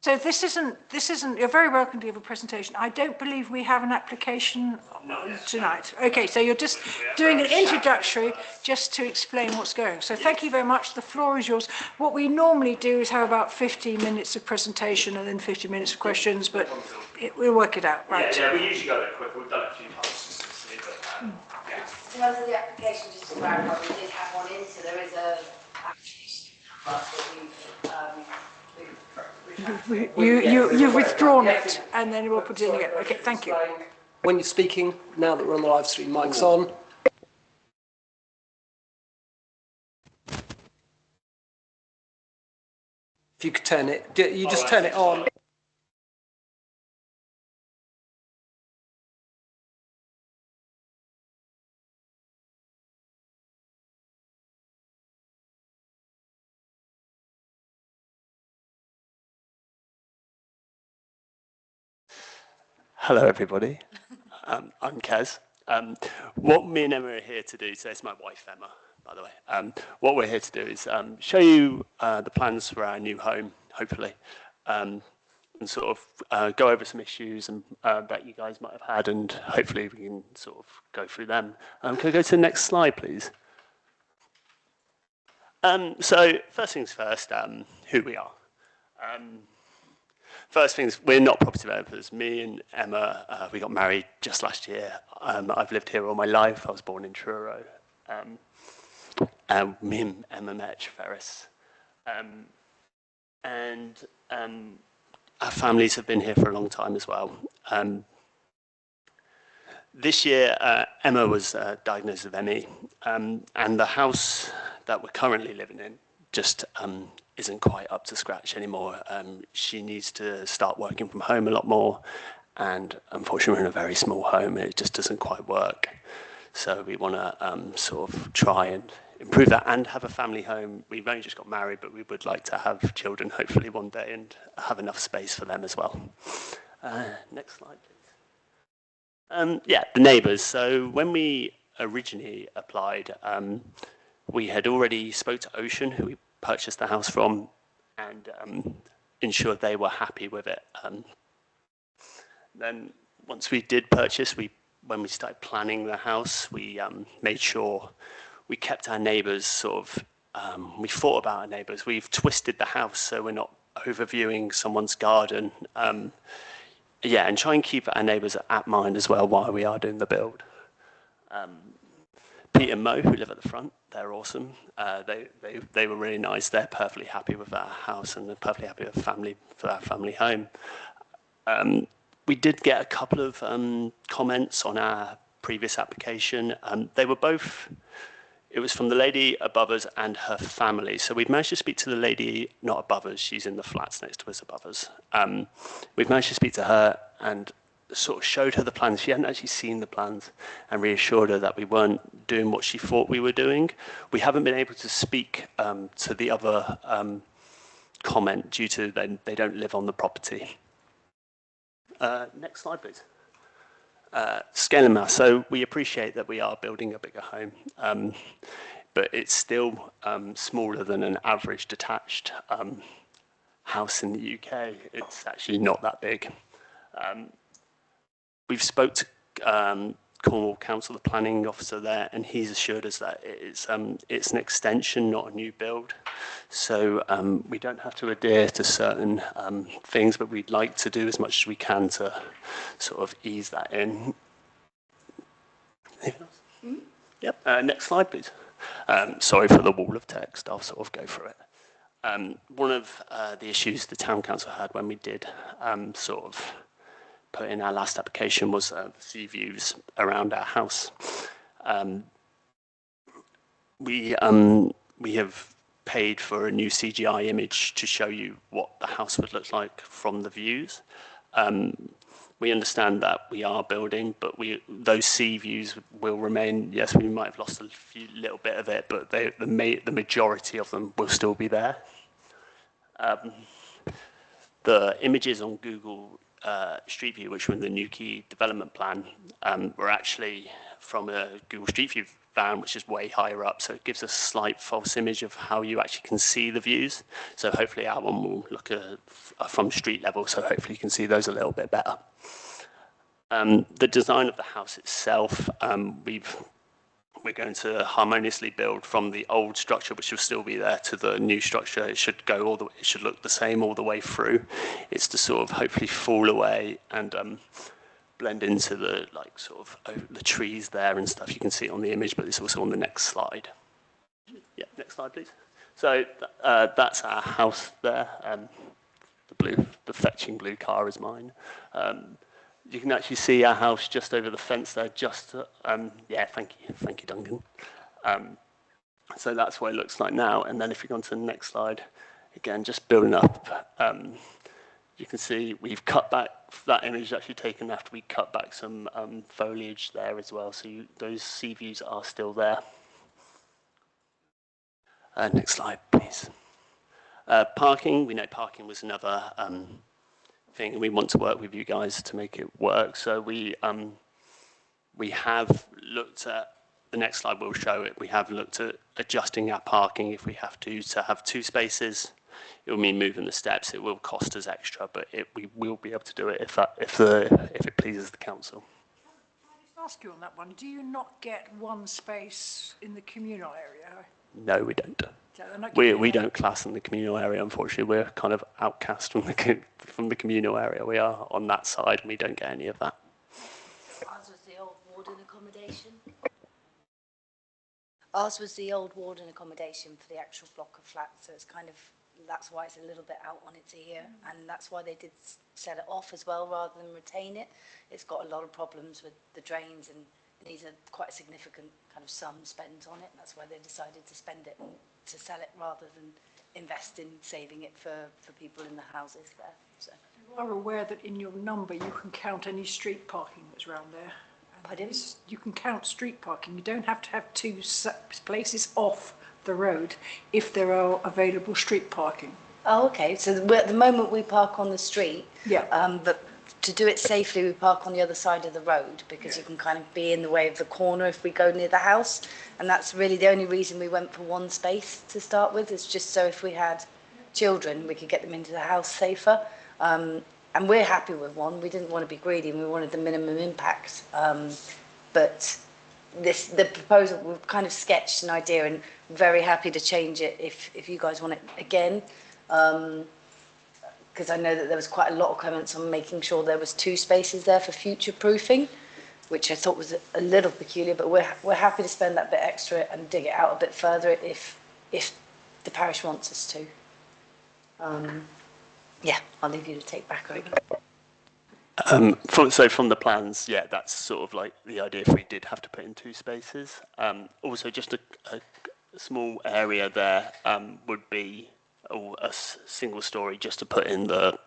So this isn't, you're very welcome to give a presentation. I don't believe we have an application tonight. Okay, so you're just doing an introductory just to explain what's going. So thank you very much. The floor is yours. What we normally do is have about 15 minutes of presentation and then 50 minutes of questions, but we'll work it out, right? Yeah, we usually go a bit quicker. We've done it a few times just to see, but yeah. In terms of the application, just to clarify, we did have one in, so there is a application number that You've withdrawn it, and then we'll put it in again. Okay, thank you. When you're speaking, now that we're on the live stream, mic's on. If you could turn it, you just turn it on. Hello, everybody. I'm Kaz. What me and Emma are here to do, so it's my wife, Emma, by the way. What we're here to do is show you the plans for our new home, hopefully, and sort of go over some issues that you guys might have had, and hopefully we can sort of go through them. Can I go to the next slide, please? So first things first, who we are. First things, we're not property developers. Me and Emma, we got married just last year. I've lived here all my life. I was born in Truro. Me and Emma met at Ferris. Our families have been here for a long time as well. This year, Emma was diagnosed with ME, and the house that we're currently living in just isn't quite up to scratch anymore. She needs to start working from home a lot more, and unfortunately we're in a very small home and it just doesn't quite work. So we want to sort of try and improve that and have a family home. We've only just got married, but we would like to have children hopefully one day and have enough space for them as well. Next slide, please. Yeah, the neighbours. So when we originally applied, we had already spoke to Ocean, who we purchased the house from, and ensured they were happy with it. Then once we did purchase, when we started planning the house, we made sure we kept our neighbours sort of, we thought about our neighbours. We've twisted the house so we're not overviewing someone's garden. Yeah, and try and keep our neighbours at mind as well while we are doing the build. Pete and Mo, who live at the front, they're awesome. They were really nice. They're perfectly happy with our house and they're perfectly happy with our family home. We did get a couple of comments on our previous application. They were both, it was from the lady above us and her family. So we've managed to speak to the lady not above us. She's in the flats next to us above us. We've managed to speak to her and sort of showed her the plans. She hadn't actually seen the plans, and reassured her that we weren't doing what she thought we were doing. We haven't been able to speak to the other comment due to they don't live on the property. Next slide, please. Scale and mass. So we appreciate that we are building a bigger home, but it's still smaller than an average detached house in the UK. It's actually not that big. We've spoke to Cornwall Council, the planning officer there, and he's assured us that it's an extension, not a new build. So we don't have to adhere to certain things, but we'd like to do as much as we can to sort of ease that in. Anything else? Mm-hmm. Yep. Next slide, please. Sorry for the wall of text. I'll sort of go through it. One of the issues the town council had when we did sort of put in our last application was sea views around our house. We have paid for a new CGI image to show you what the house would look like from the views. We understand that we are building, but those sea views will remain. Yes, we might have lost a little bit of it, but the majority of them will still be there. The images on Google Street View, which were in the Newquay development plan, were actually from a Google Street View van, which is way higher up, so it gives a slight false image of how you actually can see the views. So hopefully our one will look from street level, so hopefully you can see those a little bit better. The design of the house itself, we're going to harmoniously build from the old structure, which will still be there, to the new structure. It should go it should look the same all the way through. It's to sort of hopefully fall away and blend into the the trees there and stuff. You can see it on the image, but it's also on the next slide. Yeah, next slide, please. So that's our house there. The fetching blue car is mine. You can actually see our house just over the fence there, yeah, thank you, Duncan. So that's what it looks like now. And then if you go on to the next slide, again, just building up, you can see we've cut back, that image is actually taken after we cut back some foliage there as well. So those sea views are still there. Next slide, please. Parking, we know parking was another thing, and we want to work with you guys to make it work. So we have looked at, the next slide will show it, we have looked at adjusting our parking if we have to have 2 spaces. It will mean moving the steps. It will cost us extra, but we will be able to do it if it pleases the council. Can I just ask you on that one, do you not get 1 space in the communal area? No, we don't. So they're not We giving you don't class in the communal area, unfortunately. We're kind of outcast from the communal area. We are on that side, and we don't get any of that. Ours was the old warden accommodation. Ours was the old warden accommodation for the actual block of flats, so it's kind of, that's why it's a little bit out on its ear, and that's why they did sell it off as well rather than retain it. It's got a lot of problems with the drains, and it needs quite a significant kind of sum spent on it. That's why they decided to spend it and to sell it rather than invest in saving it for people in the houses there. So. You are aware that in your number you can count any street parking that's around there? Pardon? You can count street parking. You don't have to have 2 places off the road if there are available street parking. Oh, okay. So at the moment we park on the street. Yeah. But to do it safely, we park on the other side of the road because you can kind of be in the way of the corner if we go near the house. And that's really the only reason we went for 1 space to start with, is just so if we had children, we could get them into the house safer. And we're happy with 1. We didn't want to be greedy, and we wanted the minimum impact. But the proposal, we've kind of sketched an idea, and very happy to change it if you guys want it again. Because I know that there was quite a lot of comments on making sure there was 2 spaces there for future proofing, which I thought was a little peculiar, but we're happy to spend that bit extra and dig it out a bit further if the parish wants us to. Yeah, I'll leave you to take back over. So from the plans, yeah, that's sort of like the idea if we did have to put in 2 spaces. Also, just a small area there would be a single story just to put in the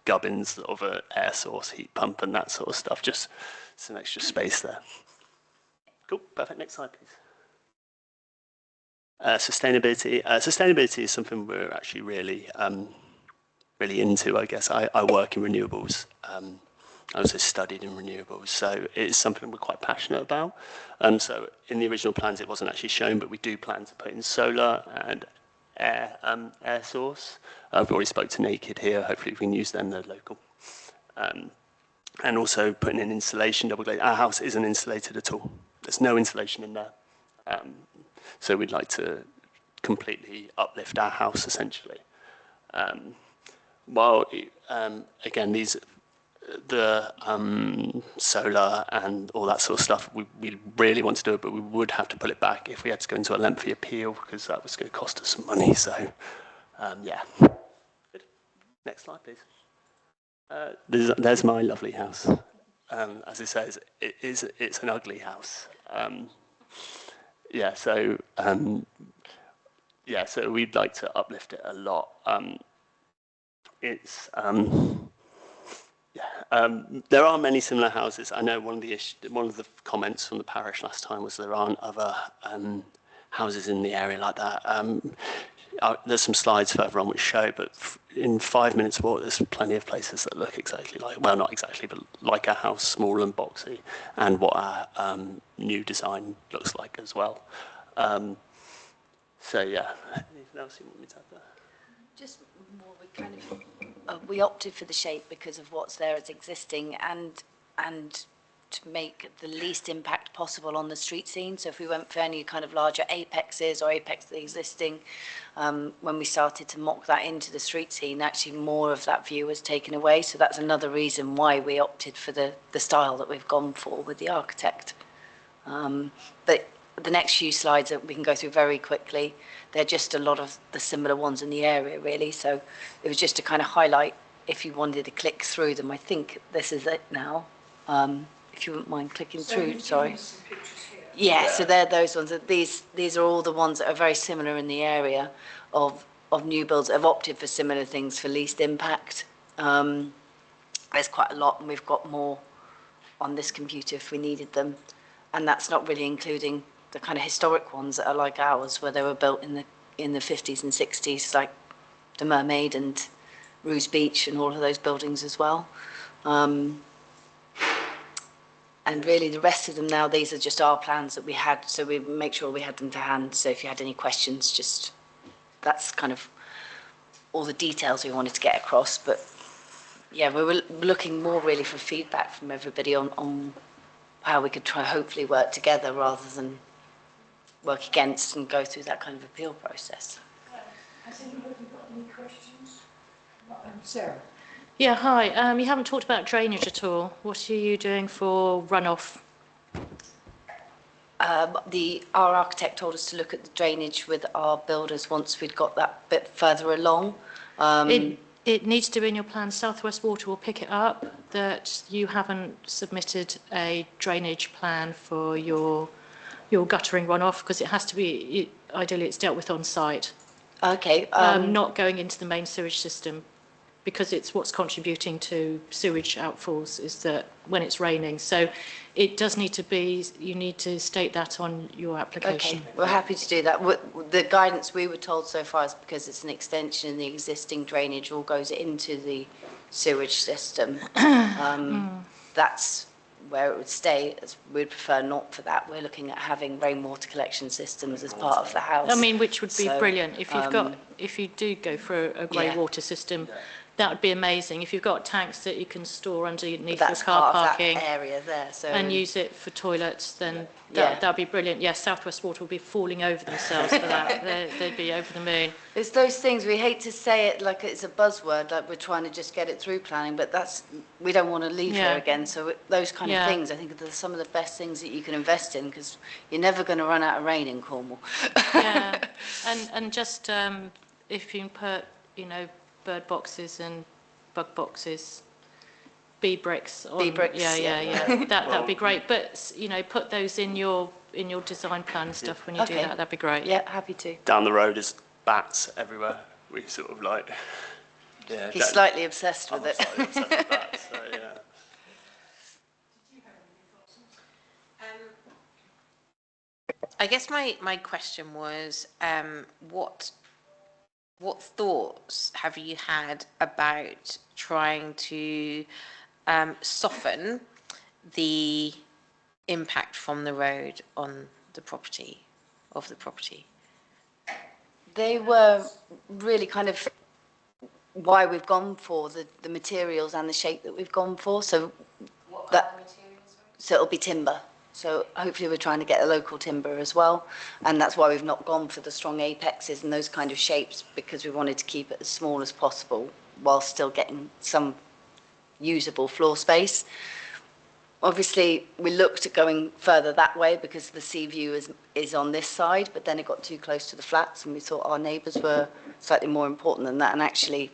gubbins of an air source heat pump and that sort of stuff, just some extra space there. Cool, perfect. Next slide, please. Sustainability. Sustainability is something we're actually really into, I guess. I work in renewables. I also studied in renewables, so it's something we're quite passionate about. So in the original plans, it wasn't actually shown, but we do plan to put in solar and air source. I've already spoke to Naked here. Hopefully we can use them, they're local. And also putting in insulation, double glazed. Our house isn't insulated at all. There's no insulation in there. So we'd like to completely uplift our house, essentially. Again, the solar and all that sort of stuff, we really want to do it, but we would have to pull it back if we had to go into a lengthy appeal, because that was going to cost us some money. So, yeah. Good. Next slide, please. There's my lovely house. As it says, it's an ugly house. So we'd like to uplift it a lot. There are many similar houses. I know one of the comments from the parish last time was there aren't other houses in the area like that. There's some slides further on which show, but in 5 minutes walk, there's plenty of places that look exactly like, well, not exactly, but like a house, small and boxy, and what our new design looks like as well. So yeah, anything else you want me to add there? Just more, we kind of, we opted for the shape because of what's there as existing and to make the least impact possible on the street scene. So if we went for any kind of larger apexes or apex of the existing, when we started to mock that into the street scene, actually more of that view was taken away. So that's another reason why we opted for the style that we've gone for with the architect. But the next few slides that we can go through very quickly, they're just a lot of the similar ones in the area, really. So it was just to kind of highlight, if you wanted to click through them. I think this is it now. If you wouldn't mind clicking through, sorry. Yeah, so they're those ones. These are all the ones that are very similar in the area of new builds that have opted for similar things for least impact. There's quite a lot, and we've got more on this computer if we needed them. And that's not really including the kind of historic ones that are like ours, where they were built in the 50s and 60s, like the Mermaid and Roos Beach and all of those buildings as well. And really the rest of them now, these are just our plans that we had, so we make sure we had them to hand. So if you had any questions, just, that's kind of all the details we wanted to get across. But yeah, we were looking more really for feedback from everybody on how we could try hopefully work together rather than work against and go through that kind of appeal process. Has anybody got any questions? Sarah? Yeah, hi. You haven't talked about drainage at all. What are you doing for runoff? Our architect told us to look at the drainage with our builders once we'd got that bit further along. It needs to be in your plan. South West Water will pick it up that you haven't submitted a drainage plan for your guttering runoff, because it has to be, ideally it's dealt with on site. Okay. Not going into the main sewage system, because it's what's contributing to sewage outfalls is that when it's raining. So it does need to be, you need to state that on your application. Okay, we're happy to do that. The guidance we were told so far is because it's an extension and the existing drainage all goes into the sewage system. That's where it would stay. We'd prefer not for that. We're looking at having rainwater collection systems as part of the house. I mean, which would be So, brilliant if you've got, if you do go for a grey yeah. water system. That would be amazing. If you've got tanks that you can store underneath your That's car part of parking that area there. So and use it for toilets, then Yeah. that'd be brilliant. Yes, South West Water will be falling over themselves for that. They'd be over the moon. it's those things, we hate to say it like it's a buzzword, like we're trying to just get it through planning, but that's, we don't want to leave Yeah. here again. So those kind Yeah. of things, I think, are some of the best things that you can invest in, because you're never going to run out of rain in Cornwall. Yeah, and just if you can put, bird boxes and bug boxes, bee bricks on. Bee bricks, yeah. That'd be great. But put those in your design plan and stuff when you do Okay. that. That'd be great. Yeah, happy to. Down the road is bats everywhere. We sort of like, yeah. He's slightly obsessed with I'm it. slightly obsessed with bats, so yeah. I guess my question was, what thoughts have you had about trying to soften the impact from the road on the property, of the property? They were really kind of why we've gone for the materials and the shape that we've gone for. So so it'll be timber. So hopefully we're trying to get a local timber as well. And that's why we've not gone for the strong apexes and those kind of shapes, because we wanted to keep it as small as possible while still getting some usable floor space. Obviously, we looked at going further that way because the sea view is on this side, but then it got too close to the flats and we thought our neighbours were slightly more important than that. And actually,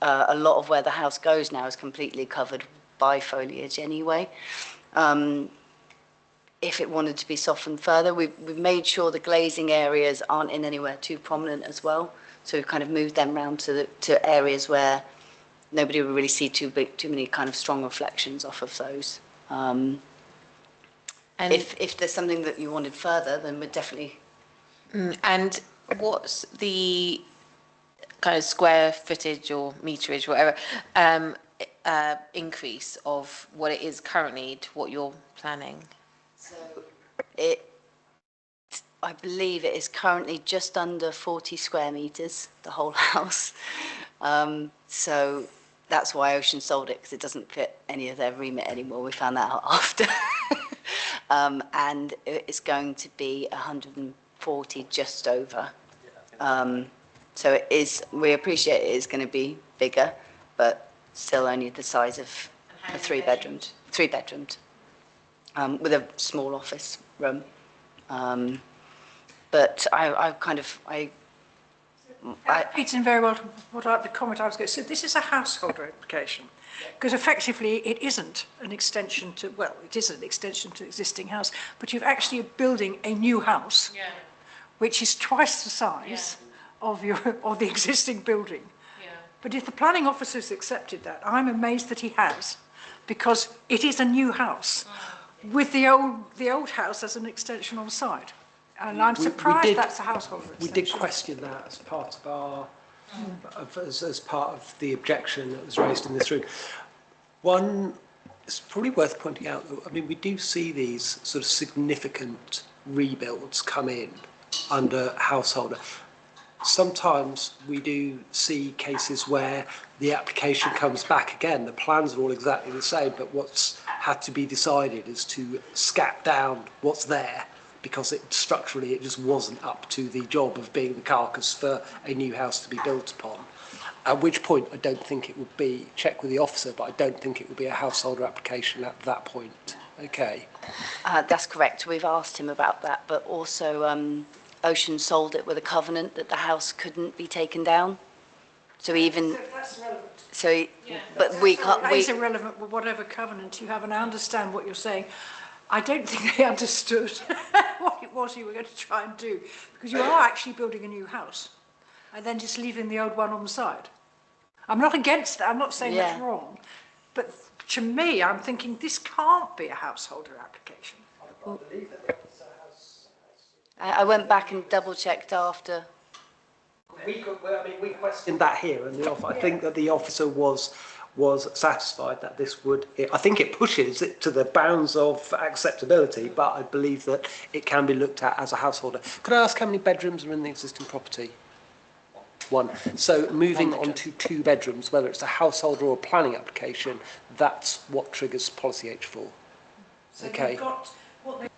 a lot of where the house goes now is completely covered by foliage anyway. If it wanted to be softened further, we've made sure the glazing areas aren't in anywhere too prominent as well. So we've kind of moved them around to areas where nobody will really see too many kind of strong reflections off of those. And If there's something that you wanted further, then we'd definitely And what's the kind of square footage or meterage, whatever, increase of what it is currently to what you're planning? So I believe it is currently just under 40 square metres, the whole house. So that's why Ocean sold it, because it doesn't fit any of their remit anymore. We found that out after. And it's going to be 140 just over. So it is, we appreciate it is going to be bigger, but still only the size of a three bedrooms, with a small office room. But I Feeds in very well to the comment I was going to say. So this is a householder application, because effectively it isn't an extension to, well, it is an extension to existing house, but you're actually building a new house, which is twice the size of the existing building. But if the planning officer's accepted that, I'm amazed that he has, because it is a new house with the old house as an extension on the side. And I'm surprised that's a householder extension. We did question that as part of our, as part of the objection that was raised in this room. One, it's probably worth pointing out that, I mean, we do see these sort of significant rebuilds come in under householder. Sometimes we do see cases where the application comes back again. The plans are all exactly the same, but what's had to be decided is to scap down what's there, because structurally it just wasn't up to the job of being the carcass for a new house to be built upon. At which point I don't think it would be, check with the officer, but I don't think it would be a householder application at that point. Okay. That's correct. We've asked him about that, but also Ocean sold it with a covenant that the house couldn't be taken down. So even... So that's relevant. But we can't... That is irrelevant with whatever covenant you have, and I understand what you're saying. I don't think they understood what it was you were going to try and do, because you are actually building a new house and then just leaving the old one on the side. I'm not against that. I'm not saying that's wrong. But to me, I'm thinking this can't be a householder application. I went back and double-checked after. We questioned that here, and I think that the officer was satisfied that this would, I think it pushes it to the bounds of acceptability, but I believe that it can be looked at as a householder. Could I ask how many bedrooms are in the existing property? One. So moving on to 2 bedrooms, whether it's a householder or a planning application, that's what triggers policy H4. So Okay. you've got what they...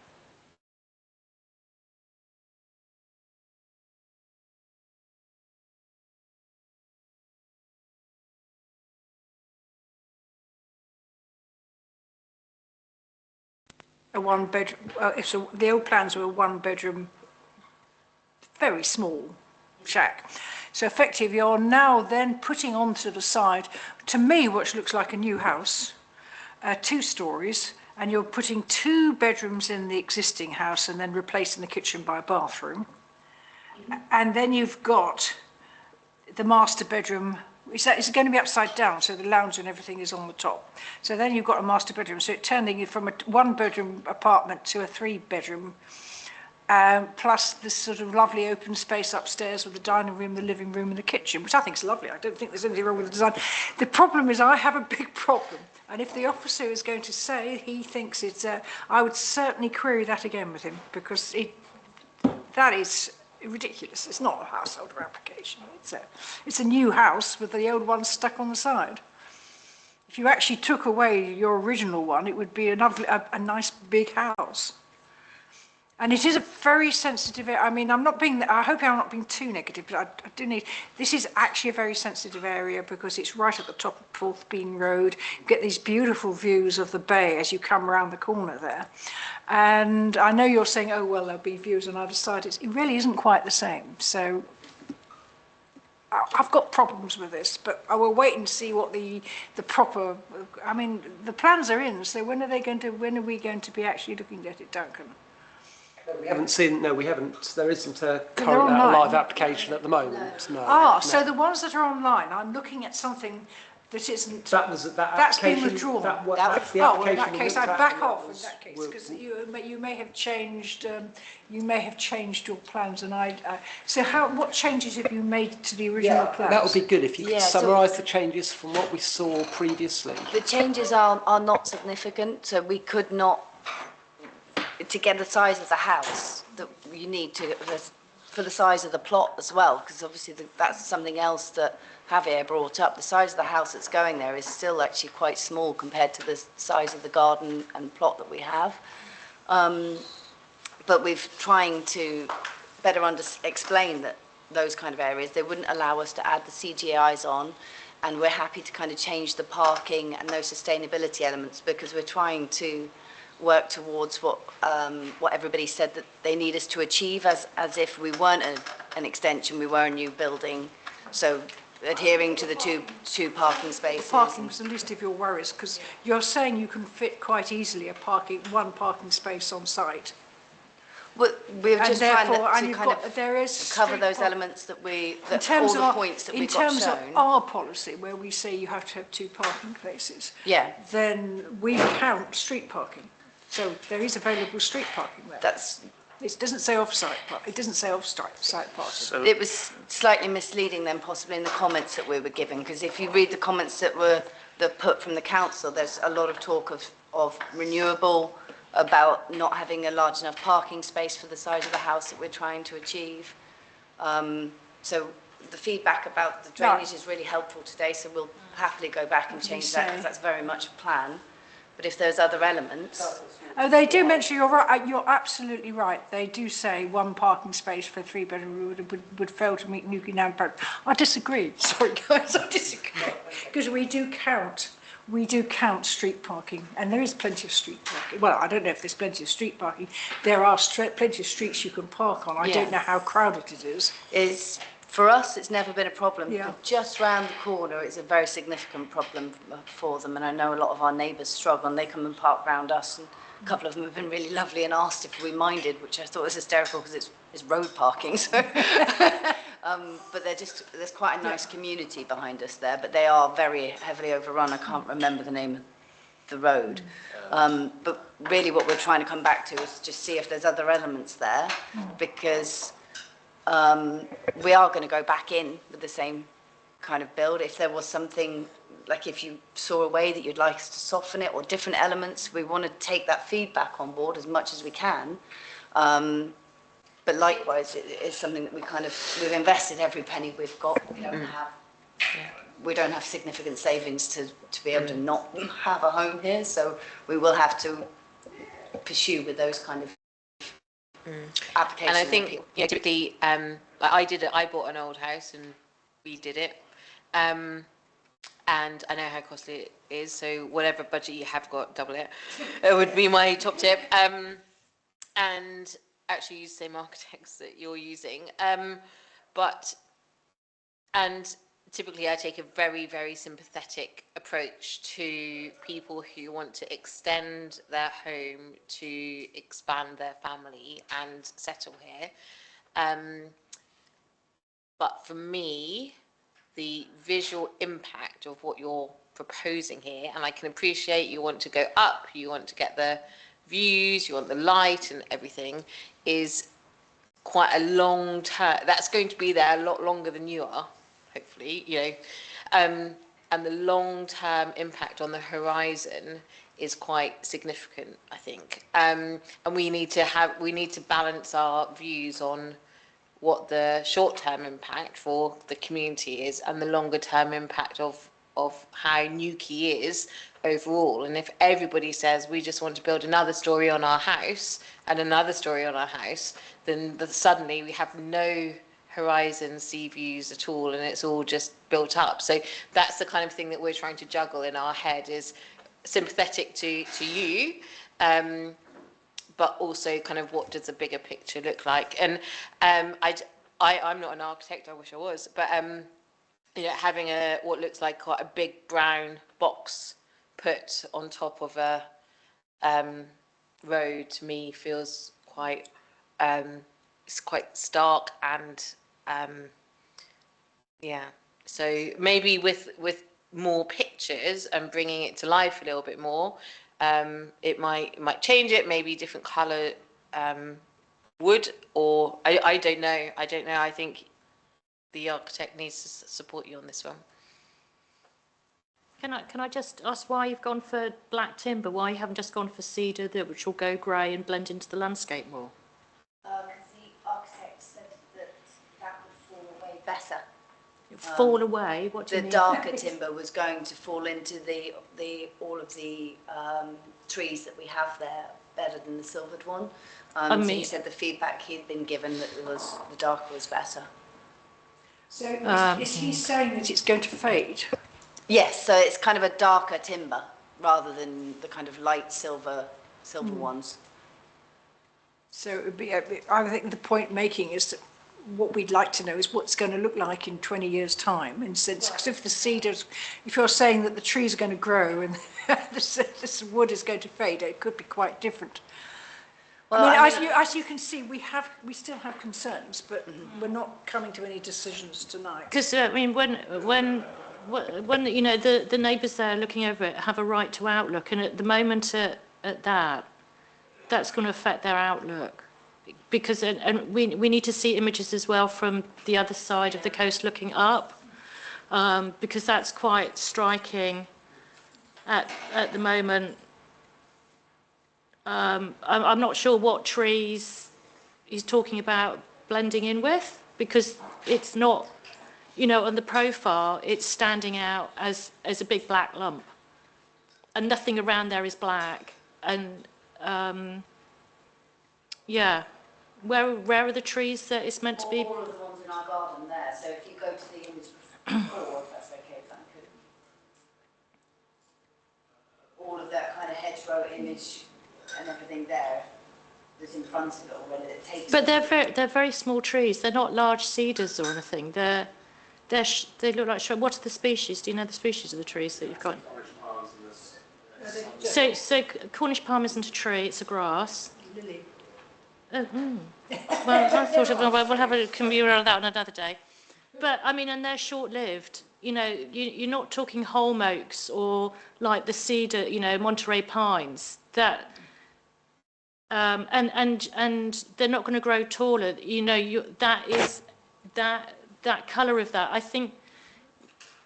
A one bedroom, the old plans were a 1 bedroom, very small shack. So effectively you're now then putting onto the side, to me, what looks like a new house, 2 stories, and you're putting 2 bedrooms in the existing house and then replacing the kitchen by a bathroom. And then you've got the master bedroom. It's going to be upside down, so the lounge and everything is on the top. So then you've got a master bedroom. So it's turning it from a 1-bedroom apartment to a 3-bedroom, plus this sort of lovely open space upstairs with the dining room, the living room, and the kitchen, which I think is lovely. I don't think there's anything wrong with the design. The problem is I have a big problem. And if the officer is going to say he thinks it's, I would certainly query that again with him, because that is ridiculous. It's not a householder application. It's a new house with the old one stuck on the side. If you actually took away your original one, it would be a nice big house. And it is a very sensitive area. I mean, I hope I'm not being too negative, but I do need, this is actually a very sensitive area because it's right at the top of Porthbean Road. You get these beautiful views of the bay as you come around the corner there. And I know you're saying, oh, well, there'll be views on either side. It really isn't quite the same. So I've got problems with this, but I will wait and see what the proper, I mean, the plans are in, so when are we going to be actually looking at it, Duncan? We haven't seen, no, we haven't. There isn't a current live application at the moment. No. So the ones that are online, I'm looking at something that isn't, That was that that's been application. withdrawn. That's the Oh, application. well, in that we case, looked I at, back and that off in was- that case, were- because you may have changed, your plans, and so what changes have you made to the original plans? that would be good if you could Yeah, so- summarise the changes from what we saw previously. The changes are not significant, so we could not, to get the size of the house that you need to, for the size of the plot as well, because obviously that's something else that Javier brought up. The size of the house that's going there is still actually quite small compared to the size of the garden and plot that we have. But we've trying to better explain that those kind of areas, they wouldn't allow us to add the CGIs on, and we're happy to kind of change the parking and those sustainability elements, because we're trying to work towards what everybody said that they need us to achieve, as if we weren't an extension, we were a new building. So adhering to the two parking spaces. Parking was the least of your worries, because you're saying you can fit quite easily one parking space on site. We're And just trying therefore, and to you've kind got, of there is cover street those park- elements that in all the points that we got terms of shown. our policy, where we say you have to have 2 parking places, Yeah, then we count street parking. So there is available street parking there. that's, It doesn't say off-site, it doesn't say off-site parking. So, it was slightly misleading then possibly in the comments that we were given, because if you read the comments that put from the council, there's a lot of talk of renewable, about not having a large enough parking space for the size of the house that we're trying to achieve. So the feedback about the drainage is really helpful today, so we'll happily go back and change that, because that's very much a plan. But if there's other elements, Oh, they do mention, you're right, you're absolutely right. They do say 1 parking space for a 3-bedroom would fail to meet Nuki Nam. I disagree. Sorry, guys, I disagree. Because we do count street parking, and there is plenty of street parking. Well, I don't know if there's plenty of street parking. There are plenty of streets you can park on. I Yeah. don't know how crowded it is. for us, it's never been a problem. Yeah. But just round the corner, it's a very significant problem for them. And I know a lot of our neighbours struggle, and they come and park round us. And a couple of them have been really lovely and asked if we minded, which I thought was hysterical because it's road parking. So, but there's quite a nice community behind us there, but they are very heavily overrun. I can't remember the name of the road. But really what we're trying to come back to is just see if there's other elements there, because we are going to go back in with the same kind of build. If there was something, like if you saw a way that you'd like us to soften it or different elements, we want to take that feedback on board as much as we can. But likewise, it is something that we've invested every penny we've got. We don't have significant savings to be able to not have a home here, so we will have to pursue with those kind of applications. And I think, typically, I bought an old house and redid it. And I know how costly it is, so whatever budget you have got, double it. It would be my top tip. And actually use the same architects that you're using. And typically I take a very, very sympathetic approach to people who want to extend their home to expand their family and settle here. But for me, the visual impact of what you're proposing here, and I can appreciate you want to go up, you want to get the views, you want the light and everything, is quite a long term. That's going to be there a lot longer than you are, hopefully, and the long-term impact on the horizon is quite significant, I think. And we need to balance our views on what the short-term impact for the community is and the longer-term impact of how Newquay is overall. And if everybody says we just want to build another story on our house and another story on our house, then suddenly we have no horizon sea views at all, and it's all just built up. So that's the kind of thing that we're trying to juggle in our head, is sympathetic to you, but also kind of what does the bigger picture look like. And I'm not an architect, I wish I was, but having what looks like quite a big brown box put on top of a road, to me feels quite it's quite stark, and so maybe with more pictures and bringing it to life a little bit more, it might change it, maybe different colour wood, or I don't know. I don't know. I think the architect needs to support you on this one. Can I just ask why you've gone for black timber? Why you haven't just gone for cedar, which will go grey and blend into the landscape more? Because the architect said that would fall away better. Fall away? What do you The mean? darker timber was going to fall into all of the trees that we have there better than the silvered one. So he said the feedback he'd been given that the darker was better. So is he saying that it's going to fade? Yes, so it's kind of a darker timber rather than the kind of light silver ones. So it would be, I think the point making is that what we'd like to know is what's going to look like in 20 years' time. In sense, because if the cedars, if you're saying that the trees are going to grow and this wood is going to fade, it could be quite different. Well, I mean, as you can see, we still have concerns, but we're not coming to any decisions tonight. Because I mean, when you know the neighbours there looking over it have a right to outlook, and at the moment that's going to affect their outlook, because and we need to see images as well from the other side of the coast looking up, because that's quite striking at the moment. I'm not sure what trees he's talking about blending in with, because it's not, you know, on the profile, it's standing out as a big black lump, and nothing around there is black. And yeah, where are the trees that it's meant to be? All of the ones in our garden there. So if you go to the image before, if that's okay, thank you. All of that kind of hedgerow image and everything there that's in front of it already. That takes. But they're very small trees. They're not large cedars or anything. They look like shrubs. What are the species? Do you know the species of the trees that you've got? So Cornish palm isn't a tree; it's a grass. Lily. Oh, well, I thought we'll have a communal on that on another day. But I mean, and they're short-lived. You know, you're not talking holm oaks or like the cedar, you know, Monterey pines. That and they're not going to grow taller. You know, that colour of that. I think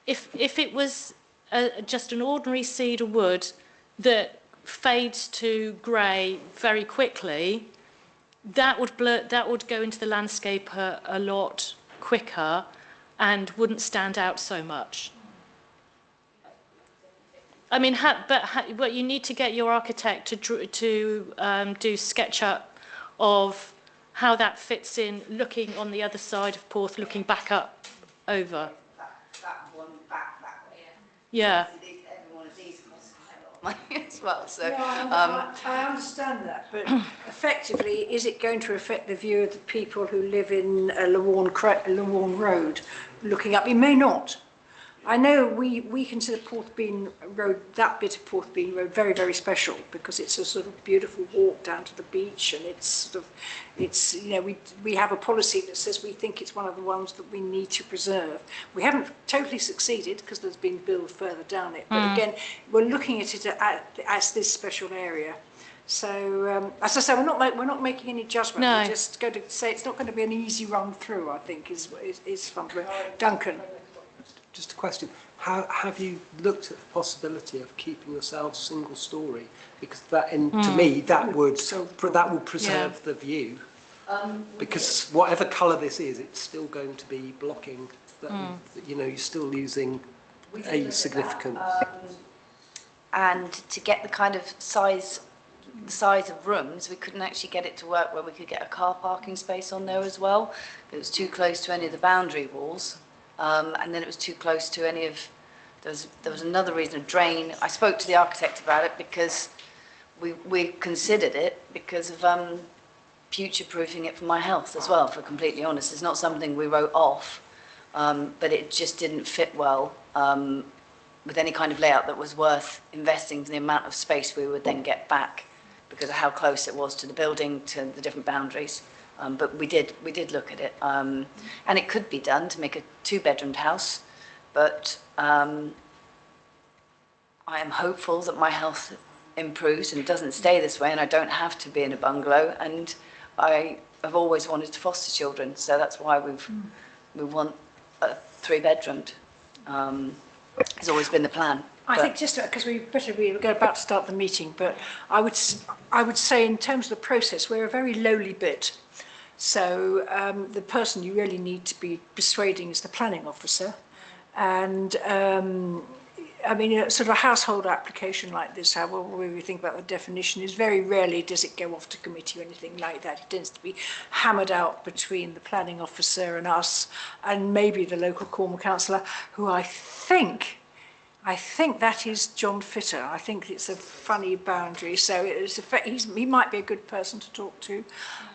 if it was just an ordinary cedar wood that fades to grey very quickly, that would go into the landscape a lot quicker and wouldn't stand out so much. I mean, but you need to get your architect to do SketchUp of how that fits in, looking on the other side of Porth, looking back up over. That one back that way. Yeah. Every one of these costs quite a lot of money as well. So No, I understand that, but effectively, is it going to affect the view of the people who live in Lawarne Road looking up? It may not. I know we consider Porthbean Road, that bit of Porthbean Road, very, very special because it's a sort of beautiful walk down to the beach, and it's sort of, it's, you know, we have a policy that says we think it's one of the ones that we need to preserve. We haven't totally succeeded because there's been build further down it, but again, we're looking at it as this special area. So, as I say, we're not making any judgment. No. We're just going to say it's not going to be an easy run through, I think, is fun. Duncan. Just a question. Have you looked at the possibility of keeping yourselves single story? Because that, to me, that will preserve the view. Because whatever colour this is, it's still going to be blocking. That, you know, you're still losing a significant. And to get the kind of size of rooms, we couldn't actually get it to work where we could get a car parking space on there as well. It was too close to any of the boundary walls. And then it was too close to any of, there was another reason, a drain. I spoke to the architect about it because we considered it because of future-proofing it for my health as well, if we're completely honest. It's not something we wrote off, but it just didn't fit well with any kind of layout that was worth investing the amount of space we would then get back because of how close it was to the building, to the different boundaries. But we did look at it, and it could be done to make a two-bedroomed house, but I am hopeful that my health improves and doesn't stay this way and I don't have to be in a bungalow. And I have always wanted to foster children, so that's why we want a 3-bedroomed. It's always been the plan. I But- think just because we're about to start the meeting, but I would say in terms of the process, we're a very lowly bit. So the person you really need to be persuading is the planning officer. And I mean, sort of a household application like this, however we think about the definition, is very rarely does it go off to committee or anything like that. It tends to be hammered out between the planning officer and us, and maybe the local Cornwall councillor, who I think that is John Fitter. I think it's a funny boundary, so he might be a good person to talk to.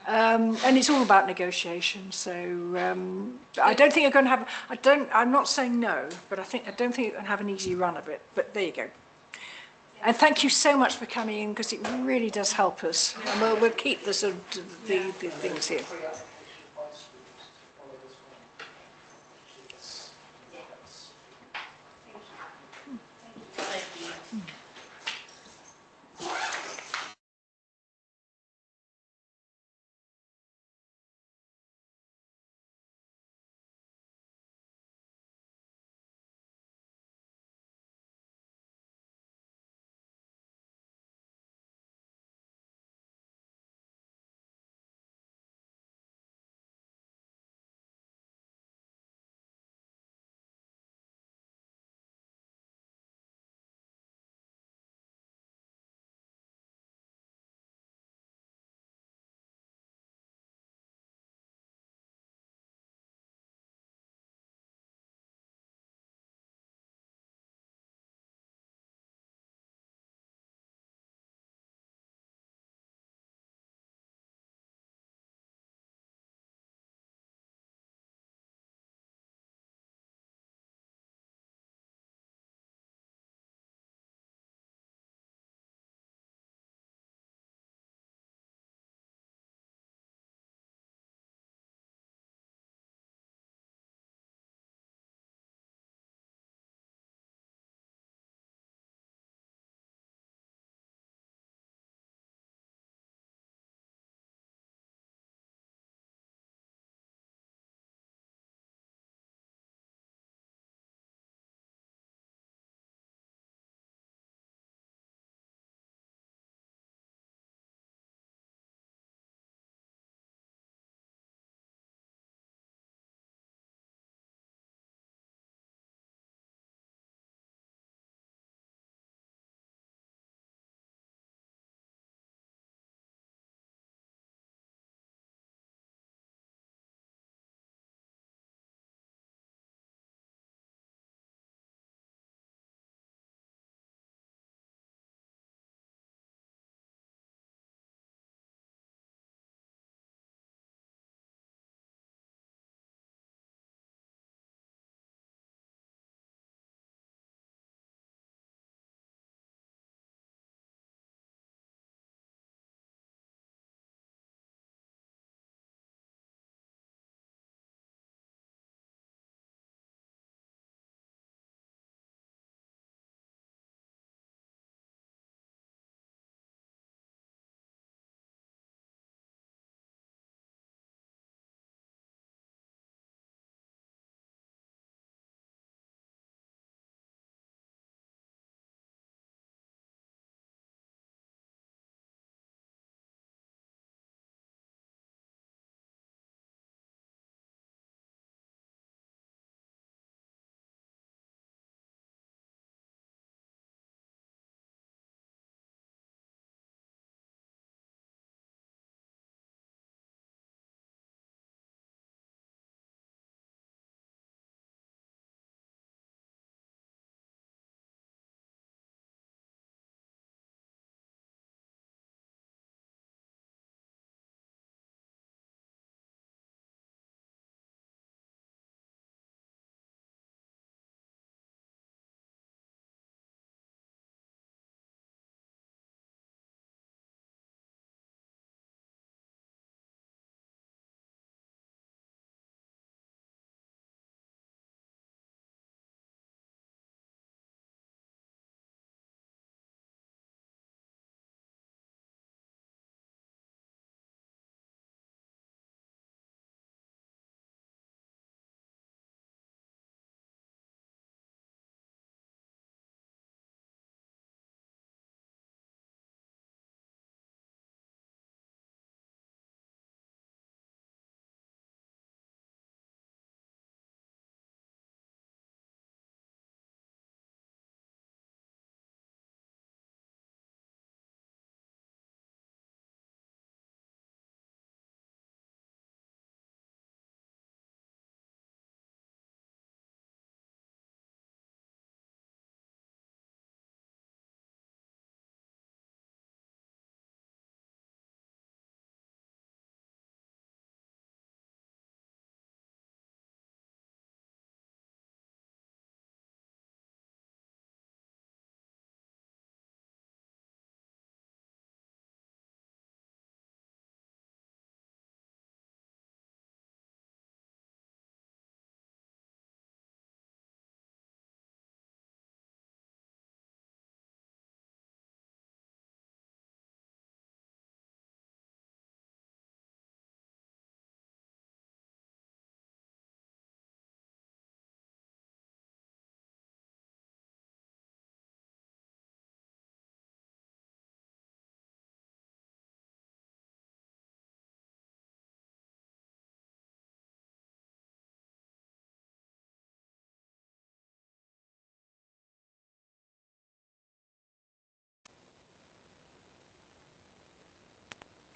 And it's all about negotiation. So I don't think you're going to have. I'm not saying no, but I don't think you're going to have an easy run of it. But there you go. And thank you so much for coming in, because it really does help us. And we'll keep the sort of the things here.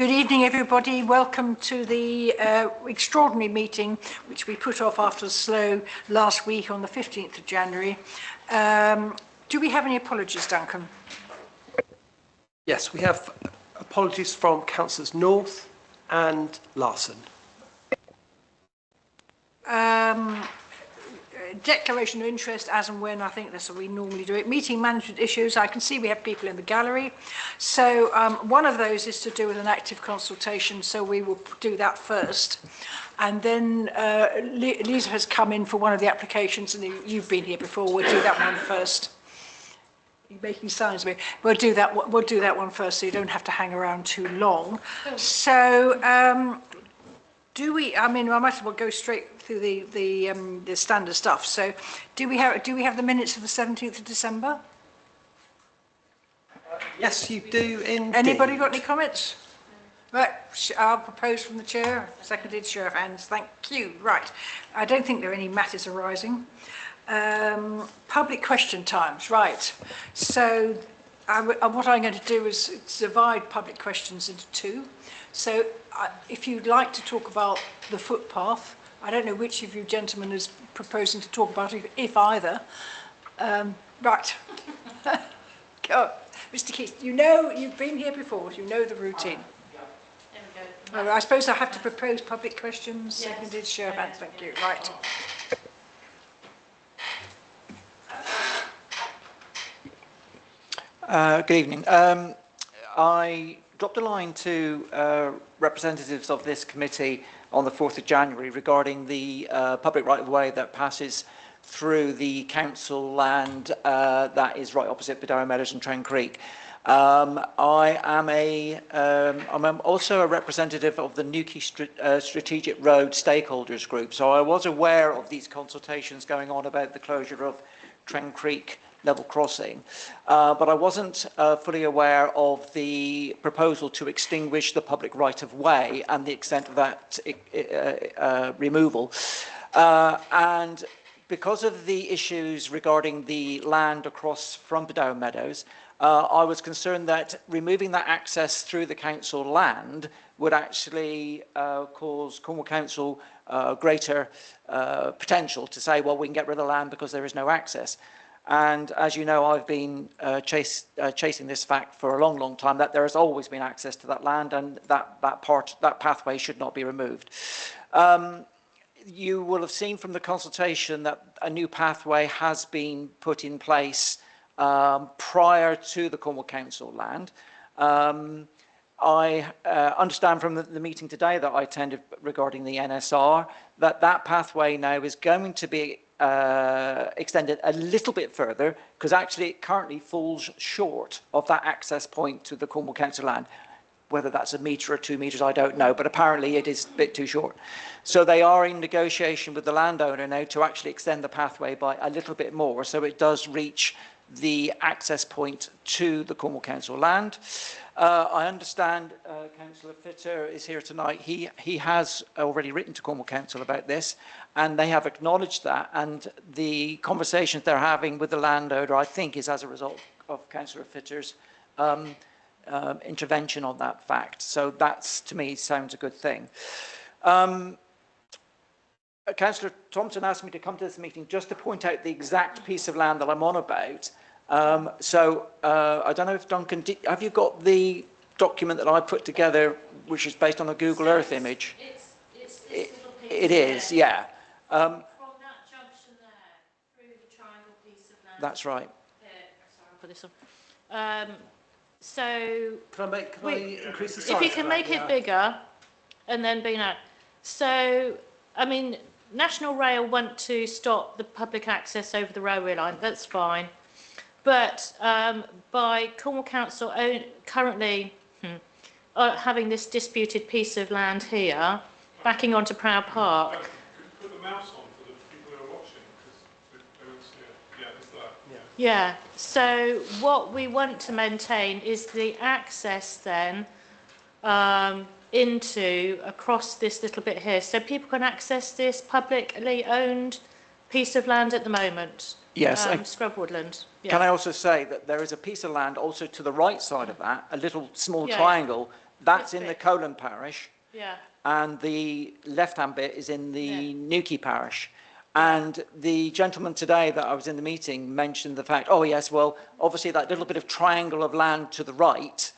Good evening, everybody. Welcome to the extraordinary meeting, which we put off after the slow last week on the 15th of January. Do we have any apologies, Duncan? Yes, we have apologies from Councillors North and Larson. Declaration of interest as and when, I think that's how we normally do it. Meeting management issues, I can see we have people in the gallery. So one of those is to do with an active consultation, so we will do that first. And then Lisa has come in for one of the applications, and you've been here before, we'll do that one first. You're making signs at me. We'll do that one first, so you don't have to hang around too long. So do we, I mean, I might as well go straight through the standard stuff. So do we have the minutes of the 17th of December? Yes, you do indeed. Anybody got any comments? Right, I'll propose from the chair, seconded, show of hands, thank you. Right, I don't think there are any matters arising. Public question times, right. So what I'm going to do is divide public questions into two. So if you'd like to talk about the footpath, I don't know which of you gentlemen is proposing to talk about it, if either. Right. Go on. Mr. Keith, you know, you've been here before, you know the routine. There we go. I suppose I have to propose public questions, yes. Seconded, show of hands, thank you. Right. Good evening. I dropped a line to representatives of this committee on the 4th of January regarding the public right-of-way that passes through the council land that is right opposite Bedara Meadows and Trent Creek. I'm also a representative of the Newquay Strategic Road Stakeholders Group, so I was aware of these consultations going on about the closure of Trent Creek level crossing, but I wasn't fully aware of the proposal to extinguish the public right-of-way and the extent of that removal. And because of the issues regarding the land across from Bedara Meadows, I was concerned that removing that access through the council land would actually cause Cornwall Council greater potential to say, well, we can get rid of the land because there is no access. And as you know, I've been chasing this fact for a long, long time, that there has always been access to that land, and that pathway should not be removed. You will have seen from the consultation that a new pathway has been put in place prior to the Cornwall Council land. I understand from the meeting today that I attended regarding the NSR that pathway now is going to be extended a little bit further, because actually it currently falls short of that access point to the Cornwall Council land. Whether that's a metre or 2 metres, I don't know, but apparently it is a bit too short. So they are in negotiation with the landowner now to actually extend the pathway by a little bit more, so it does reach the access point to the Cornwall Council land. I understand Councillor Fitter is here tonight. He has already written to Cornwall Council about this, and they have acknowledged that, and the conversations they're having with the landowner, I think, is as a result of Councillor Fitter's intervention on that fact. So that's, to me, sounds a good thing. Councillor Thompson asked me to come to this meeting just to point out the exact piece of land that I'm on about. I don't know if Duncan, have you got the document that I put together, which is based on a Google Earth image? It is, yeah. From that junction there, through the triangle piece of land. That's right. Sorry, I'll put this on. So, Can I increase the size? if you can make it bigger, and then being out. So, I mean, National Rail want to stop the public access over the railway line. That's fine. But by Cornwall Council currently having this disputed piece of land here, backing onto Proud Park. Can you put the mouse on for the people who are watching? Because they won't see it. Yeah, it's that. Yeah, so what we want to maintain is the access then across this little bit here. So people can access this publicly owned piece of land at the moment. Yes. Scrub woodland. Yeah. Can I also say that there is a piece of land also to the right side of that, a little small triangle, That's This in the bit. Colan parish, Yeah, and the left-hand bit is in the Yeah. Newquay parish. And the gentleman today that I was in the meeting mentioned the fact, oh yes, well, obviously that little bit of triangle of land to the right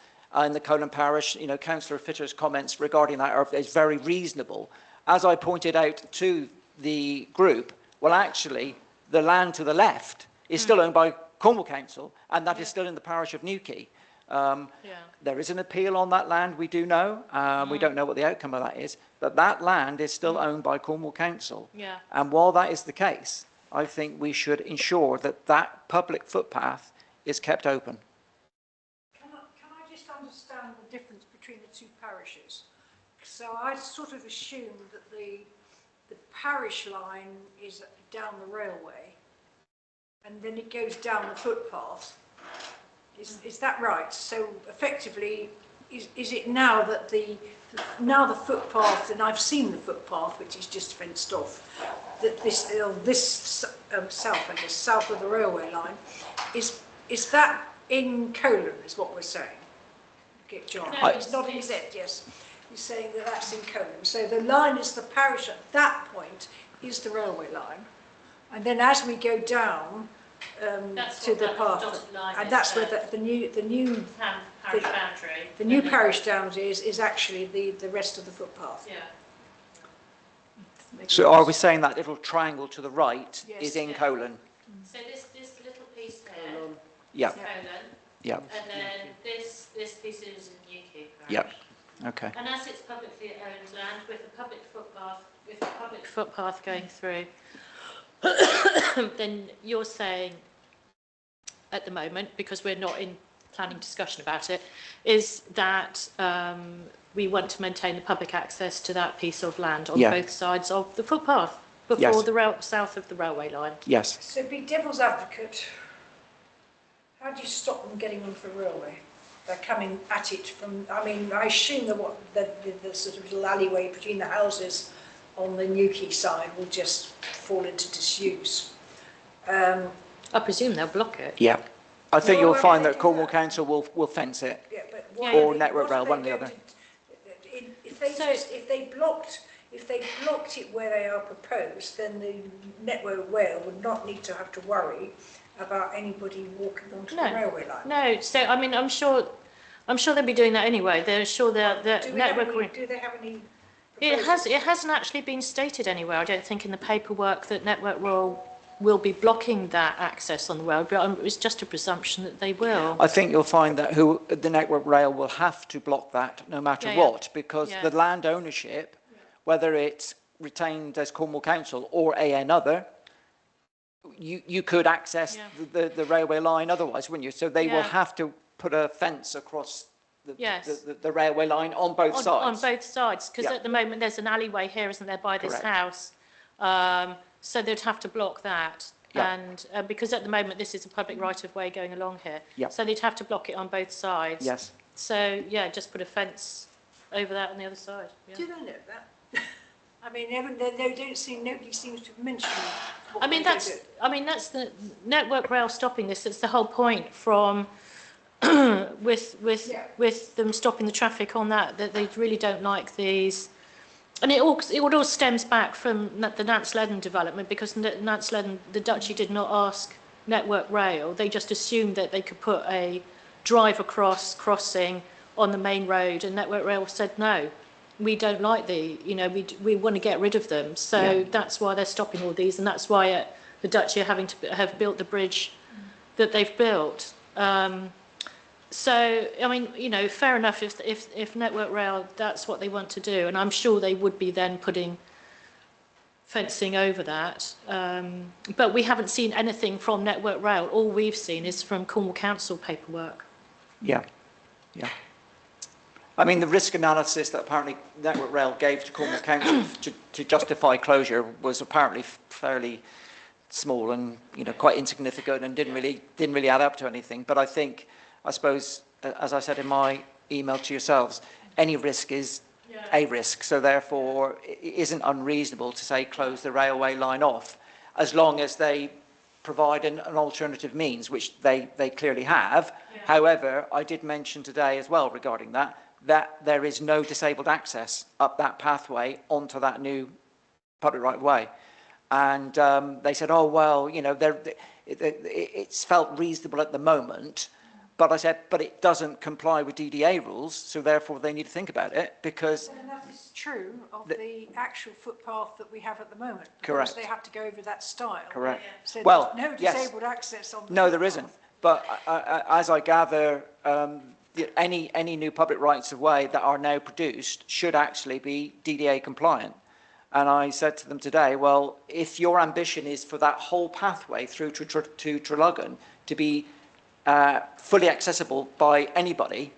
in the Colan parish, you know, Councillor Fitter's comments regarding that is very reasonable. As I pointed out to the group, well, actually, the land to the left is still owned by Cornwall Council, and that is still in the parish of Newquay. yeah. There is an appeal on that land, we do know. We don't know what the outcome of that is, but that land is still owned by Cornwall Council. Yeah. And while that is the case, I think we should ensure that that public footpath is kept open. Can I just understand the difference between the two parishes? So I sort of assumed that the parish line is down the railway and then it goes down the footpath. Is that right? So effectively, is it now that the footpath, and I've seen the footpath, which is just fenced off, that this south, I guess, south of the railway line, is that in Colan, is what we're saying? Get John. No, He's nodding his head, yes. He's saying that that's in Colan. So the line is the parish at that point is the railway line, and then as we go down That's to what the that path, dotted line and is that's where there. the new Parish boundary. the new And then- parish downs is actually the rest of the footpath. Yeah. So are we saying that little triangle to the right Yes. is in Yeah. Colan? So this little piece here Yeah, is Colan, yeah, and then this piece is in Newquay parish. yeah, okay. And as it's publicly owned land with the public footpath going through, then you're saying at the moment, because we're not in planning discussion about it, is that we want to maintain the public access to that piece of land on Yeah. both sides of the footpath before Yes. the south of the railway line. Yes. So be devil's advocate, how do you stop them getting onto the railway? They're coming at it from, I mean, I assume that the sort of little alleyway between the houses on the Newquay side will just fall into disuse. I presume they'll block it. Yeah. I think Well, you'll why find would they that do Cornwall that? Council will fence it. Yeah, but Yeah, why yeah. Or Network what are Rail, they one or the going other. if they So- just, if they blocked it where they are proposed, then the Network Rail would not need to have to worry about anybody walking onto the No. railway line. No, so I mean, I'm sure they'll be doing that anyway. They're sure that Do they have Network. any, do they have any It proposals? hasn't actually been stated anywhere, I don't think, in the paperwork that Network will be blocking that access on the road, but it's just a presumption that they will. I think you'll find that the Network Rail will have to block that no matter Yeah, yeah. what, because Yeah. the land ownership, whether it's retained as Cornwall Council or another, you could access Yeah. the railway line otherwise, wouldn't you? So they will Yeah. have to put a fence across Yes. the railway line on both On sides. both sides, because Yeah. at the moment there's an alleyway here, isn't there, by this Correct. house? So they'd have to block that. Yeah. And because at the moment this is a public right-of-way going along here. Yeah. So they'd have to block it on both sides. Yes. So, yeah, just put a fence over that on the other side. Yeah. Do they know that? I mean, nobody seems to mention what I mean, they that's, do. I mean, that's the Network Rail stopping this. That's the whole point from, with them stopping the traffic on that they really don't like these. And it all stems back from the Nance Leden development, because Nance Leden, the Duchy did not ask Network Rail. They just assumed that they could put a drive across crossing on the main road, and Network Rail said no. We don't like we want to get rid of them. So Yeah. that's why they're stopping all these, and that's why the Duchy are having to have built the bridge that they've built. So, I mean, fair enough if Network Rail, that's what they want to do, and I'm sure they would be then putting fencing over that. But we haven't seen anything from Network Rail. All we've seen is from Cornwall Council paperwork. Yeah, yeah. I mean, the risk analysis that apparently Network Rail gave to Cornwall Council to justify closure was apparently fairly small and quite insignificant, and didn't really add up to anything. But I suppose, as I said in my email to yourselves, any risk is a risk. So therefore, it isn't unreasonable to say close the railway line off, as long as they provide an alternative means, which they clearly have. However, I did mention today as well regarding that, that there is no disabled access up that pathway onto that new public right of way. And they said, oh, well, you know, it's felt reasonable at the moment. But I said, but it doesn't comply with DDA rules, so therefore they need to think about it, because... And that is true of the actual footpath that we have at the moment. Correct. Because they have to go over that stile. Correct. So Well, there's no yes. disabled access on the No, there footpath. isn't. But as I gather, any new public rights of way that are now produced should actually be DDA compliant. And I said to them today, well, if your ambition is for that whole pathway through to Traralgon to be fully accessible by anybody,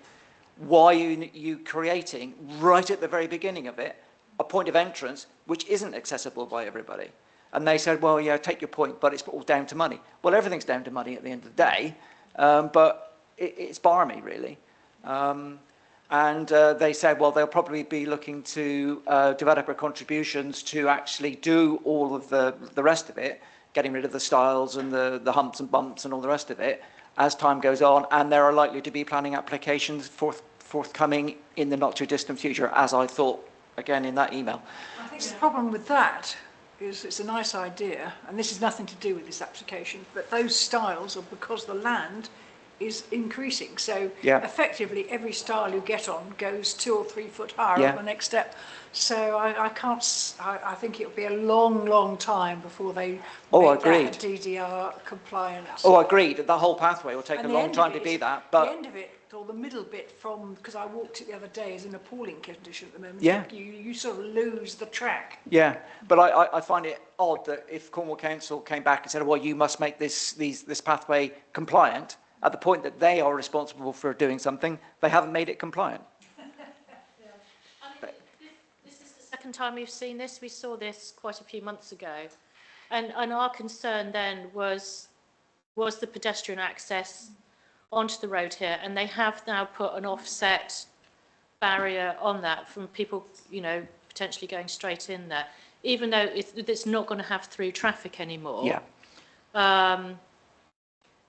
why are you creating, right at the very beginning of it, a point of entrance which isn't accessible by everybody? And they said, well, yeah, take your point, but it's all down to money. Well, everything's down to money at the end of the day, but it's barmy, really. And they said, well, they'll probably be looking to developer contributions to actually do all of the rest of it, getting rid of the stiles and the humps and bumps and all the rest of it as time goes on. And there are likely to be planning applications forthcoming in the not too distant future, as I thought, again, in that email. I think the problem with that is it's a nice idea, and this has nothing to do with this application, but those stiles are because the land is increasing. So Yeah. effectively every stile you get on goes 2 or 3 foot higher Yeah. on the next step. So I think it'll be a long, long time before they Oh, make agreed. that a DDR compliant. Oh, agreed. The whole pathway will take And a the long end time of to it- be that, The but end of it, or the middle bit from, because I walked it the other day, is in appalling condition at the moment. Yeah. You sort of lose the track. yeah. But I find it odd that if Cornwall Council came back and said, well, you must make this pathway compliant, at the point that they are responsible for doing something, they haven't made it compliant. This is the second time we've seen this. We saw this quite a few months ago. And our concern then was the pedestrian access onto the road here. And they have now put an offset barrier on that from people, you know, potentially going straight in there, even though it's not going to have through traffic anymore. Yeah.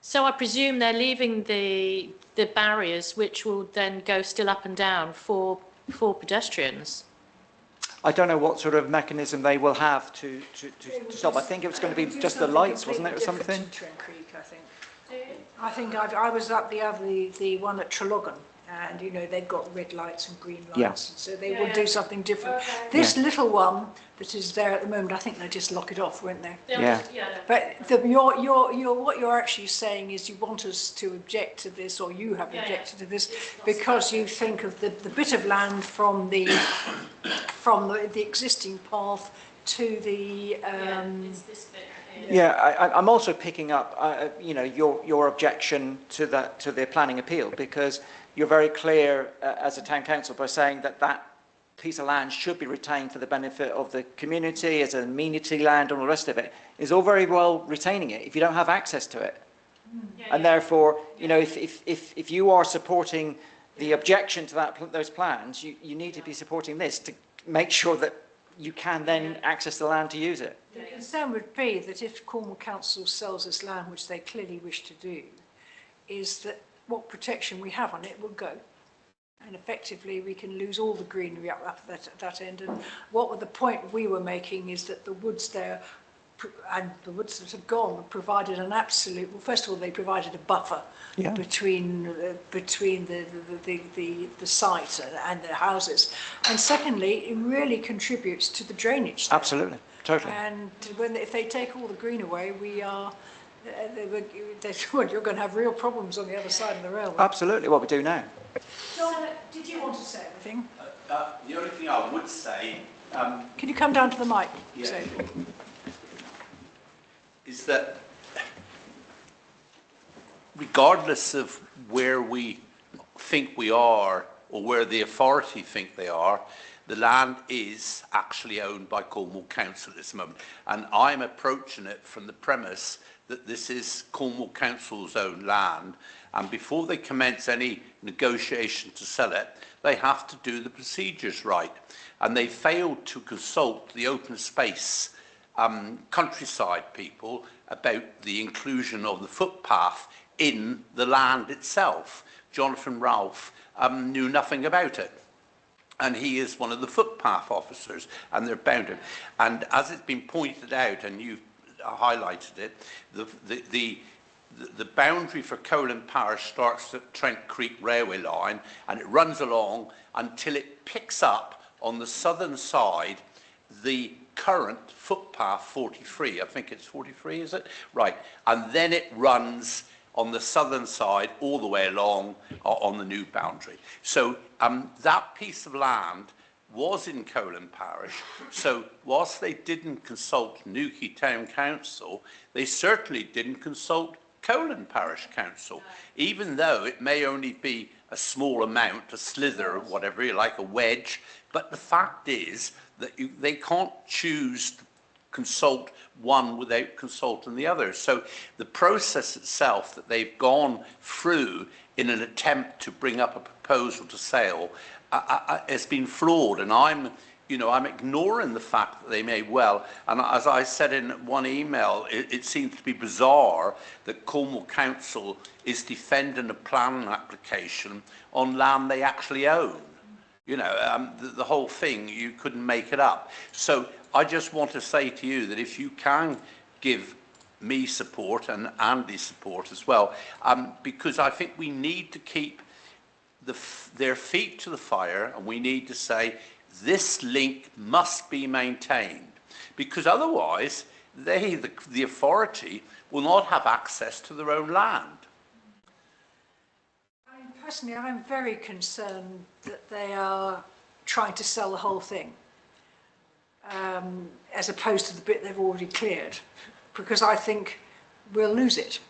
So I presume they're leaving the barriers, which will then go still up and down for pedestrians. I don't know what sort of mechanism they will have to stop. I think it was going to be just the lights, wasn't it, or something? Creek, I think. I think I was up the one at Traralgon, and you know they've got red lights and green lights, Yeah. so they will do something different. This little one that is there at the moment, I think they just lock it off, won't they? Yeah. But what you're actually saying is you want us to object to this, or you have objected to this, because you think of the bit of land from the existing path to the It's this bit here. Yeah, I'm also picking up, you know, your objection to the planning appeal, because you're very clear as a town council by saying that piece of land should be retained for the benefit of the community as an amenity land and all the rest of it. Is all very well retaining it if you don't have access to it. And therefore, you know, if you are supporting the objection to those plans, you need to be supporting this to make sure that you can then access the land to use it. The concern would be that if Cornwall Council sells this land, which they clearly wish to do, is that what protection we have on it will go. And effectively, we can lose all the greenery up that end. And the point we were making is that the woods there, and the woods that have gone, provided an absolute, well, first of all, they provided a buffer between the site and the houses. And secondly, it really contributes to the drainage there. Absolutely, totally. And if they take all the green away, you're going to have real problems on the other side of the railway. Absolutely, what we do now. John, did you want to say anything? The only thing I would say Can you come down to the mic? Yeah. So, is that regardless of where we think we are or where the authority think they are, the land is actually owned by Cornwall Council at this moment. And I'm approaching it from the premise that this is Cornwall Council's own land, and before they commence any negotiation to sell it, they have to do the procedures right. And they failed to consult the open space countryside people about the inclusion of the footpath in the land itself, Jonathan Ralph, knew nothing about it. And he is one of the footpath officers, and they're bound. And as it's been pointed out, and you've highlighted it, the boundary for Colan Parish starts at Trent Creek railway line, and it runs along until it picks up on the southern side the current footpath 43. I think it's 43, is it? Right. And then it runs on the southern side all the way along on the new boundary. So that piece of land was in Colan Parish. So whilst they didn't consult Newquay Town Council, they certainly didn't consult Colan Parish Council, even though it may only be a small amount, a slither or whatever you like, a wedge. But the fact is that they can't choose to consult one without consulting the other. So the process itself that they've gone through in an attempt to bring up a proposal to sale has been flawed, and I'm ignoring the fact that they may well, and as I said in one email, it seems to be bizarre that Cornwall Council is defending a planning application on land they actually own. The whole thing, you couldn't make it up. So I just want to say to you that if you can give me support and Andy support as well, because I think we need to keep their feet to the fire, and we need to say this link must be maintained, because otherwise they, the authority, will not have access to their own land. Personally, I'm very concerned that they are trying to sell the whole thing, as opposed to the bit they've already cleared, because I think we'll lose it.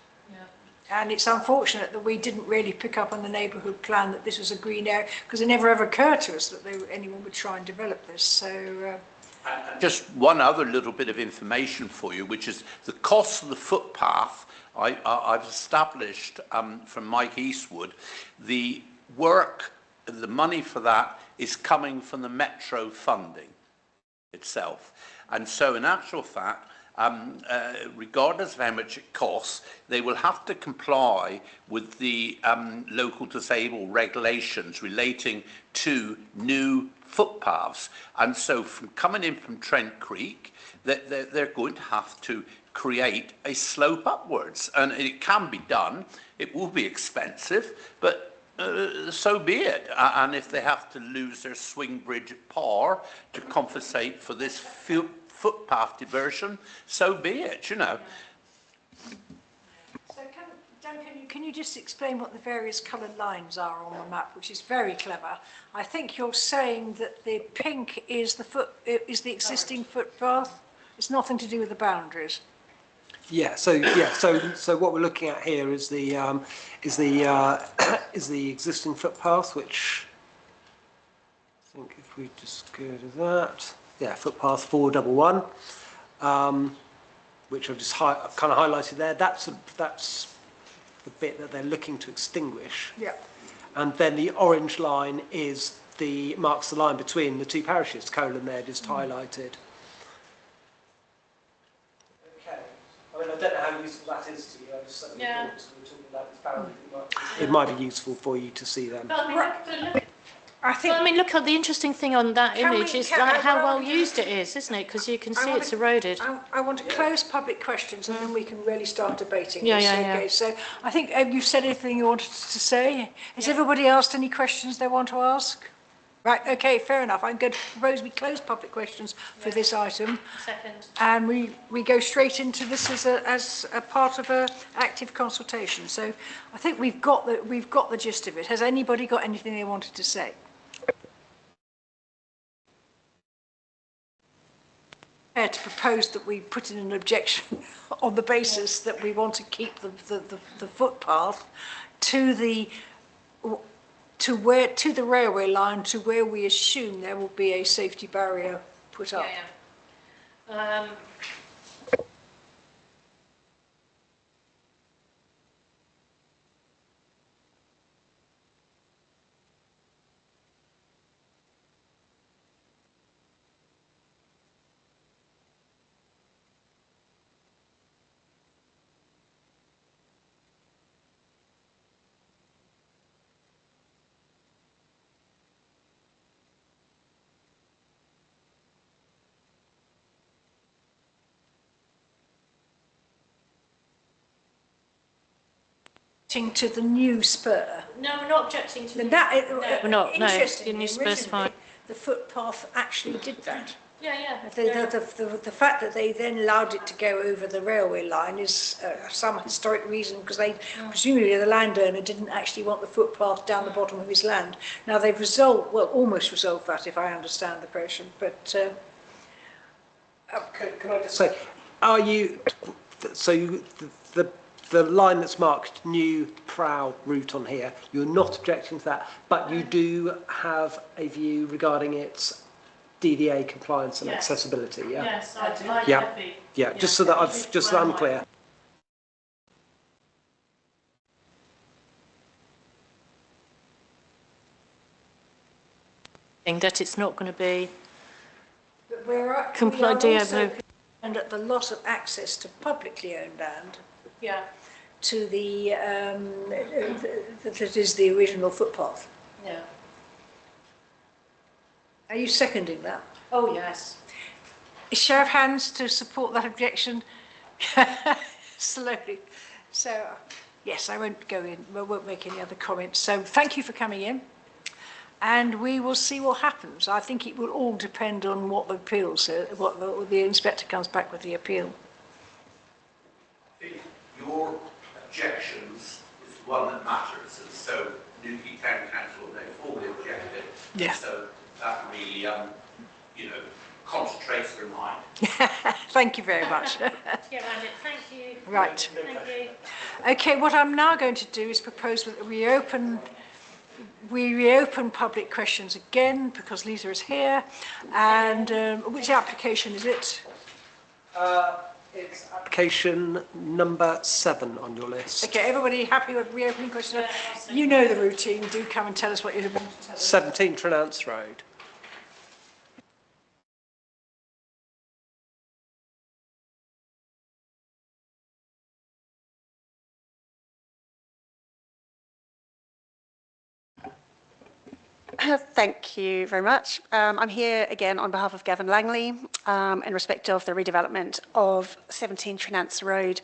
And it's unfortunate that we didn't really pick up on the neighbourhood plan that this was a green area, because it never ever occurred to us that anyone would try and develop this. So just one other little bit of information for you, which is the cost of the footpath. I've established from Mike Eastwood, the work, the money for that is coming from the Metro funding itself. And so in actual fact, regardless of how much it costs, they will have to comply with the local disabled regulations relating to new footpaths. And so from coming in from Trent Creek, they're going to have to create a slope upwards. And it can be done. It will be expensive, but so be it. And if they have to lose their swing bridge at Par to compensate for this footpath diversion, so be it, So Duncan, can you just explain what the various coloured lines are on the map, which is very clever? I think you're saying that the pink is the existing footpath. It's nothing to do with the boundaries. So what we're looking at here is the existing footpath, which I think if we just go to that, footpath 411, which I've just kind of highlighted there. That's the bit that they're looking to extinguish. Yeah. And then the orange line marks the line between the two parishes. Colan there just highlighted. Okay. I mean, I don't know how useful that is to you. I just certainly thought we were talking about this boundary. It might be useful for you to see them. Look at the interesting thing on that image is like how well used it is, isn't it? Because you can see it's eroded. I want to close public questions, and then we can really start debating this. Yeah. So I think you've said everything you wanted to say. Has everybody asked any questions they want to ask? Right, okay, fair enough. I'm going to propose we close public questions for this item. Second. And we go straight into this as a part of an active consultation. So I think we've got the gist of it. Has anybody got anything they wanted to say? To propose that we put in an objection on the basis that we want to keep the footpath to the railway line, to where we assume there will be a safety barrier put up. To the new spur. No, we're not objecting to And that, we're not, no, interestingly, the new spur's fine. originally, the footpath actually did that. Yeah. The fact that they then allowed it to go over the railway line is some historic reason, because they presumably the landowner didn't actually want the footpath down the bottom of his land. Now they've resolved, well, almost resolved that, if I understand the question, but Can I just say, are you, so you, the line that's marked new Prow route on here, you're not objecting to that, but you do have a view regarding its DDA compliance and accessibility, yeah? Yes, I'd like Yeah. to be. Yeah, just so that I'm clear. That it's not going to be we're Comply- we are also yeah, concerned at the loss of access to publicly owned land yeah. to the, that is the original footpath. Yeah. Are you seconding that? Oh, yes. Show of hands to support that objection. Slowly. So, yes, I won't go in, I won't make any other comments. So thank you for coming in. And we will see what happens. I think it will all depend on what the appeal says, what the inspector comes back with the appeal. Your objections is the one that matters, and so Newquay Town Council, they formally objected. Yeah. So that really, concentrates their mind. Thank you very much. Get around it. Thank you. Right. Thank you. Okay, what I'm now going to do is propose that we reopen public questions again, because Lisa is here. And which application is it? It's application number 7 on your list. Okay, everybody happy with reopening questions? You know the routine. Do come and tell us what you're about to tell us. 17 Trenance Road. Thank you very much. I'm here again on behalf of Gavin Langley in respect of the redevelopment of 17 Trenance Road,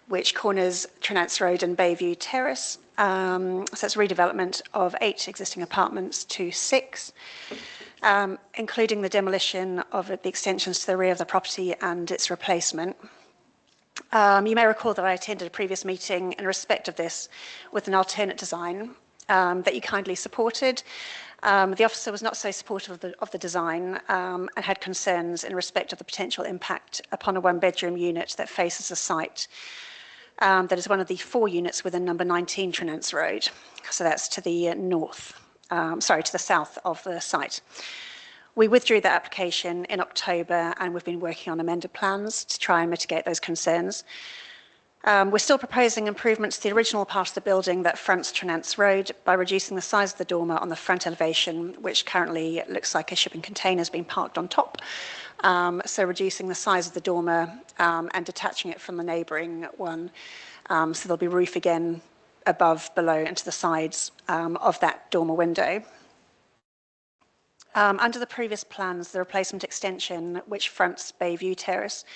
which corners Trenance Road and Bayview Terrace. So it's a redevelopment of 8 existing apartments to 6, including the demolition of the extensions to the rear of the property and its replacement. You may recall that I attended a previous meeting in respect of this with an alternate design that you kindly supported. The officer was not so supportive of the design and had concerns in respect of the potential impact upon a 1-bedroom unit that faces a site that is one of the 4 units within number 19 Trenance Road. So that's to the to the south of the site. We withdrew that application in October, and we've been working on amended plans to try and mitigate those concerns. We're still proposing improvements to the original part of the building that fronts Trenance Road by reducing the size of the dormer on the front elevation, which currently looks like a shipping container has been parked on top. So reducing the size of the dormer and detaching it from the neighbouring one. So there'll be roof again above, below and to the sides of that dormer window. Under the previous plans, the replacement extension, which fronts Bayview Terrace,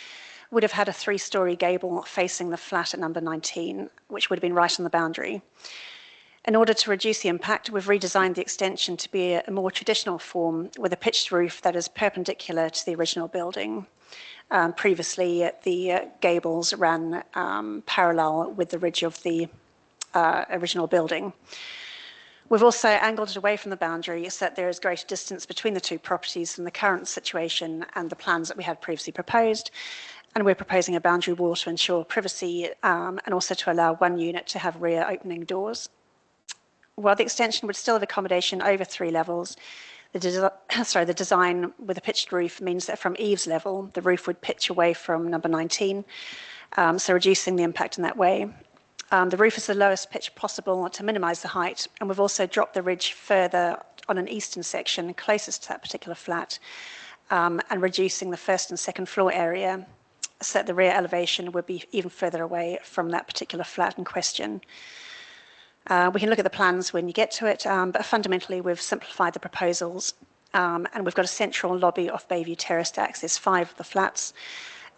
would have had a 3-storey gable facing the flat at number 19, which would have been right on the boundary. In order to reduce the impact, we've redesigned the extension to be a more traditional form with a pitched roof that is perpendicular to the original building. Previously, the gables ran parallel with the ridge of the original building. We've also angled it away from the boundary so that there is greater distance between the 2 properties from the current situation and the plans that we had previously proposed. And we're proposing a boundary wall to ensure privacy and also to allow 1 unit to have rear opening doors. While the extension would still have accommodation over 3 levels, the design with a pitched roof means that from eaves level, the roof would pitch away from number 19, so reducing the impact in that way. The roof is the lowest pitch possible to minimise the height, and we've also dropped the ridge further on an eastern section closest to that particular flat, and reducing the 1st and 2nd floor area so that the rear elevation would be even further away from that particular flat in question. We can look at the plans when you get to it, but fundamentally we've simplified the proposals, and we've got a central lobby off Bayview Terrace to access 5 of the flats,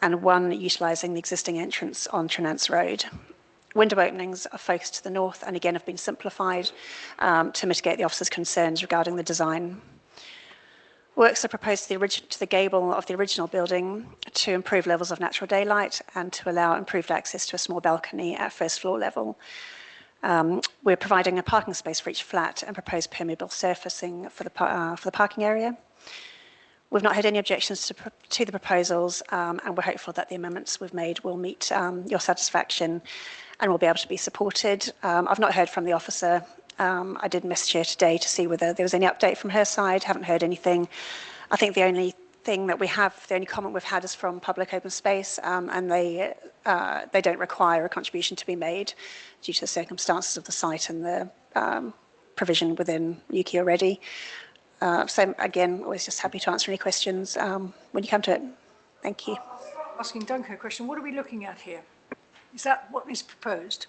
and 1 utilising the existing entrance on Trenance Road. Window openings are focused to the north and again have been simplified to mitigate the officers' concerns regarding the design. Works are proposed to the gable of the original building to improve levels of natural daylight and to allow improved access to a small balcony at first floor level. We're providing a parking space for each flat and proposed permeable surfacing for the parking area. We've not had any objections to the proposals, and we're hopeful that the amendments we've made will meet your satisfaction and will be able to be supported. I've not heard from the officer. I did message her today to see whether there was any update from her side. Haven't heard anything. I think the only comment we've had is from Public Open Space, and they don't require a contribution to be made due to the circumstances of the site and the provision within UKI already. So again, always just happy to answer any questions when you come to it. Thank you. Asking Duncan a question, what are we looking at here? Is that what is proposed?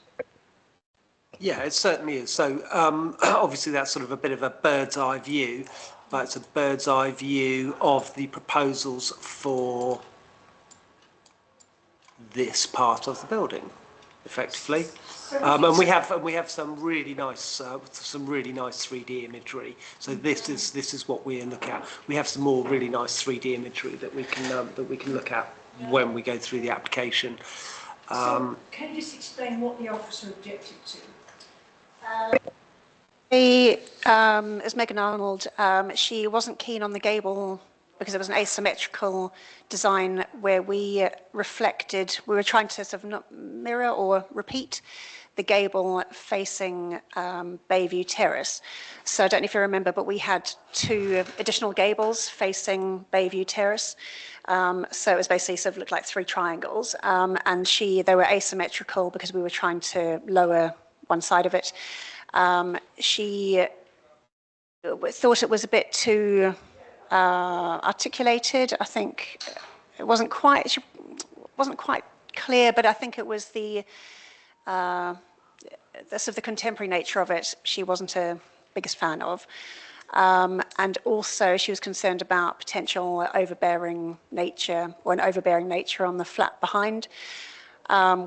Yeah, it certainly is. So obviously that's sort of a bit of a bird's eye view, but it's a bird's eye view of the proposals for this part of the building, effectively. And we have some really nice 3D imagery. So this is what we look at. We have some more really nice 3D imagery that we can look at when we go through the application. So can you just explain what the officer objected to? As Megan Arnold, she wasn't keen on the gable because it was an asymmetrical design where we were trying to sort of mirror or repeat the gable facing Bayview Terrace. So I don't know if you remember, but we had 2 additional gables facing Bayview Terrace. So it was basically sort of looked like 3 triangles, and they were asymmetrical because we were trying to lower one side of it. She thought it was a bit too articulated. I think it wasn't quite clear, but I think it was the sort of the contemporary nature of it. She wasn't a biggest fan of. And also she was concerned about potential overbearing nature or an overbearing nature on the flat behind.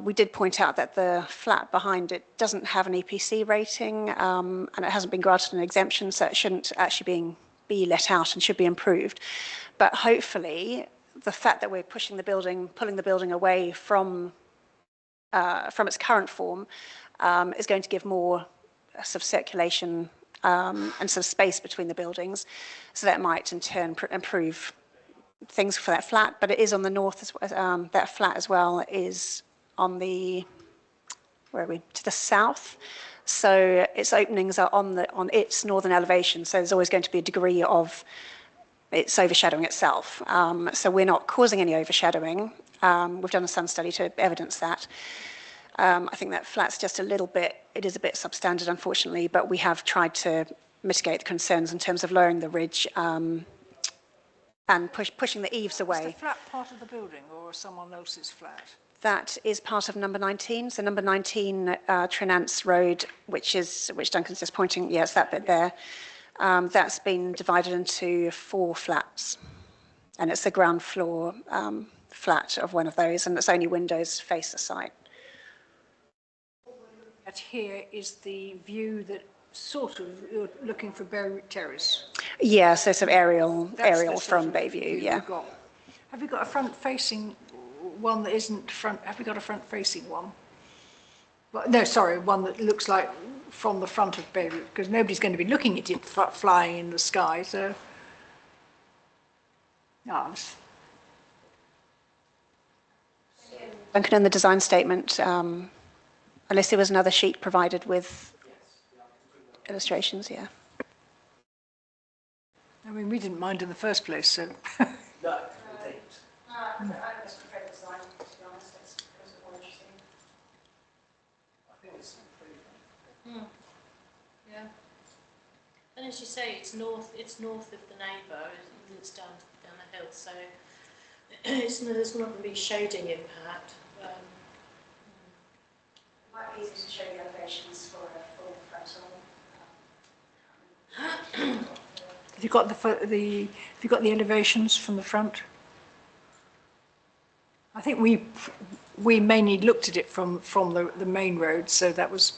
We did point out that the flat behind it doesn't have an EPC rating and it hasn't been granted an exemption, so it shouldn't actually be let out and should be improved. But hopefully the fact that we're pulling the building away from its current form is going to give more sort of circulation and sort of space between the buildings, so that might in turn improve things for that flat. But it is on the north, that flat as well is on the, to the south. So its openings are on its northern elevation. So there's always going to be a degree of it's overshadowing itself. So we're not causing any overshadowing. We've done a sun study to evidence that. I think that flat's just it is a bit substandard, unfortunately, but we have tried to mitigate the concerns in terms of lowering the ridge and pushing the eaves away. Is the flat part of the building or someone else's flat? That is part of number 19. So number 19, Trenance Road, which Duncan's just pointing, yeah, it's that bit there. That's been divided into 4 flats. And it's the ground floor flat of one of those, and its only windows face the site. At here is the view that sort of you're looking for Bayview Terrace. Yeah, so some aerial from sort of Bayview, yeah. Have you got a front-facing one that isn't front? Have you got a front-facing one? Well, no, sorry, one that looks like from the front of Bayview, because nobody's going to be looking at it flying in the sky. So, Duncan, in the design statement, unless there was another sheet provided with illustrations, yeah. I mean, we didn't mind in the first place, so. No, I just prefer the design, to be honest. It's more interesting. I think it's Yeah. And as you say, it's north of the neighbour, it's down the hill, so there's not going to be shading impact. It might be easy to show the elevations for a full frontal. Have you got the elevations from the front? I think we mainly looked at it from the main road, so that was.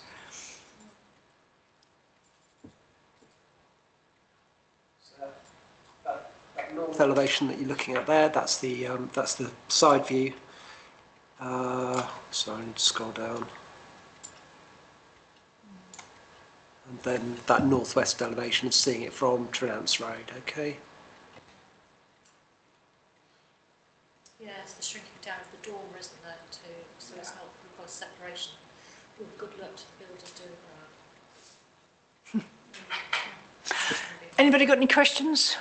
North elevation that you're looking at there, that's the side view. Sorry, I need to scroll down. And then that northwest elevation is seeing it from Trennance Road, okay? Yeah, it's the shrinking down of the dormer, isn't there, too? So it's not requires separation. Well, good luck to the builders doing that. Anybody got any questions?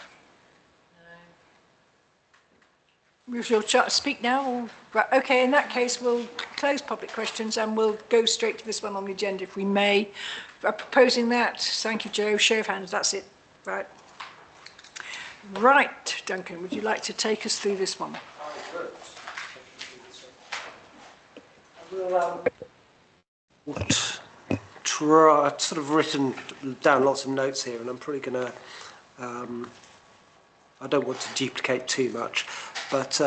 No. Is your chance to speak now? Or, right, okay, in that case, we'll close public questions and we'll go straight to this one on the agenda if we may. Proposing that, thank you, Joe. Show of hands, that's it. Right. Right, Duncan, would you like to take us through this one? I've sort of written down lots of notes here, and I'm probably going to. I don't want to duplicate too much, but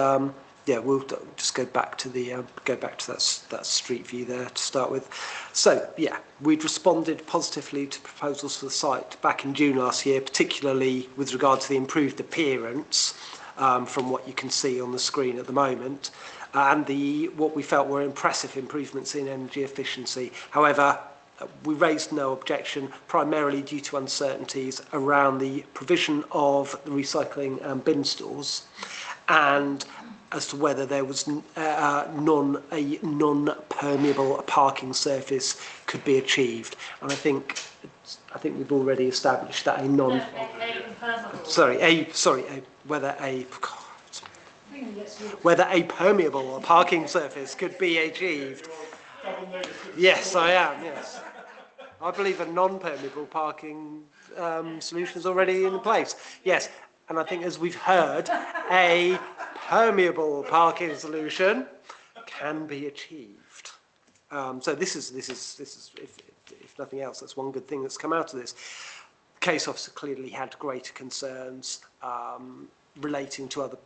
yeah, we'll just go back to that street view there to start with. So yeah, we'd responded positively to proposals for the site back in June last year, particularly with regard to the improved appearance from what you can see on the screen at the moment, and what we felt were impressive improvements in energy efficiency. However, we raised no objection, primarily due to uncertainties around the provision of the recycling bin stores, and as to whether there was a non-permeable parking surface could be achieved. And I think we've already established that whether a permeable parking surface could be achieved. Yes, I am. Yes, I believe a non-permeable parking solution is already in place. Yes, and I think, as we've heard, a permeable parking solution can be achieved. So this is if nothing else, that's one good thing that's come out of this. The case officer clearly had greater concerns relating to the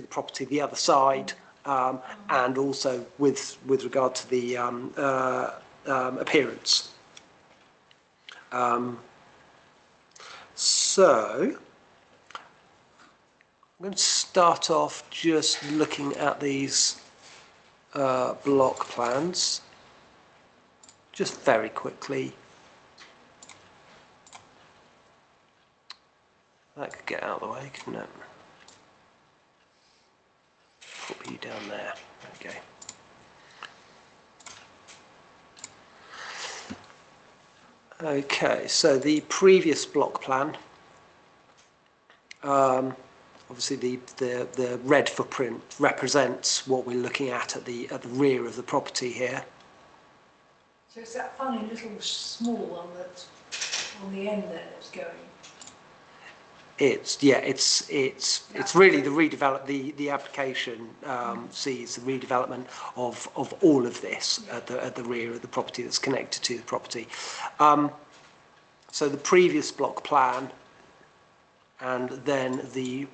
property the other side, and also with regard to the appearance. So I'm going to start off just looking at these block plans, just very quickly. That could get out of the way, couldn't it? Put you down there. Okay. Okay, so the previous block plan, obviously the red footprint represents what we're looking at the rear of the property here. So it's that funny little small one that's on the end there that's going. It's really the redevelop the application sees the redevelopment of all of this at the rear of the property that's connected to the property. So the previous block plan and then the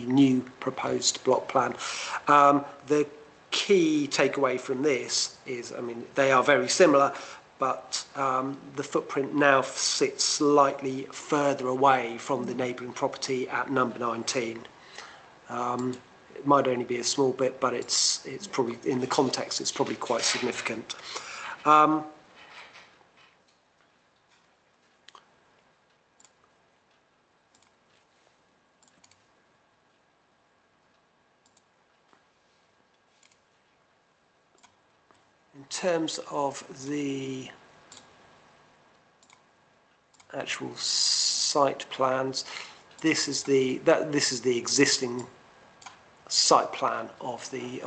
new proposed block plan. The key takeaway from this is, I mean, they are very similar, but the footprint now sits slightly further away from the neighbouring property at number 19. It might only be a small bit, but it's probably, in the context, it's probably quite significant. In terms of the actual site plans, this is the existing site plan of the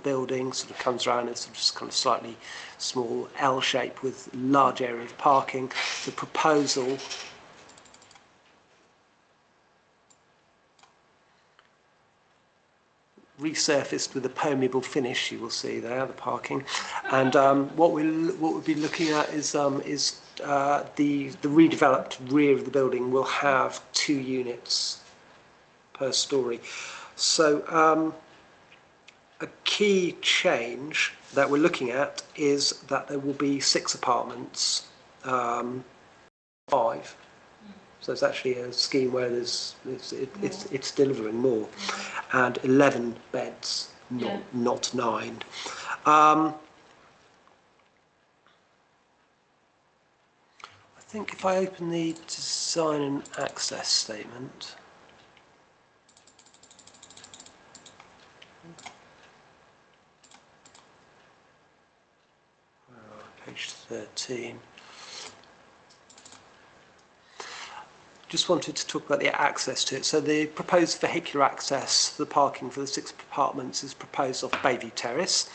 building. Sort of comes around as just kind of slightly small L shape with large area of parking. The proposal resurfaced with a permeable finish, you will see there, the parking. And what we'll be looking at is the redeveloped rear of the building will have 2 units per storey. So key change that we're looking at is that there will be 6 apartments, 5. So it's actually a scheme where it's delivering more, and 11 beds, not 9. I think if I open the design and access statement. Page 13. Just wanted to talk about the access to it. So the proposed vehicular access for the parking for the 6 apartments is proposed off Bayview Terrace.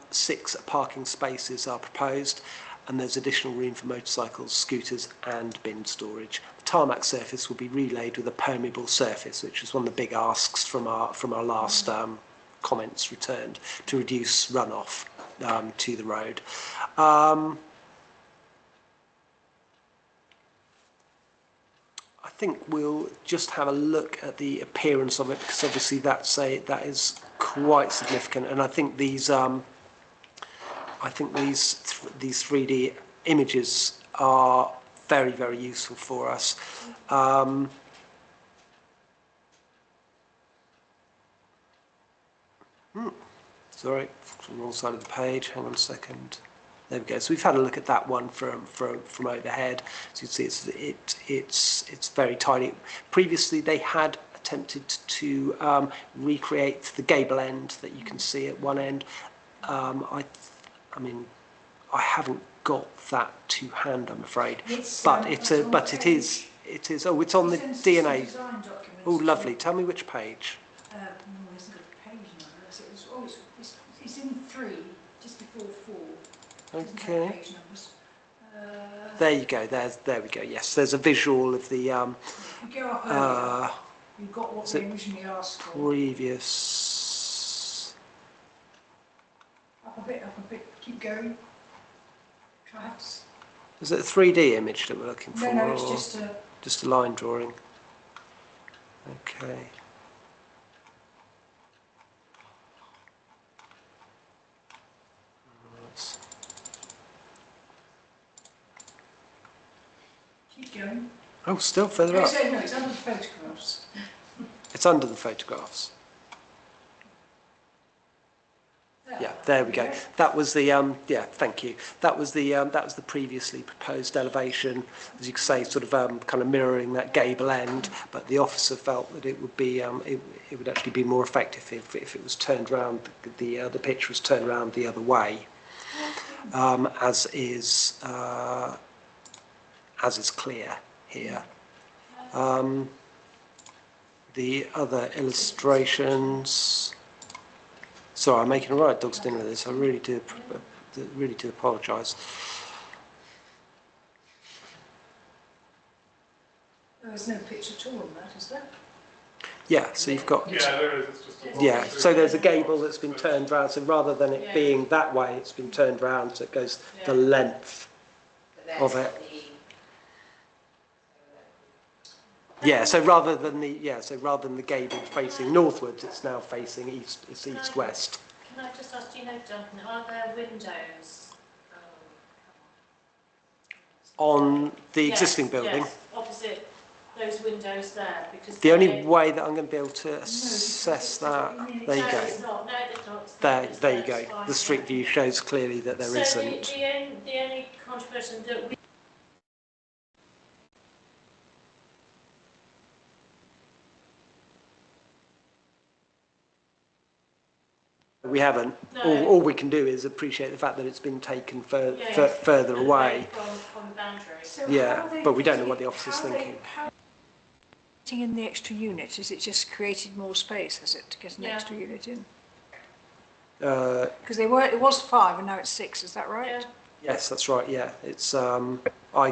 6 parking spaces are proposed, and there's additional room for motorcycles, scooters and bin storage. The tarmac surface will be relayed with a permeable surface, which is one of the big asks from our last comments returned, to reduce runoff to the road. I think we'll just have a look at the appearance of it, because obviously that is quite significant, and I think these 3D images are very, very useful for us. Sorry, from the wrong side of the page. Hang on a second. There we go. So we've had a look at that one from overhead. So you can see it's very tiny. Previously, they had attempted to recreate the gable end that you can see at one end. I mean, I haven't got that to hand, I'm afraid. It is. Oh, it's on the DNA. Oh, lovely. Tell me which page. There's a page number. It's in 3, just before 4. Okay. Page numbers. There you go. There we go. Yes, there's a visual of the. If you go up earlier, you've got what we originally asked for. Previous. Up a bit. Keep going. Perhaps. Is it a 3D image that we're looking for? No, it's just a line drawing. Okay. Keep going. Oh, still further up. No, it's under the photographs. It's under the photographs. Yeah, there we go. That was the yeah. Thank you. That was the previously proposed elevation, as you could say, sort of kind of mirroring that gable end. But the officer felt that it would be it would actually be more effective if it was turned round. The pitch was turned around the other way, as is clear here. The other illustrations. Sorry, I'm making a right dog's dinner of this. I really do apologise. There's no picture at all on that, is there? Yeah, so you've got. Yeah, there is. It's just a Yeah, so there's a gable that's been turned round. So rather than it being that way, it's been turned round, so it goes the length of it. Yeah, so rather than the gable facing northwards, it's now facing east. It's east-west. Can I just ask, do you know, Duncan, are there windows On the existing building? Yes, opposite those windows there, because The only way that I'm going to be able to assess that, there you No, go. it's not. No, it's not. It's There not. you It's go. fine. The street view shows clearly that there So isn't. the only controversy that We haven't. No. All we can do is appreciate the fact that it's been taken further away. From the boundary. So Yeah, how are they but we don't know putting what the it- officer's how are they- thinking. how are they putting in the extra unit? Is it just created more space, has it, to get an Yeah. extra unit in? Uh, Because it was 5 and now it's 6, is that right? Yeah. yes, that's right. Yeah, it's. I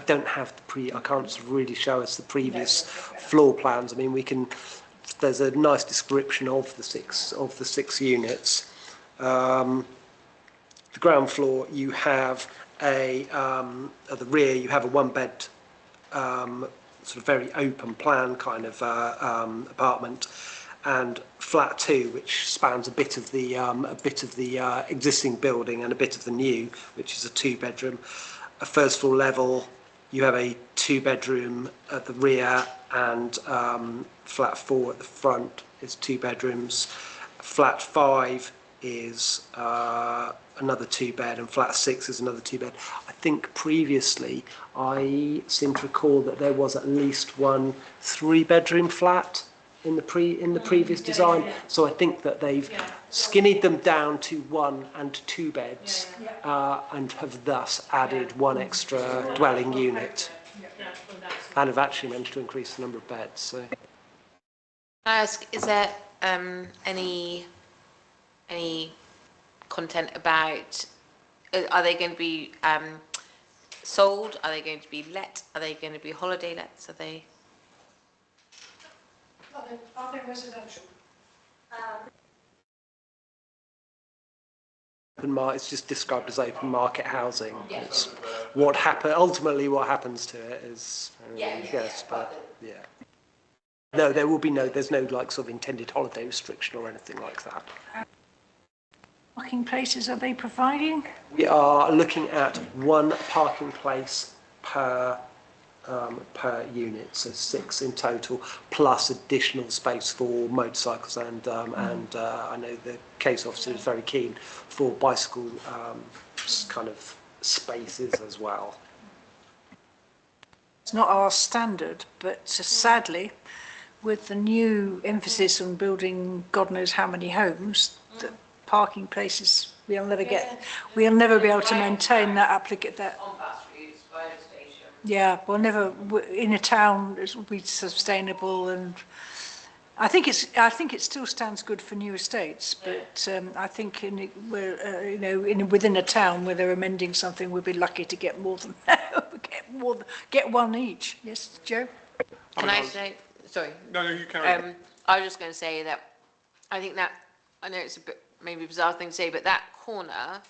don't have I can't sort of really show us the previous floor plans. I mean, we can. There's a nice description of the six units. The ground floor, you have at the rear, you have a 1-bed, sort of very open plan kind of apartment, and flat 2, which spans a bit of the existing building and a bit of the new, which is a 2-bedroom. A first floor level, you have a 2-bedroom at the rear, and flat 4 at the front is 2 bedrooms. Flat 5 is another 2-bed, and flat 6 is another 2-bed. I think previously I seem to recall that there was at least one 3-bedroom flat in the previous design. So I think that they've skinnied them down to 1 and 2 beds, and have thus added 1 extra dwelling unit, and have actually managed to increase the number of beds. So. Can I ask, is there any content about, are they going to be sold? Are they going to be let? Are they going to be holiday lets? Are they residential? It's just described as open market housing. It's ultimately what happens to it is, but yeah. No, there's no like sort of intended holiday restriction or anything like that. Parking places are they providing? We are looking at 1 parking place per unit, so 6 in total, plus additional space for motorcycles, and I know the case officer is very keen for bicycle kind of spaces as well. It's not our standard, but sadly, with the new emphasis on building God knows how many homes, the parking places we'll never be able to maintain that Yeah, we'll never in a town it will be sustainable, and I think it still stands good for new estates, but I think within a town where they're amending something, we'll be lucky to get more than get 1 each. Yes, Joe. Can I say? Sorry. No, you carry on. I was just going to say that I think that, I know it's a bit maybe a bizarre thing to say, but that corner,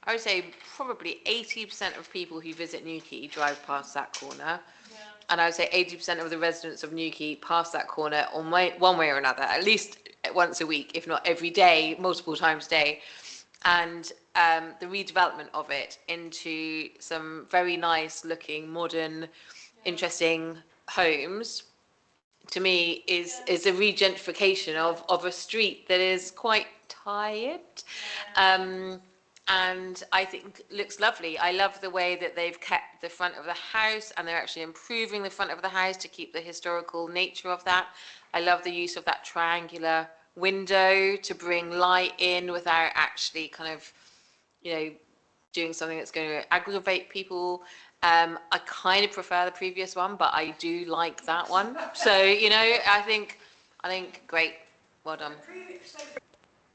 I would say probably 80% of people who visit Newquay drive past that corner. Yeah. And I would say 80% of the residents of Newquay pass that corner on one way or another, at least once a week, if not every day, multiple times a day. And the redevelopment of it into some very nice looking, modern, interesting homes, to me, is a regentrification of a street that is quite tired. And I think looks lovely. I love the way that they've kept the front of the house, and they're actually improving the front of the house to keep the historical nature of that. I love the use of that triangular window to bring light in without actually kind of, doing something that's going to aggravate people. I kind of prefer the previous one, but I do like that one. So, I think great. Well done.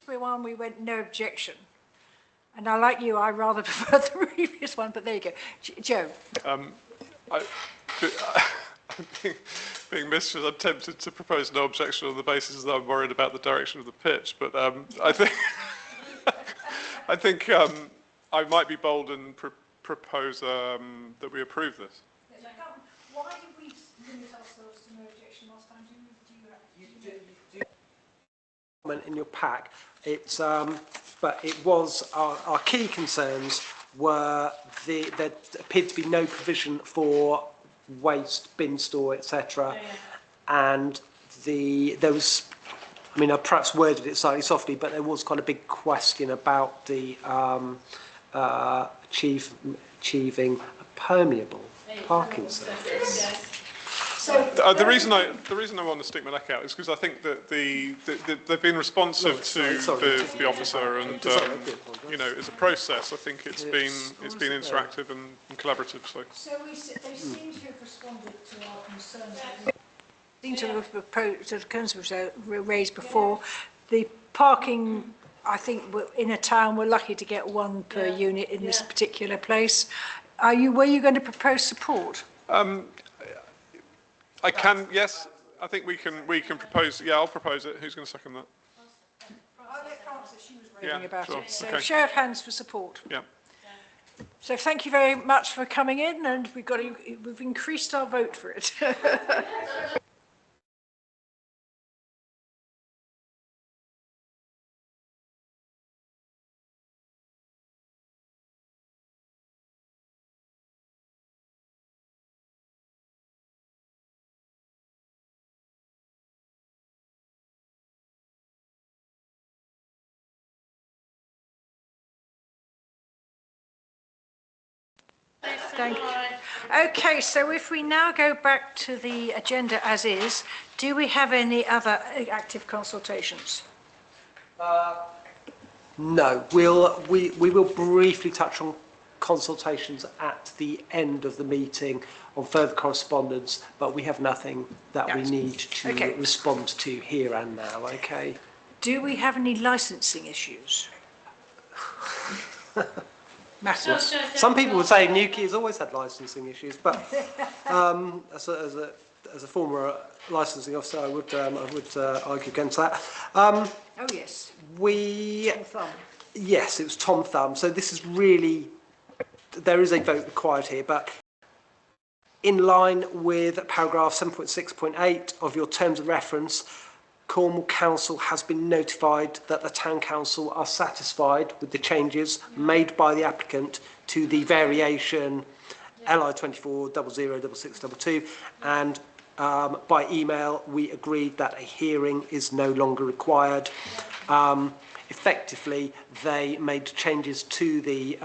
Everyone, we went no objection. And I like you, I rather prefer the previous one, but there you go. Joe. Being mischievous, I'm tempted to propose no objection on the basis that I'm worried about the direction of the pitch, but I think I might be bold and propose that we approve this. Why did we limit ourselves to no objection last time? Do you in your pack? It's but it was our key concerns were there appeared to be no provision for waste bin store, etc. And there was, I mean, I perhaps worded it slightly softly, but there was quite a big question about the achieving a permeable parking surface. The reason I want to stick my neck out is because I think that they've been responsive to the officer, and as a process, I think it's been interactive and collaborative. So they seem to have responded to our concerns. They seem to have concerns were raised before. The parking, I think, in a town, we're lucky to get 1 per unit in this particular place. Were you going to propose support? I can, yes. I think we can propose. Yeah, I'll propose it. Who's going to second that? I'll let Frances. She was raving about sure. it. So Okay. show of hands for support. Yeah. So thank you very much for coming in, and we've increased our vote for it. Thank you. Okay, so if we now go back to the agenda as is, do we have any other active consultations? No, we will briefly touch on consultations at the end of the meeting on further correspondence, but we have nothing that we need to respond to here and now, okay? Do we have any licensing issues? Matters. Some people would say Newquay has always had licensing issues, but as a former licensing officer, I would argue against that. Oh yes. Tom Thumb. Yes, it was Tom Thumb. So this is really, there is a vote required here, but in line with paragraph 7.6.8 of your terms of reference, Cornwall Council has been notified that the Town Council are satisfied with the changes made by the applicant to the variation LI 24 006622, and by email we agreed that a hearing is no longer required. Effectively, they made changes to the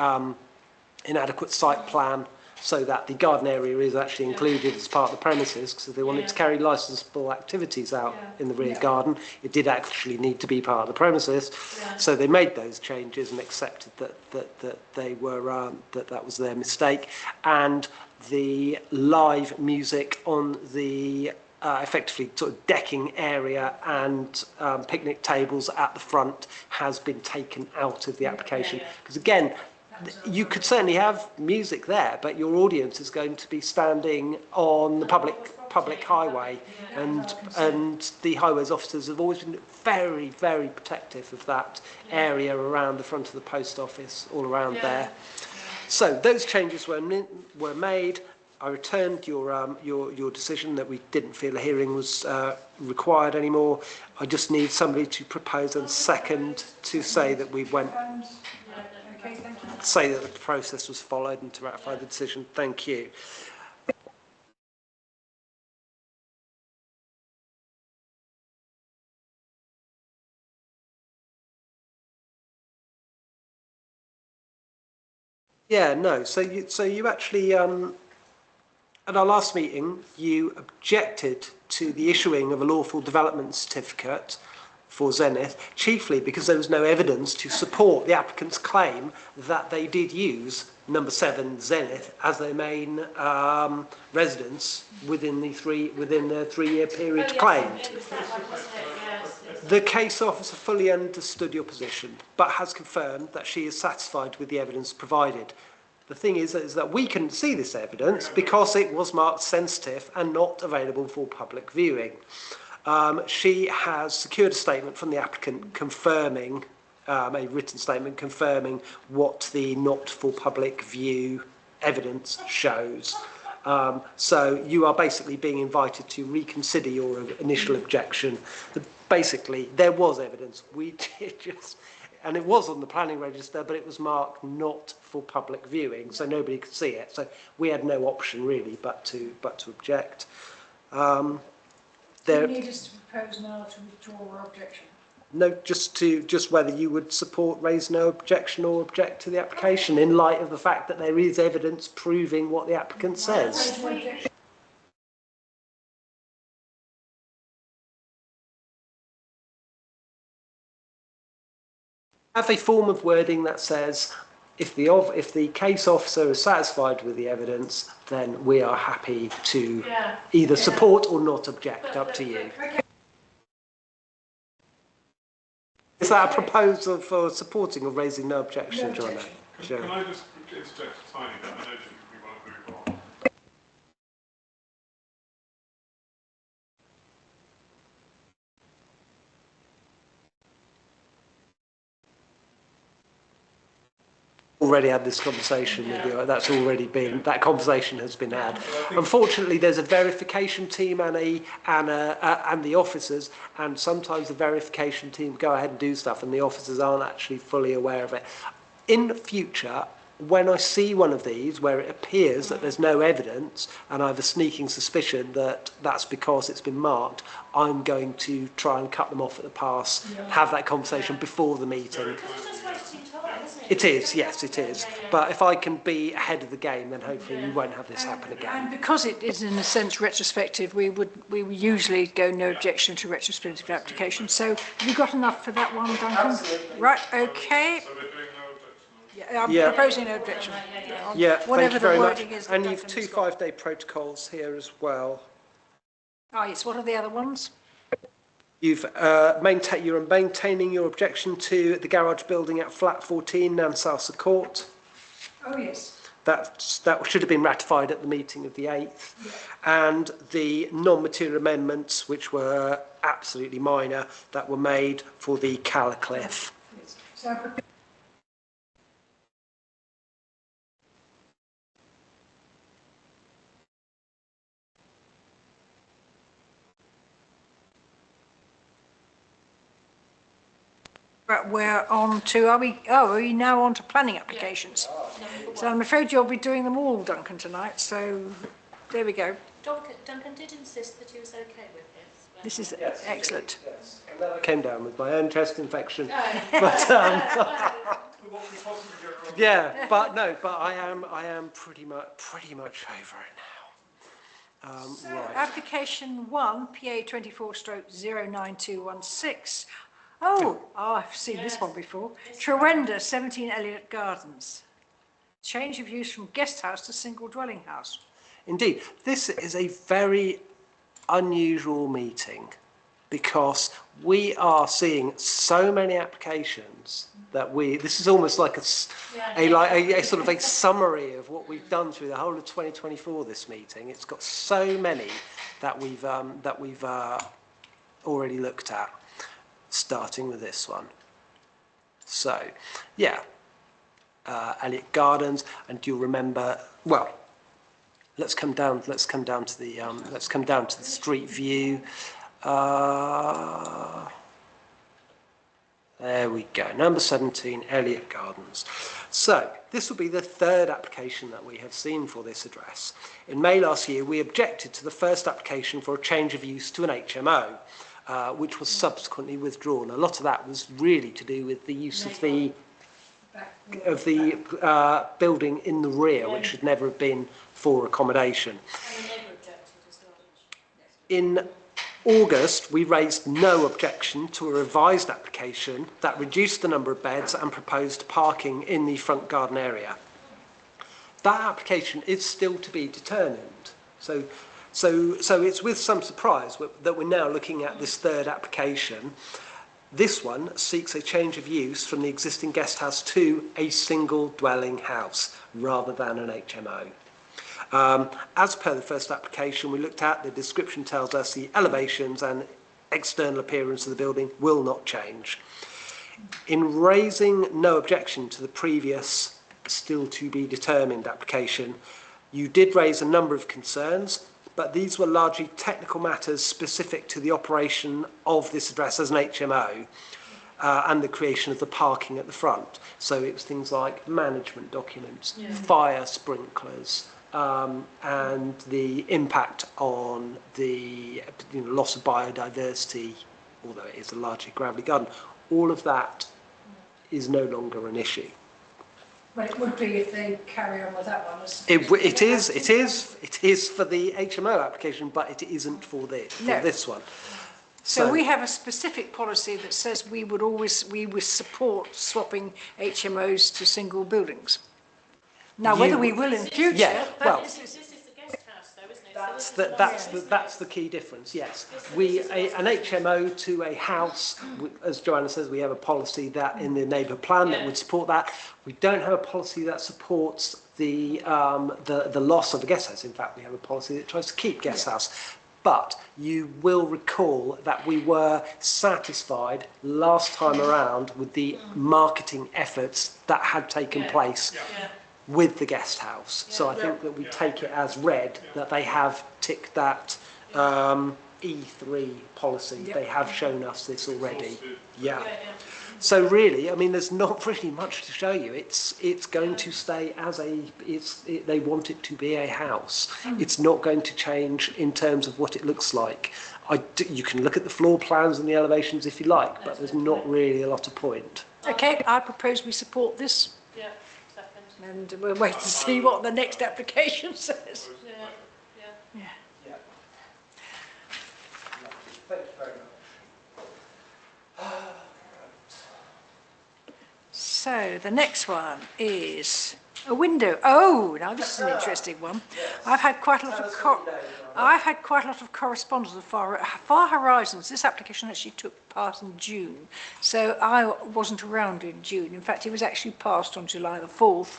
inadequate site plan so that the garden area is actually included as part of the premises, because if they wanted to carry licensable activities out in the rear garden, it did actually need to be part of the premises. So they made those changes and accepted that they were that was their mistake, and the live music on the effectively sort of decking area and picnic tables at the front has been taken out of the application, because again, you could certainly have music there, but your audience is going to be standing on the public highway, and the highways officers have always been very, very protective of that area around the front of the post office, all around there. So those changes were made. I returned your decision that we didn't feel a hearing was required anymore. I just need somebody to propose and second to say that we went. Say that the process was followed and to ratify the decision. Thank you. Yeah, no. So you actually at our last meeting you objected to the issuing of a lawful development certificate for Zenith, chiefly because there was no evidence to support the applicant's claim that they did use number 7 Zenith as their main residence within the 3-year period claimed. The case officer fully understood your position, but has confirmed that she is satisfied with the evidence provided. The thing is that we couldn't see this evidence because it was marked sensitive and not available for public viewing. She has secured a statement from the applicant confirming, a written statement confirming what the not for public view evidence shows. So you are basically being invited to reconsider your initial objection. Basically, there was evidence. We did just, and it was on the planning register, but it was marked not for public viewing, so nobody could see it. So we had no option really but to object. Do you need us to propose now to withdraw our objection? No, just whether you would support raise no objection or object to the application in light of the fact that there is evidence proving what the applicant says. Have a form of wording that says if the case officer is satisfied with the evidence, then we are happy to either support or not object, up to you. Is that a proposal for supporting or raising no objection, John? Can I just interject a tiny bit? I know we want to move on. Already had this conversation with you. That conversation has been had. Unfortunately, there's a verification team and the officers, and sometimes the verification team go ahead and do stuff, and the officers aren't actually fully aware of it. In the future, when I see one of these where it appears that there's no evidence, and I have a sneaking suspicion that that's because it's been marked, I'm going to try and cut them off at the pass, have that conversation before the meeting. It's just wasting time, isn't it? It is, yes, it is. But if I can be ahead of the game, then hopefully we won't have this happen And again. because it is in a sense retrospective, we would usually go no objection to retrospective application. So have you got enough for that one, Duncan? Absolutely. Right, okay. So we're doing no objection. Yeah, I'm Yeah. proposing no objection. On Yeah, thank whatever you the very much. wording is that And you've Duncan's two got. 5-day protocols here as well. Oh, yes, what are the other ones? You're maintaining your objection to the garage building at flat 14, Nansausa Court. Oh, yes. That should have been ratified at the meeting of the 8th. And the non-material amendments, which were absolutely minor, that were made for the Calacliff. Yes. So Right, we're on to, are we now on to planning applications? So I'm afraid you'll be doing them all, Duncan, tonight, so there we go. Duncan did insist that he was okay with this. This is excellent. Yes. And then I came down with my own chest infection. But yeah, but no, but I am pretty much over it now. Right. Application 1, PA 24/09216. Oh, I've seen this one before. Trewenda, 17 Elliott Gardens. Change of use from guest house to single dwelling house. Indeed, this is a very unusual meeting because we are seeing so many applications that this is almost like a sort of a summary of what we've done through the whole of 2024, this meeting. It's got so many that we've already looked at, starting with this one. So, yeah, Elliott Gardens, and you'll remember, well, let's come down to the street view. There we go, number 17, Elliott Gardens. So this will be the third application that we have seen for this address. In May last year, we objected to the first application for a change of use to an HMO, which was subsequently withdrawn. A lot of that was really to do with the use of the building in the rear, which should never have been for accommodation. In August, we raised no objection to a revised application that reduced the number of beds and proposed parking in the front garden area. That application is still to be determined. So it's with some surprise that we're now looking at this third application. This one seeks a change of use from the existing guest house to a single dwelling house rather than an HMO. As per the first application we looked at, the description tells us the elevations and external appearance of the building will not change. In raising no objection to the previous still to be determined application, you did raise a number of concerns, but these were largely technical matters specific to the operation of this address as an HMO and the creation of the parking at the front. So it was things like management documents, fire sprinklers, and the impact on the loss of biodiversity, although it is a largely gravelly garden. All of that is no longer an issue. Well, it would be if they carry on with that one. It is for the HMO application, but it isn't for this one. So we have a specific policy that says we would support swapping HMOs to single buildings. Now, whether we will in future, yeah, well, This is the guest house though, isn't it? that's the key difference. Yes, an HMO to a house, as Joanna says, we have a policy that in the neighbourhood plan that would support that. We don't have a policy that supports the loss of a guest house. In fact, we have a policy that tries to keep guest house. But you will recall that we were satisfied last time around with the marketing efforts that had taken place with the guest house. So I think that we take it as read that they have ticked that E3 policy. They have shown us this already. Yeah. So really, I mean, there's not really much to show you. It's going to stay as they want it to be a house. It's not going to change in terms of what it looks like. You can look at the floor plans and the elevations if you like, but there's not really a lot of point. Okay, I propose we support this, Yeah, second. and we'll wait to see what the next application says. Yeah, yeah. Yeah. Yeah. Thank you very much. So the next one is a window. Oh, now this is an interesting one. I've had quite a lot of correspondence with Far Horizons. This application actually took part in June, so I wasn't around in June. In fact, it was actually passed on July the 4th,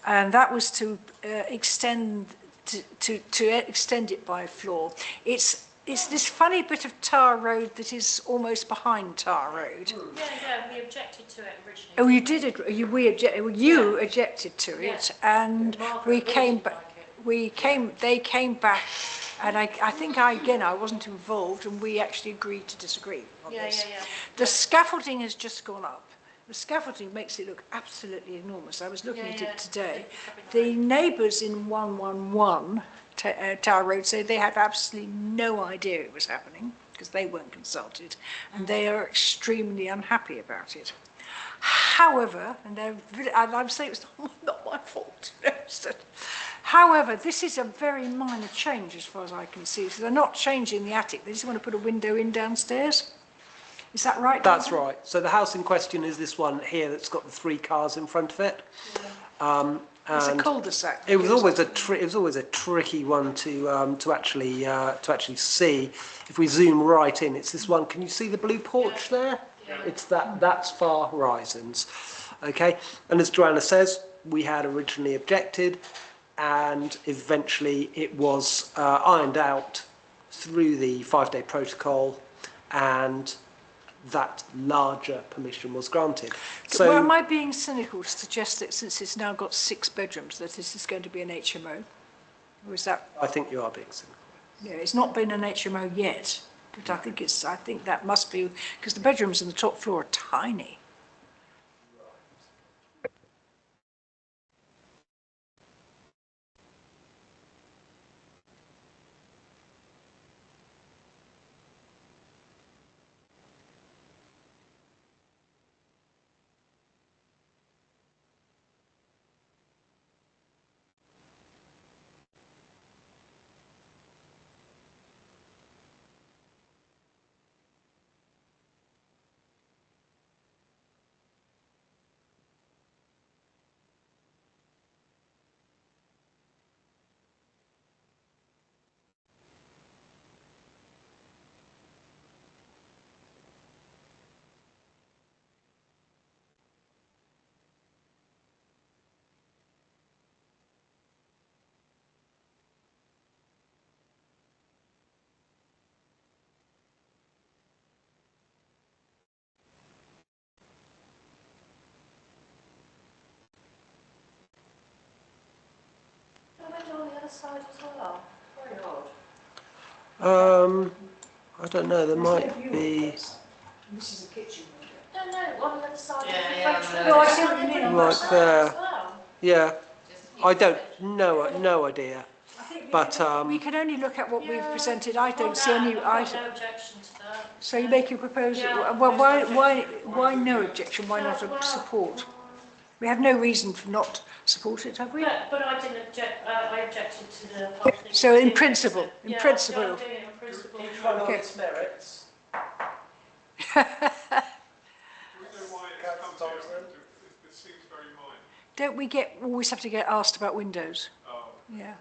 and that was to extend extend it by a floor. It's this funny bit of tar road that is almost behind tar road. Yeah, we objected to it originally. Oh, you did it. You objected to it, and we came back. They came back, and I think I wasn't involved, and we actually agreed to disagree on this. The scaffolding has just gone up. The scaffolding makes it look absolutely enormous. I was looking at it today. The neighbours in 111 Tower Road say they had absolutely no idea it was happening because they weren't consulted, and they are extremely unhappy about it. However, and I'm saying it's not my fault. However, this is a very minor change as far as I can see. So they're not changing the attic. They just want to put a window in downstairs. Is that right? That's right. So the house in question is this one here that's got the 3 cars in front of it. It's a cul-de-sac. It was always a tricky one to actually see. If we zoom right in, it's this one. Can you see the blue porch there? Yeah. It's that's Far Horizons. Okay. And as Joanna says, we had originally objected, and eventually it was ironed out through the 5-day protocol, and that larger permission was granted. So, well, am I being cynical to suggest that since it's now got 6 bedrooms, that this is going to be an HMO? Or is that? I think you are being cynical. Yeah, it's not been an HMO yet, but I think that must be, because the bedrooms on the top floor are tiny. Side as well. Very odd. I don't know. There might be. This is a kitchen No, window. on the other side Yeah, of the No, I see what you mean. Right there. Yeah. I don't know. No idea. But We can only look at what we've presented. I don't see any. No objection to that. So you make your proposal. Yeah. Well, why no objection? Why not a support? We have no reason for not support it, have we? But I didn't object. I objected to the whole thing. So in principle, in Yeah, principle. I'm doing it in principle. Okay. its merits. Do we know why it's come here? It seems very minor. Don't we always have to get asked about windows? Oh. Yeah.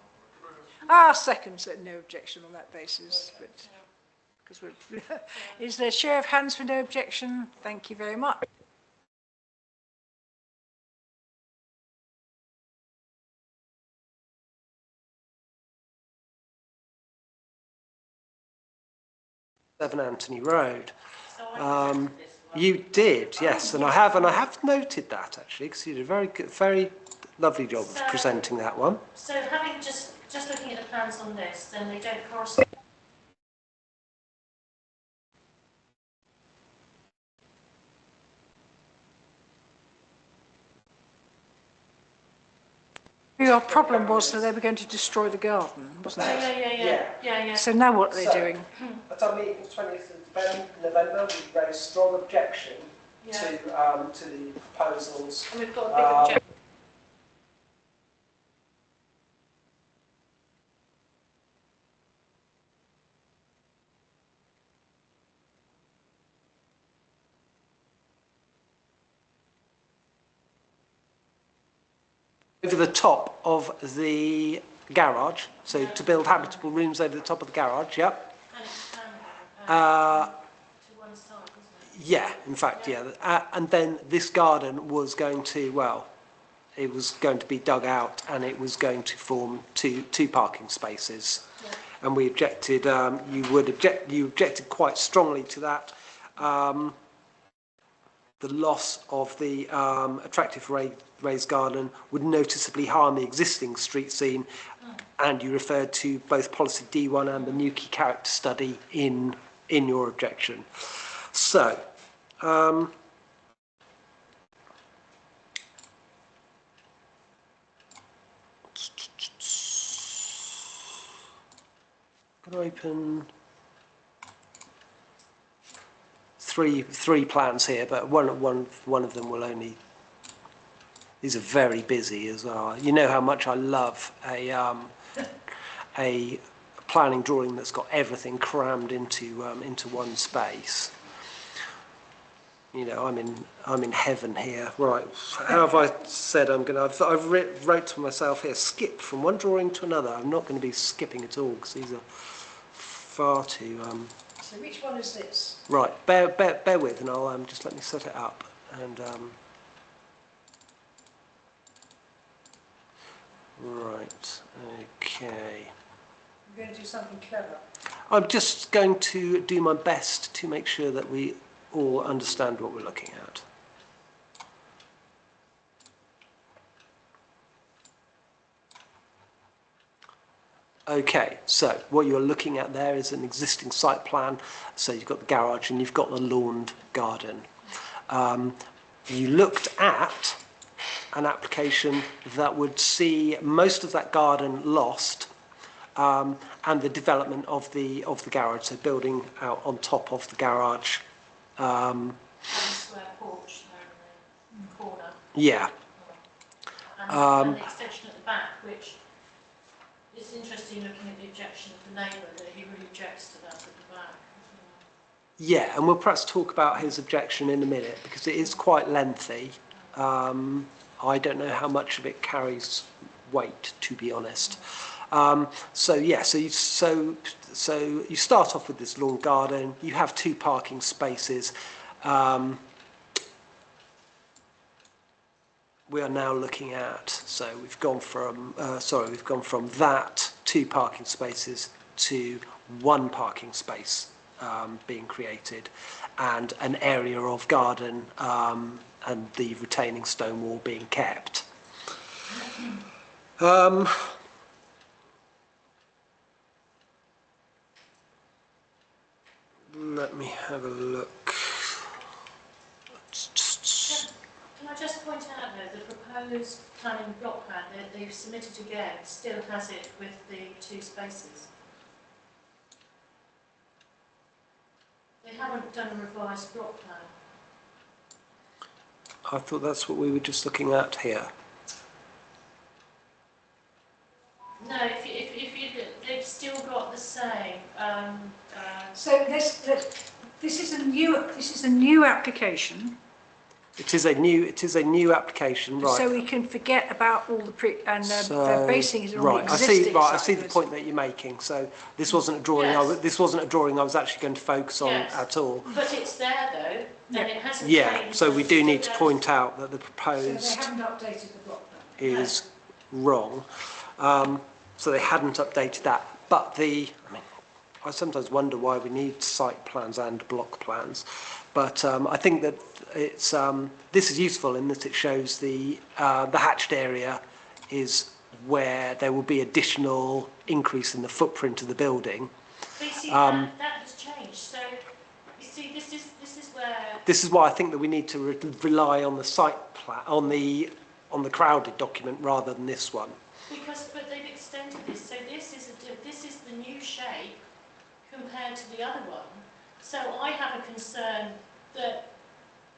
Our second said no objection on that basis, but because is there a show of hands for no objection? Thank you very much. Seven Anthony Road. You did, yes, and I have noted that actually, because you did a very lovely job of presenting that one. So having just looking at the plans on this, then they don't correspond. Your problem was that they were going to destroy the garden, wasn't it? Yeah. So now what are they doing? At our meeting 20th of November, we raised strong objection to the proposals. And we've got a big objection. Over the top of the garage, so to build habitable rooms over the top of the garage, yep. To one side, isn't it? Yeah, in fact, yeah. And then this garden was going to, well, it was going to be dug out and it was going to form two parking spaces. Yeah. And we objected, you objected quite strongly to that. The loss of the attractive raised garden would noticeably harm the existing street scene, and you referred to both policy D1 and the Newquay character study in your objection. So, can I open three plans here, but one of them will only. These are very busy as well. You know how much I love a planning drawing that's got everything crammed into one space. You know, I'm in heaven here. Right, how have I said I'm going to? I've wrote to myself here, skip from one drawing to another. I'm not going to be skipping at all because these are far too. So which one is this? Right, bear with, and I'll just let me set it up and. Right, okay. You're going to do something clever. I'm just going to do my best to make sure that we all understand what we're looking at. Okay, so what you're looking at there is an existing site plan. So you've got the garage and you've got the lawned garden. You looked at an application that would see most of that garden lost, and the development of the garage, so building out on top of the garage. And the square porch there in the corner. Yeah. And the extension at the back, which is interesting looking at the objection of the neighbour, that he really objects to that at the back. Yeah, and we'll perhaps talk about his objection in a minute because it is quite lengthy. I don't know how much of it carries weight, to be honest. So you start off with this lawn garden. You have two parking spaces. We are now looking at, so we've gone from that two parking spaces to one parking space being created, and an area of garden and the retaining stone wall being kept. Let me have a look. Can I just point out though, the proposed planning block plan that they've submitted again still has it with the two spaces. They haven't done a revised block plan. I thought that's what we were just looking at here. No, if you they've still got the same. So this is a new application. It is a new application, right? So we can forget about all the they're basing it on right. the existing. I see the point that you're making. So this wasn't a drawing. Yes. This wasn't a drawing I was actually going to focus on Yes. at all. But it's there though, and it hasn't Yeah. changed. So we do It's need to still point out that the So they proposed haven't updated the block plan. is wrong. So they hadn't updated that. But I sometimes wonder why we need site plans and block plans. But I think that this is useful in that it shows the hatched area is where there will be additional increase in the footprint of the building. But you see, that has changed. So you see, this is where. This is why I think that we need to rely on the site plan, on the crowded document rather than this one. But they've extended this, so this is the new shape compared to the other one. So I have a concern that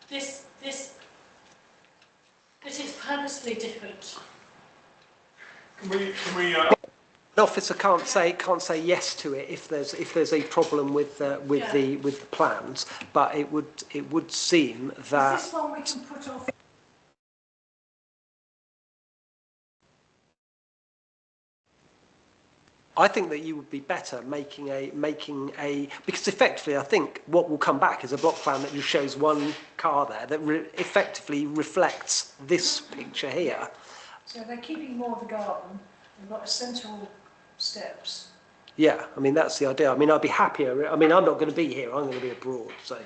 this is purposely different. Can we An officer can't say yes to it if there's a problem with the plans, but it would seem that Is this one we can put off? I think that you would be better making a because effectively I think what will come back is a block plan that just shows one car there that effectively reflects this picture here. So they're keeping more of the garden, they've got central steps. Yeah, I mean that's the idea. I mean I'd be happier. I mean I'm not going to be here. I'm going to be abroad. So,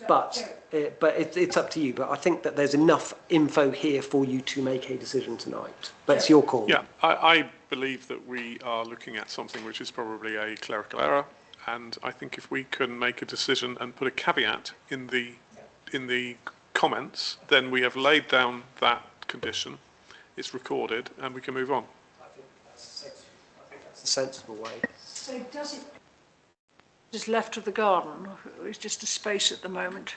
but it's up to you. But I think that there's enough info here for you to make a decision tonight. But it's your call. Yeah, I believe that we are looking at something which is probably a clerical error, and I think if we can make a decision and put a caveat in the comments, then we have laid down that condition, it's recorded, and we can move on. I think that's a sensible way. So does it just left of the garden, or it's just a space at the moment?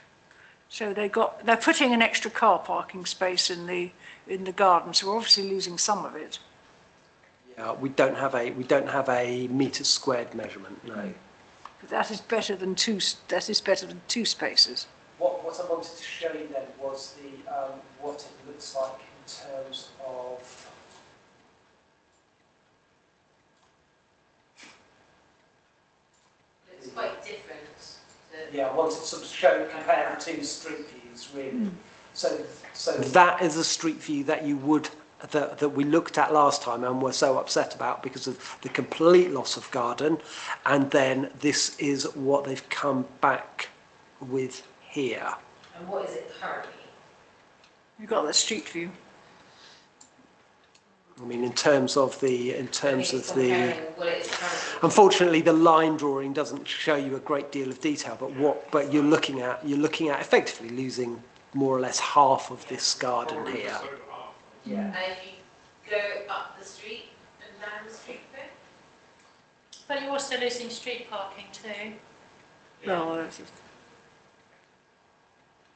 So they're putting an extra car parking space in the garden, so we're obviously losing some of it. Yeah, we don't have a meters squared measurement. No. But that is better than two spaces. What I wanted to show you then was what it looks like in terms of. It's quite different. Yeah, I wanted to sort of show, compare the two street views, really. So that is a street view that you would, that we looked at last time and were so upset about because of the complete loss of garden. And then this is what they've come back with here. And what is it currently? You've got the street view. I mean, in terms of the, Comparing what it is currently. unfortunately, the line drawing doesn't show you a great deal of detail. But you're looking at effectively losing more or less half of this garden here. Yeah. And if you go up the street and down the street a bit? But you're also losing street parking too. No,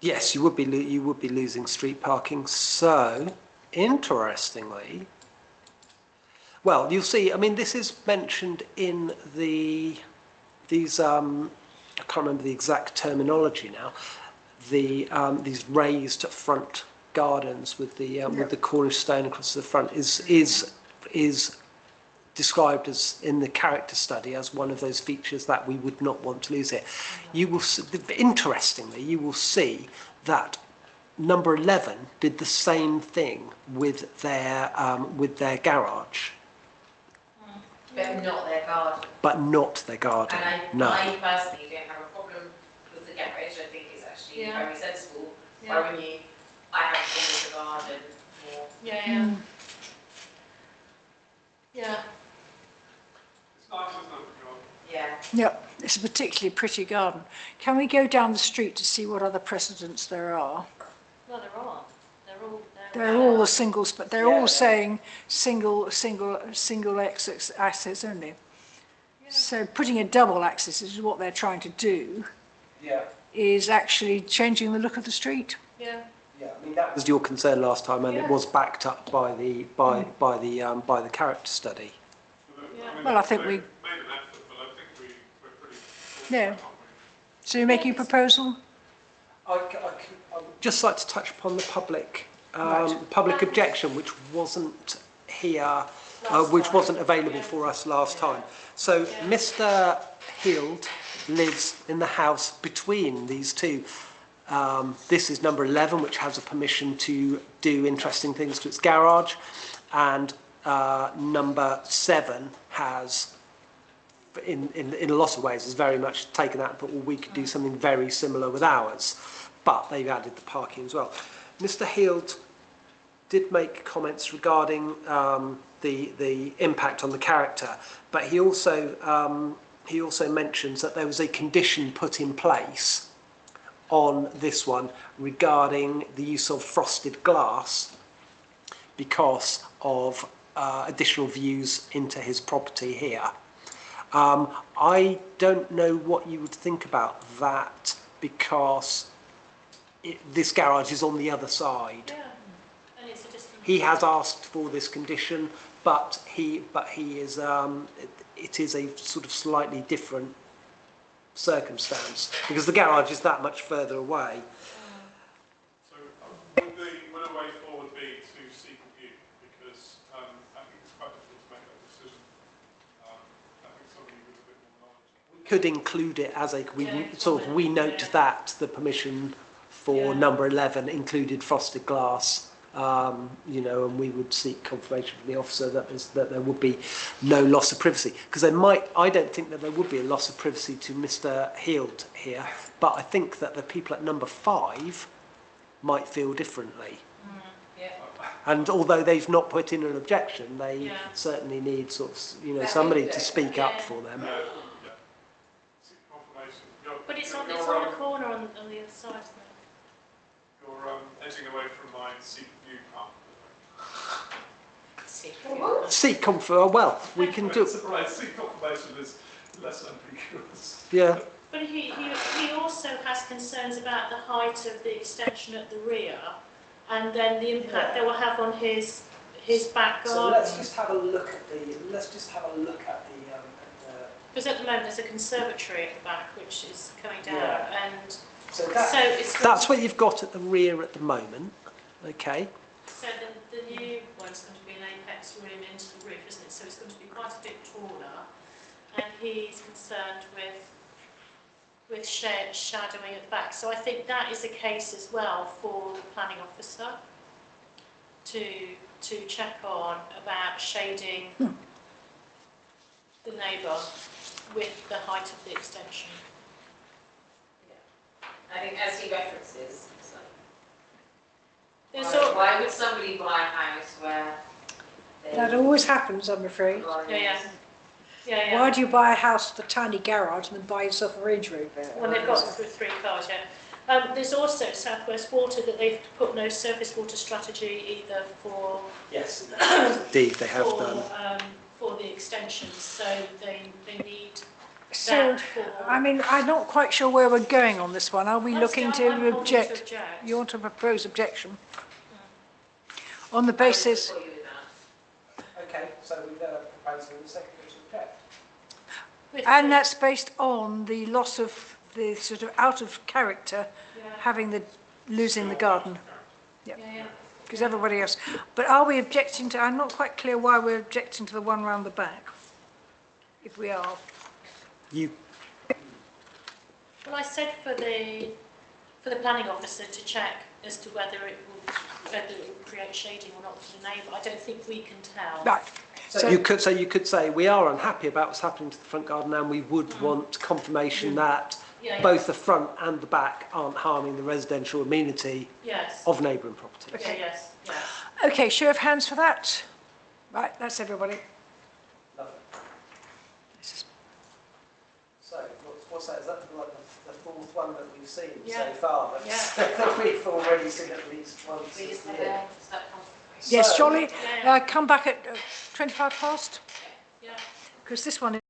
Yes, you would be losing street parking. So, interestingly, well, you'll see. I mean, this is mentioned in these. I can't remember the exact terminology now. These raised front gardens with the Cornish stone across the front is described as in the character study as one of those features that we would not want to lose here. You will interestingly you will see that number 11 did the same thing with their garage. But not their garden. But not their garden. And I personally don't have a problem with the garage. I think it's actually very sensible. Yeah. Why wouldn't you? I have a problem with the garden more. Yeah. Yeah. It's nice, isn't it? Yeah. Yep, it's a particularly pretty garden. Can we go down the street to see what other precedents there are? Well, there are. They're all the singles, but they're all saying single axis only. Yeah. So putting a double axis is what they're trying to do. Yeah. Is actually changing the look of the street. Yeah. Yeah, I mean that was your concern last time, and it was backed up by the character study. Well, I think we. Made an effort, but I think we're pretty. Yeah. So you're making a proposal? I would just like to touch upon the public objection, which wasn't here, which wasn't available for us last time. So Mr. Hield lives in the house between these two. This is number 11, which has a permission to do interesting things to its garage, and number 7 has, in a lot of ways, has very much taken that, but we could do something very similar with ours. But they've added the parking as well. Mr. Hield did make comments regarding the impact on the character, but he also mentions that there was a condition put in place on this one regarding the use of frosted glass because of additional views into his property here. I don't know what you would think about that, because this garage is on the other side. Yeah, and it's a distant. He has asked for this condition, but he is, it is a sort of slightly different circumstance because the garage is that much further away. So would a way forward be to seek review? Because I think it's quite difficult to make that decision. I think somebody with a bit more knowledge. We could include it as we note that the permission for number 11 included frosted glass. You know, and we would seek confirmation from the officer that there would be no loss of privacy. Because I don't think that there would be a loss of privacy to Mr. Heald here, but I think that the people at number 5 might feel differently. And although they've not put in an objection, they certainly need sort of, you know, somebody to speak up for them. Seek confirmation. But it's on the corner on the other side, isn't it? You're edging away from my seek review part. Seek confirmation. Well, we can do. Surprise, seek confirmation is less ambiguous. Yeah. But he also has concerns about the height of the extension at the rear, and then the impact they will have on his back garden. So let's just have a look at the. Because at the moment there's a conservatory at the back which is coming down, and So it's that's what you've got at the rear at the moment. Okay. so the new one's going to be an apex room into the roof, isn't it? So it's going to be quite a bit taller, and he's concerned with shadowing at the back. So I think that is a case as well for the planning officer to check on about shading the neighbour with the height of the extension. I think as he references, it's There's why would somebody buy a house where they... That always happens, I'm afraid. Yeah. Why do you buy a house with a tiny garage and then buy yourself a Range Rover? When they've got 3 cars, there's also South West Water that they've put no surface water strategy either for Yes. Indeed, they have done. For the extensions, so they need So, that for... I mean, I'm not quite sure where we're going on this one. Are we looking I'm to holding object? You want to propose objection? On the basis... Okay, so we've proposed in the second to object. And that's based on the loss of the sort of out of character, losing the garden. Yeah. Because everybody else. But are we objecting to, I'm not quite clear why we're objecting to the one round the back. If we are. You. Well, I said for the planning officer to check as to whether it will create shading or not for the neighbour. I don't think we can tell. Right. So you could say we are unhappy about what's happening to the front garden and we would want confirmation that both the front and the back aren't harming the residential amenity of neighbouring property. Okay. Yes. Okay, show of hands for that. Right, that's everybody. Lovely. So what's that? Is that like the fourth one that we've seen so far? That we've already seen at least once this year. Yes, Jolly, come back at 25 past. Yeah. Because this one is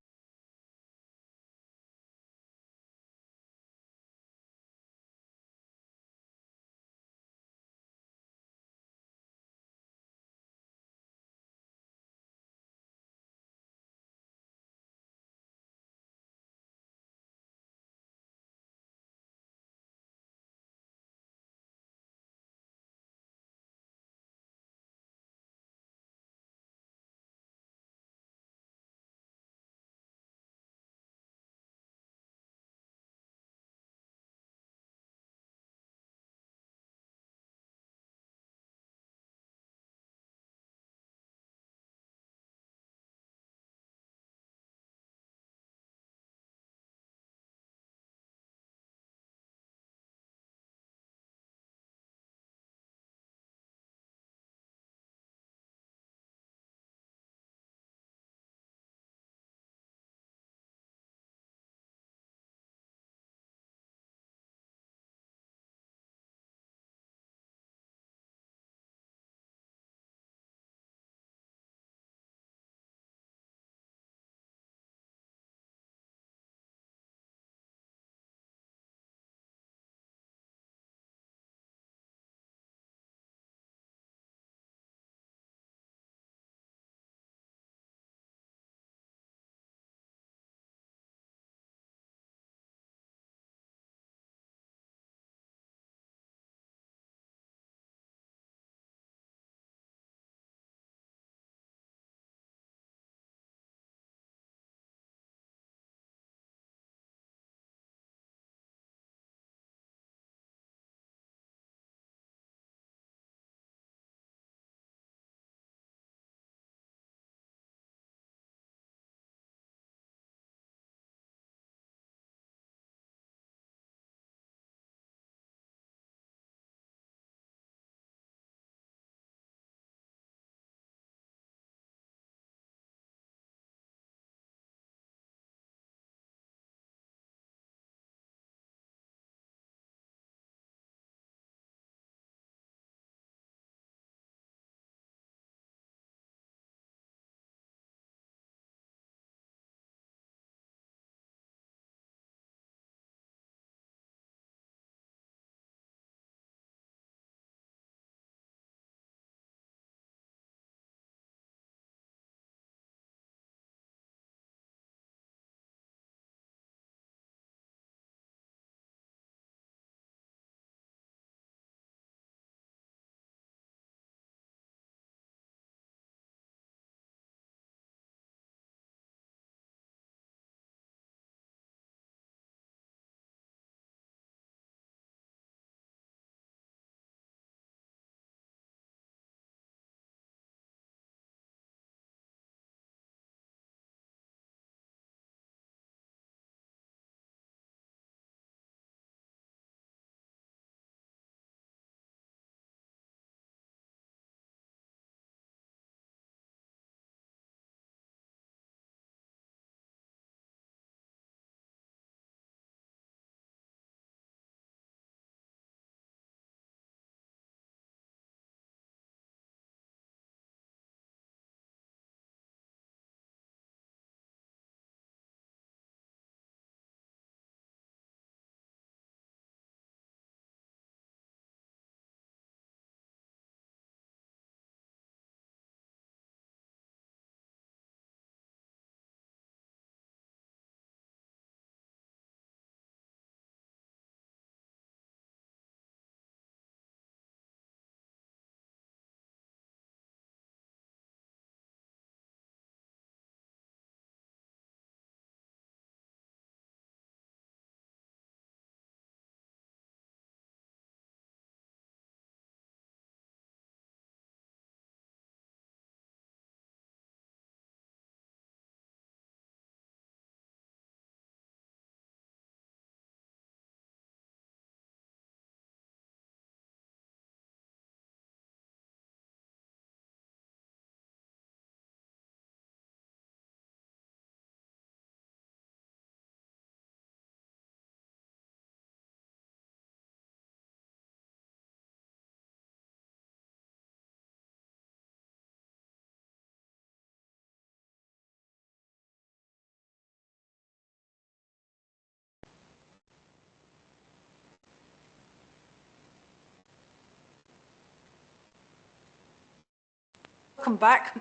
Welcome back.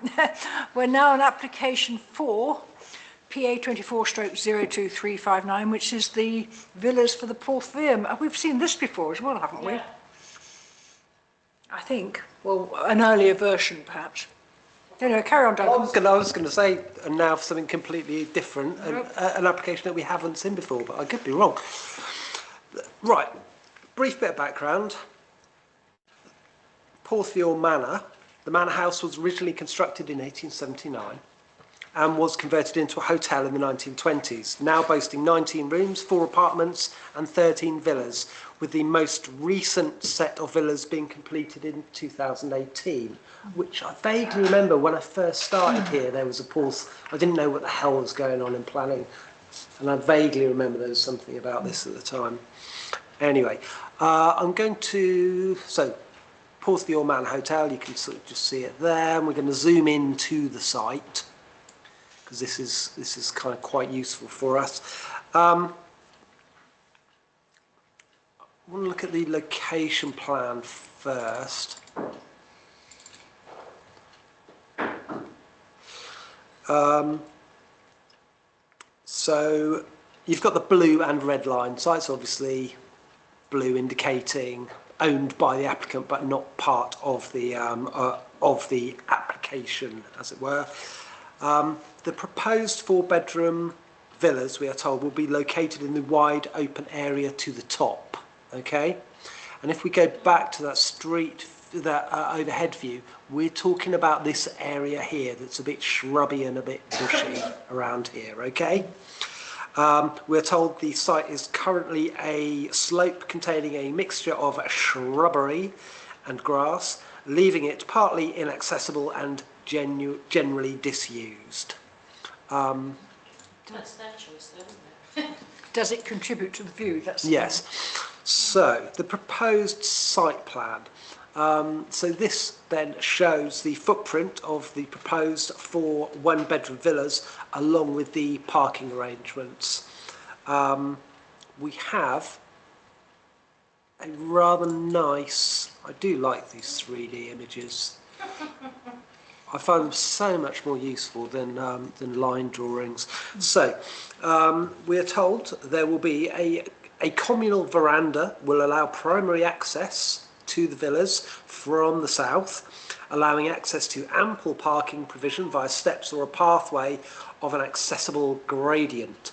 We're now on application 4, PA 24/02359, which is the villas for the Porthveum. We've seen this before as well, haven't we? Yeah. I think. Well, an earlier version, perhaps. Anyway, carry on, I Duncan. was going to say, and now for something completely different, an application that we haven't seen before, but I could be wrong. Right, brief bit of background. Porthveum Manor, the manor house was originally constructed in 1879 and was converted into a hotel in the 1920s, now boasting 19 rooms, 4 apartments and 13 villas, with the most recent set of villas being completed in 2018, which I vaguely remember when I first started here, there was a pause. I didn't know what the hell was going on in planning, and I vaguely remember there was something about this at the time. Anyway, I'm going to, so Porthveum Manor Hotel, you can sort of just see it there, and we're going to zoom into the site, because this is kind of quite useful for us. I want to look at the location plan first. So you've got the blue and red line sites, obviously blue indicating owned by the applicant but not part of the application, as it were. The proposed 4-bedroom villas, we are told, will be located in the wide open area to the top. Okay, and if we go back to that street, that overhead view, we're talking about this area here that's a bit shrubby and a bit bushy around here. Okay, we're told the site is currently a slope containing a mixture of shrubbery and grass, leaving it partly inaccessible and generally disused. That's their choice, though, isn't it? Does it contribute to the view? That's Yes. So the proposed site plan. So this then shows the footprint of the proposed 4 one-bedroom villas along with the parking arrangements. We have a rather nice, I do like these 3D images. I find them so much more useful than line drawings. So we are told there will be a communal veranda will allow primary access to the villas from the south, allowing access to ample parking provision via steps or a pathway of an accessible gradient.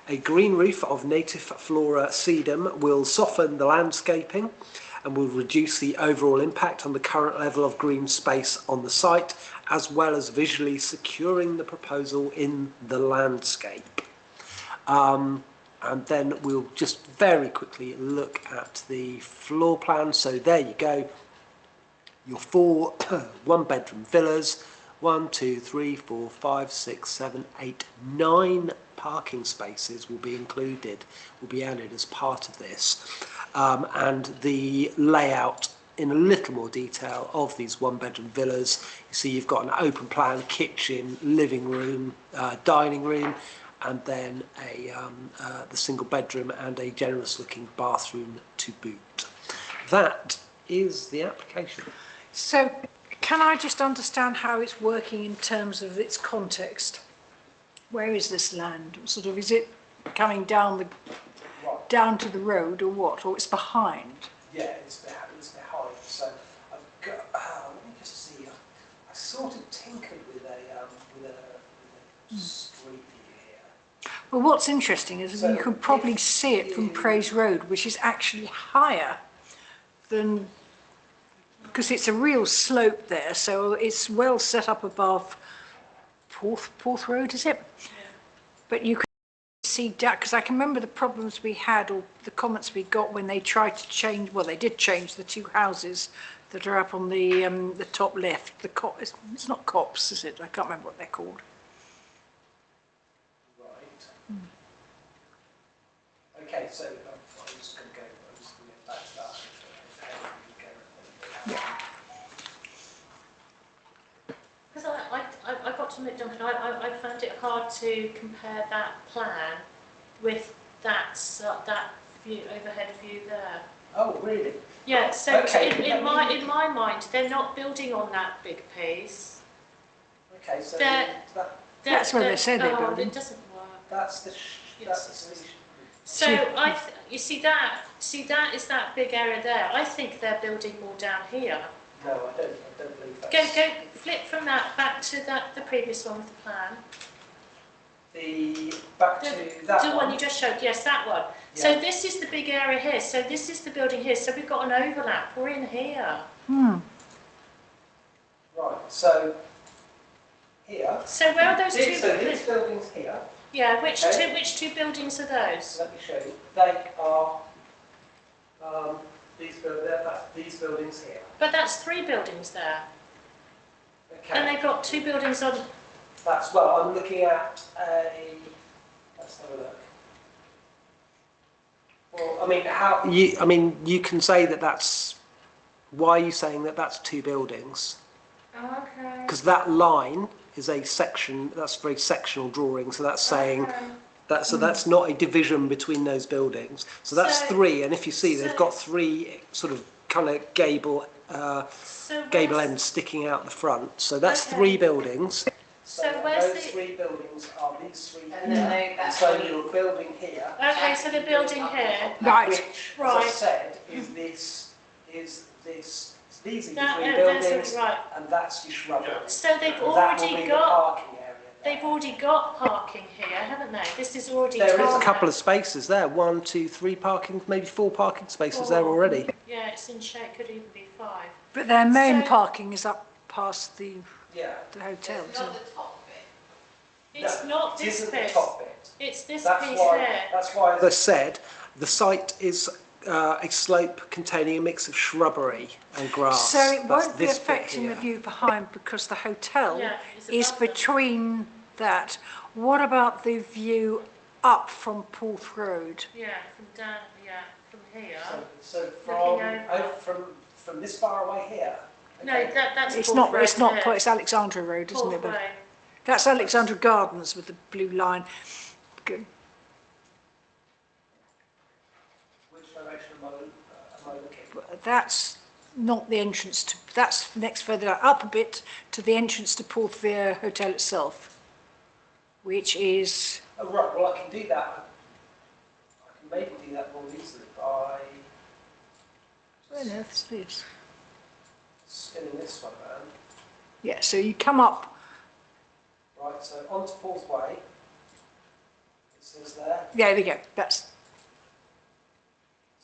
A green roof of native flora sedum will soften the landscaping and will reduce the overall impact on the current level of green space on the site, as well as visually securing the proposal in the landscape. And then we'll just very quickly look at the floor plan. So there you go, your 4 one-bedroom villas, 1, 2, 3, 4, 5, 6, 7, 8, 9 parking spaces will be included, will be added as part of this. And the layout in a little more detail of these one-bedroom villas. You see you've got an open plan kitchen, living room, dining room, and then the single bedroom and a generous looking bathroom to boot. That is the application. So can I just understand how it's working in terms of its context? Where is this land? Sort of, is it coming down to the road or what? Or it's behind? Yeah, it's behind. So I've got, let me just see, I sort of tinkered with a street view here. Well, what's interesting is So you can probably see it from Praise Road, which is actually higher than, because it's a real slope there, so it's well set up above Porth Road, is it? Yeah. But you can see that, because I can remember the problems we had, or the comments we got when they tried to change, well, they did change the 2 houses that are up on the top left. It's not Cops, is it? I can't remember what they're called. Right. Okay, so I'm just going to get back to that. Yeah. Because I got to admit, Duncan, I found it hard to compare that plan with that view, overhead view there. Oh, really? Yeah, so Okay. in my mind, they're not building on that big piece. Okay, so That- that, That's where they say they're building. It doesn't work. that's the, that's the. So you see that is that big area there. I think they're building more down here. No, I don't believe that's. Go, flip from that back to the previous one with the plan. Back to that The one you just showed, yes, that one. So Yeah. this is the big area here, so this is the building here, so we've got an overlap, we're in here. Right, so here. So where are those two? So these buildings here, Yeah, Okay. which two buildings are those? let me show you, they are, these buildings here. But that's 3 buildings there, and Okay, they've got 2 buildings on, that's, well, I'm looking at let's have a look. Well, I mean, you can say that that's, why are you saying that that's 2 buildings? okay. Because that line is a section, that's a very sectional drawing, so that's saying, that's not a division between those buildings. So that's So- 3, and if you see, they've so- got 3 sort of kind of gable So gable where's- ends sticking out the front. So that's Okay. 3 buildings. So where's those the- 3 buildings are these 3 And then here. that's So only- you're building here, Okay, so the building here, Right. which, as I Right. said, is this, these are your No, 3 no, that's buildings, right. and that's your shrubbery. so they've And that will already be the got, parking area there. they've already got parking here, haven't they? This is already There is a tarmac. couple of spaces there, 1, 2, 3 parking, maybe 4 parking spaces there 4. already. Yeah, it's in shape, could even be 5. But their main So- parking is up past the Yeah. hotel, It's isn't not it? the top bit. It's not It this isn't bit, the top bit. it's this That's piece why, here. that's why, as I said, the site is a slope containing a mix of shrubbery and grass. So it That's won't be this bit affecting the here. view behind because the hotel Yeah, it's is above them. between that. What about the view up from Porth Road? Yeah, from down, yeah, from here. So Looking from this far away here. No, okay. that's It's Porth not, Road it's not, here. it's Alexandra Road, isn't Porth it? But Road. that's Alexandra Gardens with the blue line. Good. Which direction am I looking? But that's not the entrance to, that's next further up a bit to the entrance to Porthvere Hotel itself, which is, Oh, right, well, I can do that. I can maybe do that more easily by where on earth is this? spinning this one around. Yeah, so you come up, Right, so onto Porth Way. It says there. yeah, there we go, that's,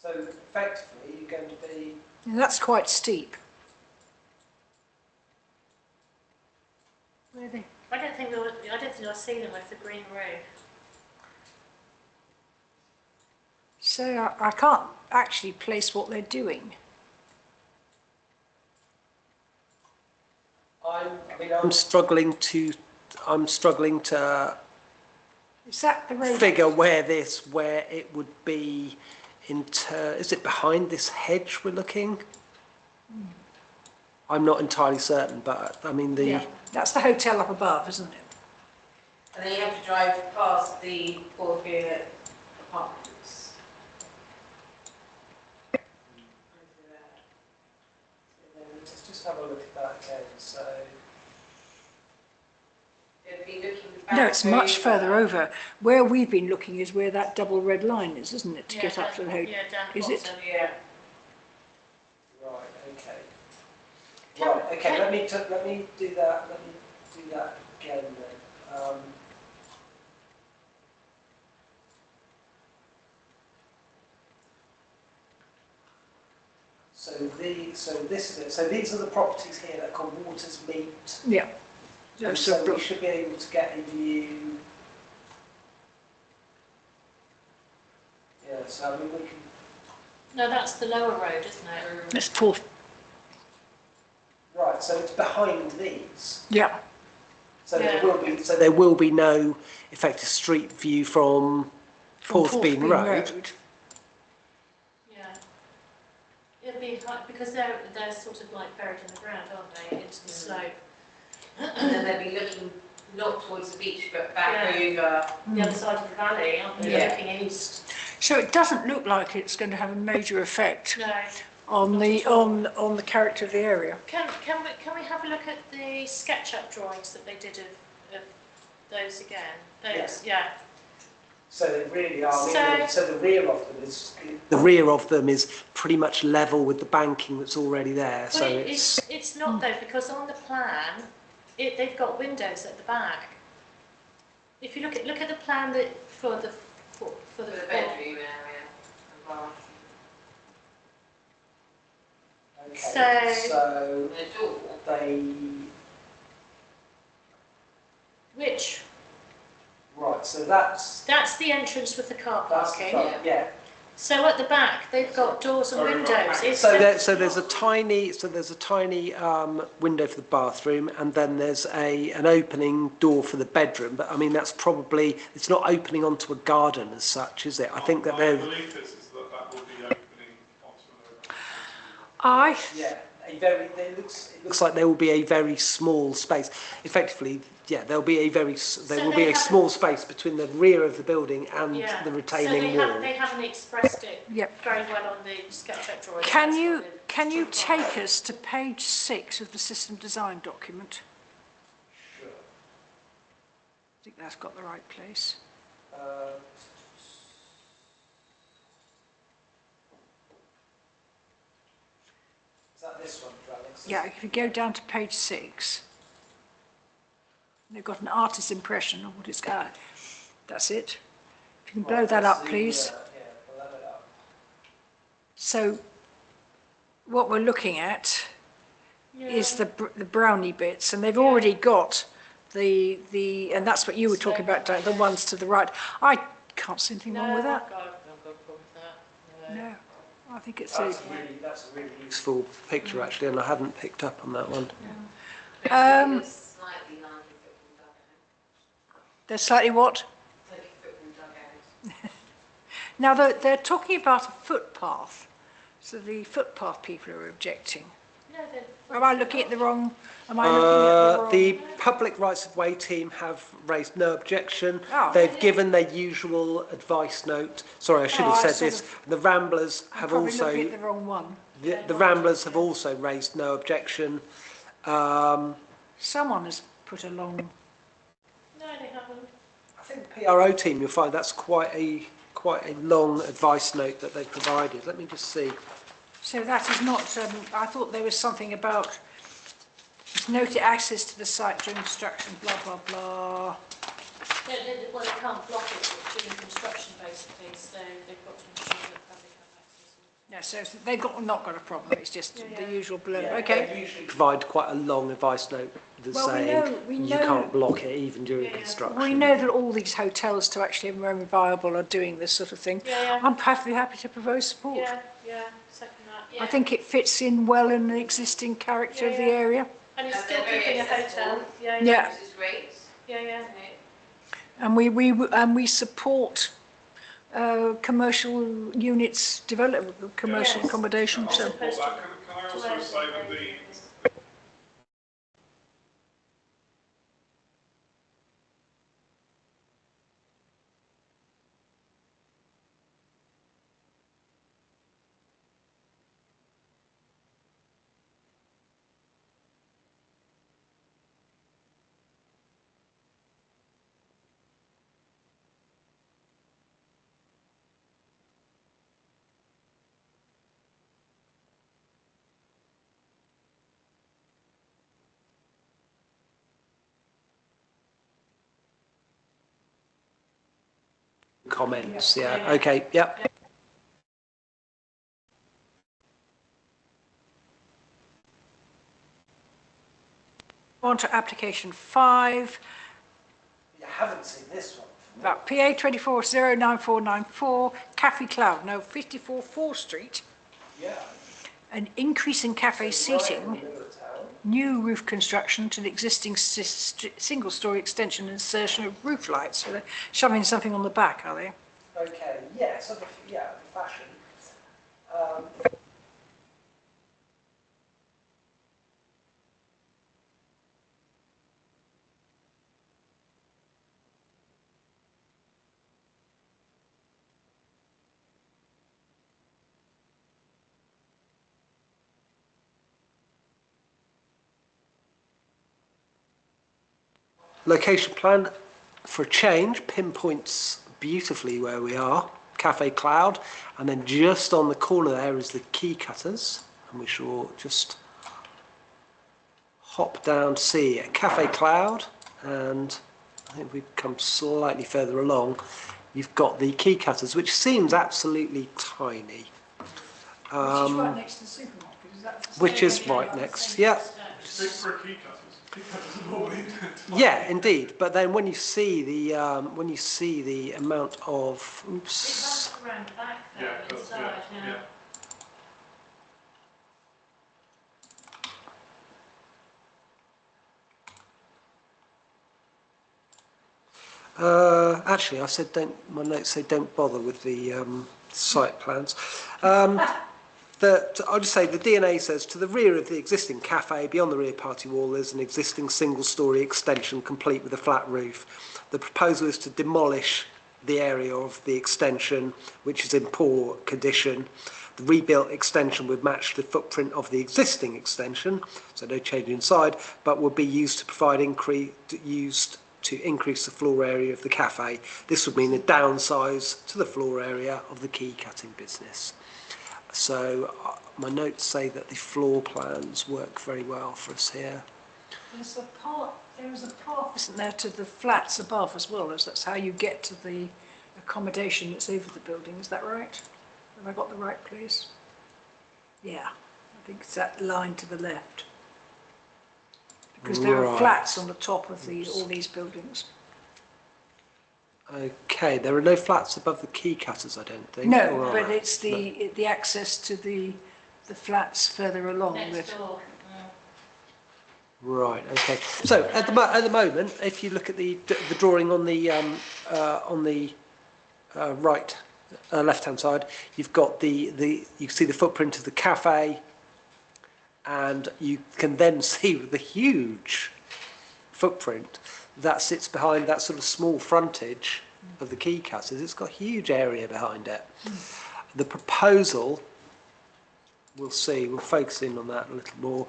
So effectively, you're going to be. that's quite steep. Where are they? I don't think I've seen them with the green roof. So I can't actually place what they're doing. I'm struggling to Is that the road? figure where it would be is it behind this hedge we're looking? I'm not entirely certain, but I mean Yeah, that's the hotel up above, isn't it? And then you have to drive past the Porthvere apartments. let's just have a look at that again. So It'd be looking back. No, it's much over. further over. Where we've been looking is where that double red line is, isn't it, to Yeah, get up to the hotel? Yeah, down the Is it? bottom. Yeah. right, okay, let me do that. Let me do that again then. So this is it. So these are the properties here that are called Waters Meet. Yeah. And so we should be able to get a view. Yeah, so I mean we can. No, that's the lower road, isn't it? It's Porth, Right, so it's behind these. yeah. So Yeah. there will be no effective street view from From Porthbean Road. Yeah. It'd be hard, because they're sort of like buried in the ground, aren't they, into the slope? And then they'd be looking not towards the beach, but back Yeah. over. The other side of the valley, aren't they, Yeah. looking east? So it doesn't look like it's going to have a major effect No. on the character of the area. Can we have a look at the SketchUp drawings that they did of those again? Those, yeah. So they really are. So- So the rear of them is pretty much level with the banking that's already there. But So it's not though, because on the plan, they've got windows at the back. If you look at the plan that for the bedroom area and bath. okay. So- The door. They which right. So that's the entrance with the car that's the parking. front, yeah. So at the back, they've got doors and windows. It's So the- there's a tiny window for the bathroom, and then there's an opening door for the bedroom. But I mean, that's probably it's not opening onto a garden as such, is it? I think that My they're belief is that will be opening onto it looks like there will be a very small space. Effectively, yeah, there'll be a they small space between the rear of the building and yeah. the So retaining wall. they haven't expressed it Yep. very well on the SketchUp drawings. Can That's you what it- can you take us to page 6 of the system design document? Sure. I think that's got the right place. Is that this one, Alex? Yeah, if you go down to page 6, they've got an artist's impression of what it's got. That's it. If you can blow that up, please. Yeah, blow it up. So what we're looking at is the brownie bits, and they've already got the and that's what you were talking about, Diane, the ones to the right. I can't see anything wrong with that. I've got a problem with that. No. No, I think it's That's a really useful picture actually, and I hadn't picked up on that one. It's slightly 90 foot from dugout. they're slightly what? 30 foot from dugout. Now they're talking about a footpath, so the footpath people are objecting. No, they're- Am I looking at the wrong? Am I looking at the wrong? The public rights of way team have raised no objection. Oh. They've given their usual advice note. Sorry, I should Oh, have I said sort this. of- The Ramblers have Probably also looking at the wrong one. the Ramblers have also raised no objection. Someone has put a long. No, they haven't. I think the PRO team, you'll find that's quite a long advice note that they've provided. Let me just see. So that is not. I thought there was something about noted access to the site during construction. Blah blah blah. Well, they can't block it during construction, basically, so they've got to ensure that public have access. Yeah, so they've not got a problem. It's just the usual blur. They Okay. usually provide quite a long advice note that's Well, we saying you know- can't block it even during construction. We know that all these hotels to actually remain viable are doing this sort of thing. Yeah. I'm perfectly happy to propose support. Yeah, second that. I think it fits in well in the existing character of the area. And it's And still they're very keeping a hotel. accessible. Yeah. This is great. Yeah. And we support commercial units develop commercial Yes. accommodation. I So support that. Can I also say that the Comments, yeah. Okay, yep. on to application 5. You haven't seen this one. About PA 24-09494, Cafe Cloud, no, 54 4 Street. Yeah. An increase in cafe seating, new roof construction to the existing single-story extension and insertion of roof lights. So they're shoving something on the back, are they? Okay, yeah, sort of, yeah, fashion. Location plan, for a change, pinpoints beautifully where we are, Cafe Cloud, and then just on the corner there is the Key Cutters, and we shall just hop down to see Cafe Cloud, and I think we've come slightly further along. You've got the Key Cutters, which seems absolutely tiny. Which is right next to the supermarket, is that? Which is right next, yeah. Big for a key cutters. Key cutters are normally Yeah, indeed. But then when you see the amount of, It runs around the back Yeah, there, it does, inside, yeah. actually, I said don't. My notes say don't bother with the site plans. I'll just say the DNA says to the rear of the existing cafe, beyond the rear party wall, there's an existing single-storey extension complete with a flat roof. The proposal is to demolish the area of the extension, which is in poor condition. The rebuilt extension would match the footprint of the existing extension, so no change inside, but would be used to provide increase the floor area of the cafe. This would mean a downsize to the floor area of the key cutting business. So my notes say that the floor plans work very well for us here. There is a path, isn't there, to the flats above as well, as that's how you get to the accommodation that's over the building, is that right? Have I got the right place? Yeah, I think it's that line to the left. Because there are Right. flats on the top of all these buildings. Okay, there are no flats above the key cutters, I don't think. No, or are but there? it's the access to the flats further along. next door. Right. Okay. So at the moment, if you look at the drawing on the right left-hand side, you've got you can see the footprint of the cafe, and you can then see the huge footprint that sits behind that sort of small frontage of the key cutters. It's got a huge area behind it. The proposal, we'll focus in on that a little more.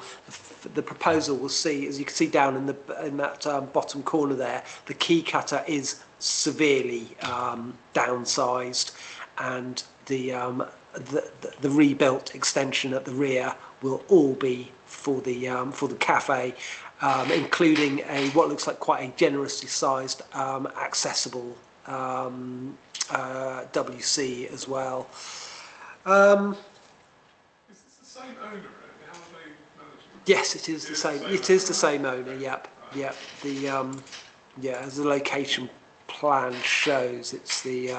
The proposal we'll see, as you can see down in that bottom corner there, the key cutter is severely downsized, and the rebuilt extension at the rear will all be for the cafe, including what looks like quite a generously sized accessible WC as well. Is this the same owner? How are they managing? Yes, it is the same. It is the same owner. Yep. As the location plan shows, it's the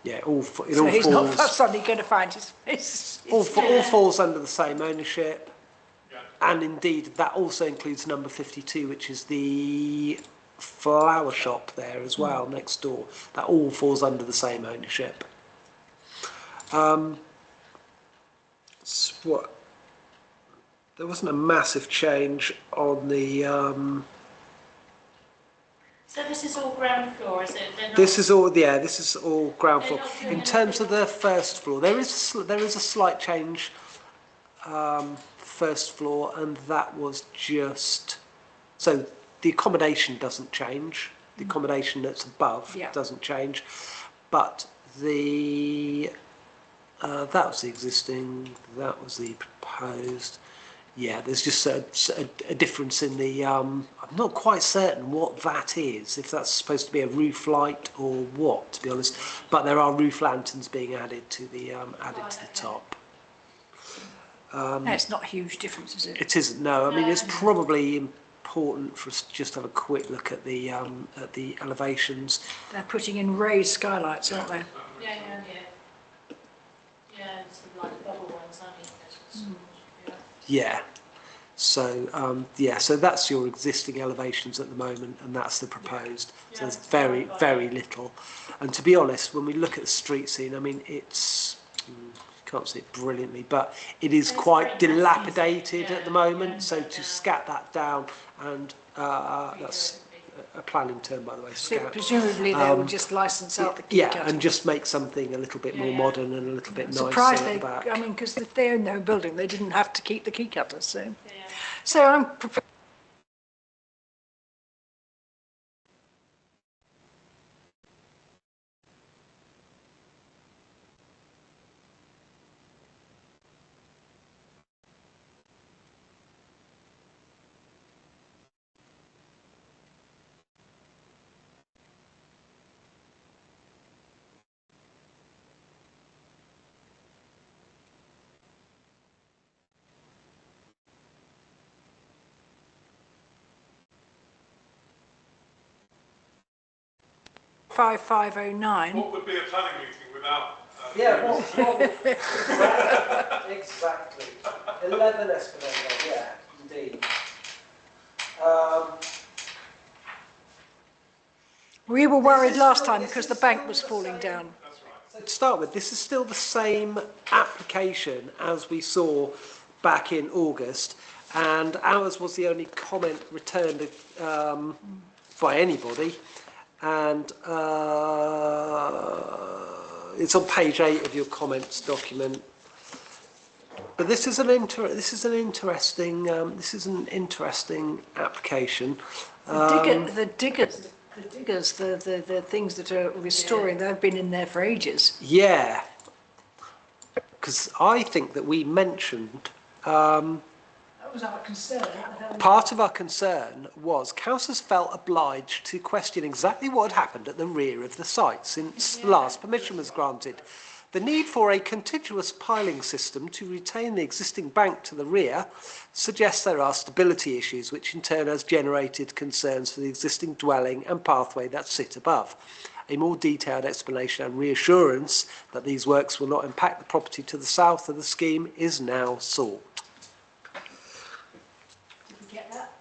it all So he's falls. not suddenly going to find his All falls under the same ownership. Yeah. And indeed, that also includes number 52, which is the flower shop there as well, next door. That all falls under the same ownership. There wasn't a massive change on the. So this is all ground floor, is it? They're not- This is all ground They're floor. not doing In terms of anything the first floor, there is a slight change. First floor, and that was just so the accommodation doesn't change. The accommodation that's above doesn't change, but that was the existing. That was the proposed. Yeah, there's just a difference in the. I'm not quite certain what that is. If that's supposed to be a roof light or what, to be honest. But there are roof lanterns being added to the top. No, it's not a huge difference, is it? It isn't. No, I mean it's probably important for us to just have a quick look at the elevations. They're putting in raised skylights, aren't they? Yeah. Yeah, it's like double ones, aren't you? Yeah. So so that's your existing elevations at the moment, and that's the proposed. So there's very little. And to be honest, when we look at the street scene, I mean it's. Can't see it brilliantly, but it is quite dilapidated at the moment. So to scat that down, and that's a planning term, by the way, So scat. presumably they will just license out the key Yeah, cutters. and just make something a little bit more modern and a little bit nicer Surprised at the back. I mean, because if they own their own building, they didn't have to keep the key cutters. So I'm 55509. What would be a planning meeting without? Yeah, exactly. 11 Esplanade, yeah, indeed. We were worried last time because the bank was falling down. So to start with, this is still the same application as we saw back in August, and ours was the only comment returned by anybody, and it's on page 8 of your comments document. But this is an interesting application. The diggers, the things that are restoring, they've been in there for ages. Yeah, because I think that we mentioned That was our concern. part of our concern was councillors felt obliged to question exactly what had happened at the rear of the site since the last permission was granted. The need for a contiguous piling system to retain the existing bank to the rear suggests there are stability issues, which in turn has generated concerns for the existing dwelling and pathway that sit above. A more detailed explanation and reassurance that these works will not impact the property to the south of the scheme is now sought. Did we get that?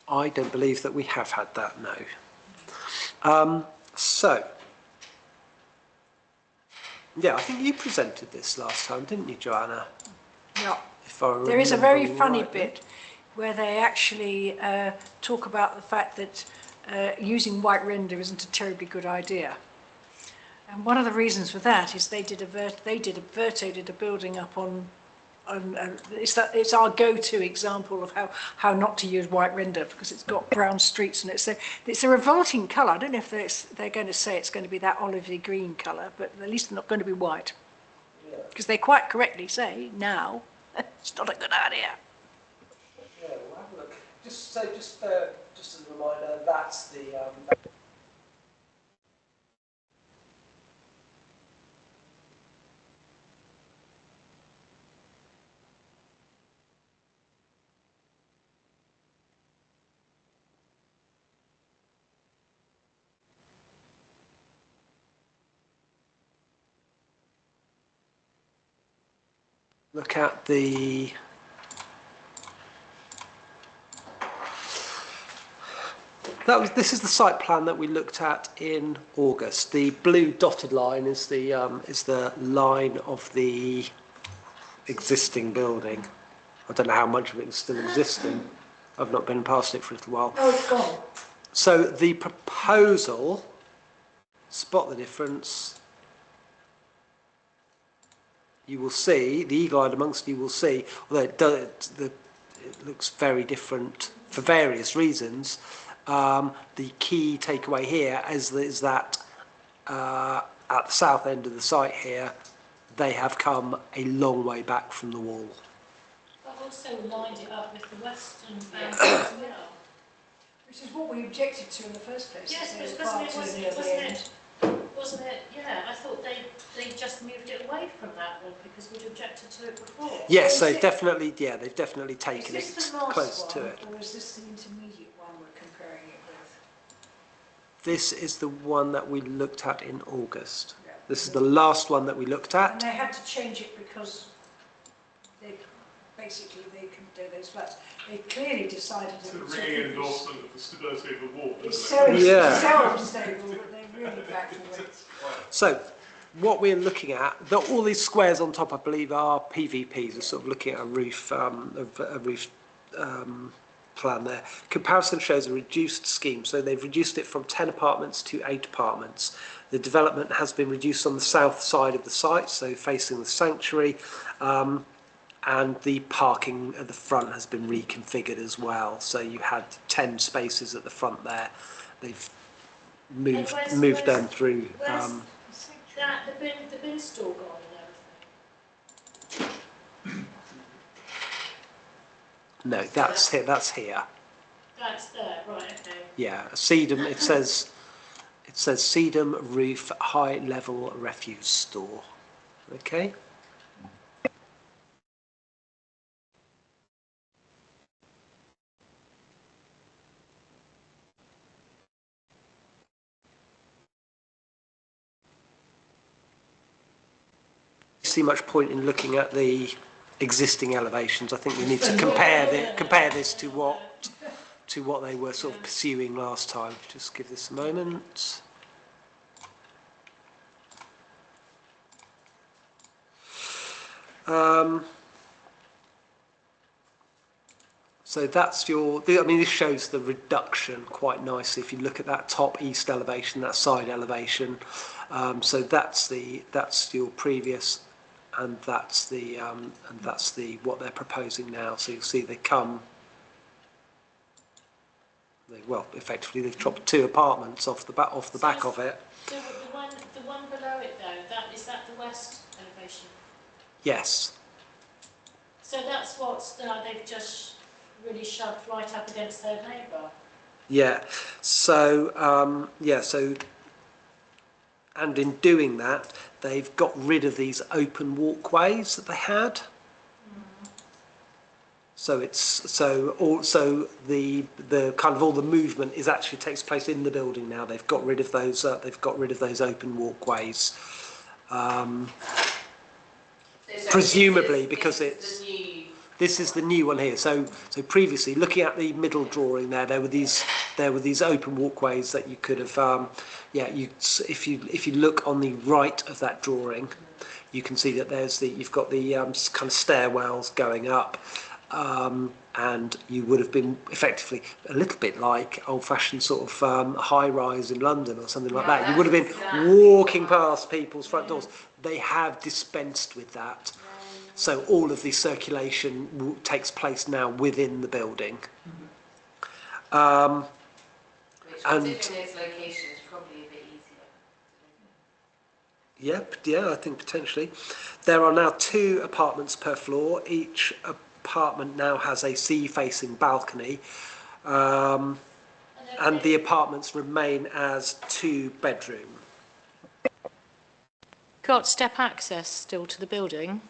I don't believe that we have had that, no. Yeah, I think you presented this last time, didn't you, Joanna? Yeah. If I There is a very remember funny rightly. bit where they actually talk about the fact that using white render isn't a terribly good idea. And one of the reasons for that is Verto did a building up on it's our go-to example of how not to use white render because it's got brown streets and it's a revolting colour. I don't know if they're going to say it's going to be that olivey green colour, but at least not going to be white. Because they quite correctly say now it's not a good idea. Yeah, we'll have a look. Just as a reminder, that's the. Look at the. This is the site plan that we looked at in August. The blue dotted line is the line of the existing building. I don't know how much of it is still existing. I've not been past it for a little while. Oh, it's gone. So the proposal, spot the difference. You will see, the eagle-eyed amongst you will see, although it looks very different for various reasons, the key takeaway here is that at the south end of the site here, they have come a long way back from the wall. I've also lined it up with the western boundary as well. Which is what we objected to in the first place. Yes, is but they wasn't were far too near the end. wasn't it? Yeah, I thought they just moved it away from that one because we'd objected to it before. Yes, they've definitely taken Is it this the last close one, to it. or is this the intermediate one we're comparing it with? This is the one that we looked at in August. Yeah. This is the last one that we looked at. And they had to change it because they couldn't do those flats. They clearly decided It's a re-endorsement of the stability of the wall, it's isn't it? so unstable that they're really backed away. So, what we're looking at, all these squares on top, I believe, are PVPs. We're sort of looking at a roof, plan there. Comparison shows a reduced scheme, so they've reduced it from 10 apartments to 8 apartments. The development has been reduced on the south side of the site, so facing the sanctuary, and the parking at the front has been reconfigured as well. So you had 10 spaces at the front there. They've moved them through. The bin store gone and everything. No, that's here. That's here. That's there, right? Okay. Yeah, Sedum. It says Sedum Roof High Level Refuse Store. Okay. see much point in looking at the existing elevations. I think we need to compare this to what they were sort of pursuing last time. Just give this a moment. So that's this shows the reduction quite nicely. If you look at that top east elevation, that side elevation, so that's your previous, and that's the what they're proposing now. So you'll see effectively they've chopped 2 apartments off the back of it. So the one below it though, is that the west elevation? Yes. So that's what they've just really shoved right up against their neighbour. Yeah. So and in doing that, they've got rid of these open walkways that they had. So also the kind of all the movement actually takes place in the building now. They've got rid of those. Open walkways. Presumably because this is the new one here. So previously, looking at the middle drawing there were these open walkways that you could have. If you look on the right of that drawing, you can see that you've got the kind of stairwells going up. And you would have been effectively a little bit like old-fashioned sort of high-rise in London or something like that. You would have been walking past people's front doors. They have dispensed with that. So all of the circulation takes place now within the building. Which, considering its location, is probably a bit easier. Yeah, I think potentially. There are now 2 apartments per floor. Each apartment now has a sea-facing balcony, and the apartments remain as 2-bedroom. Got step access still to the building?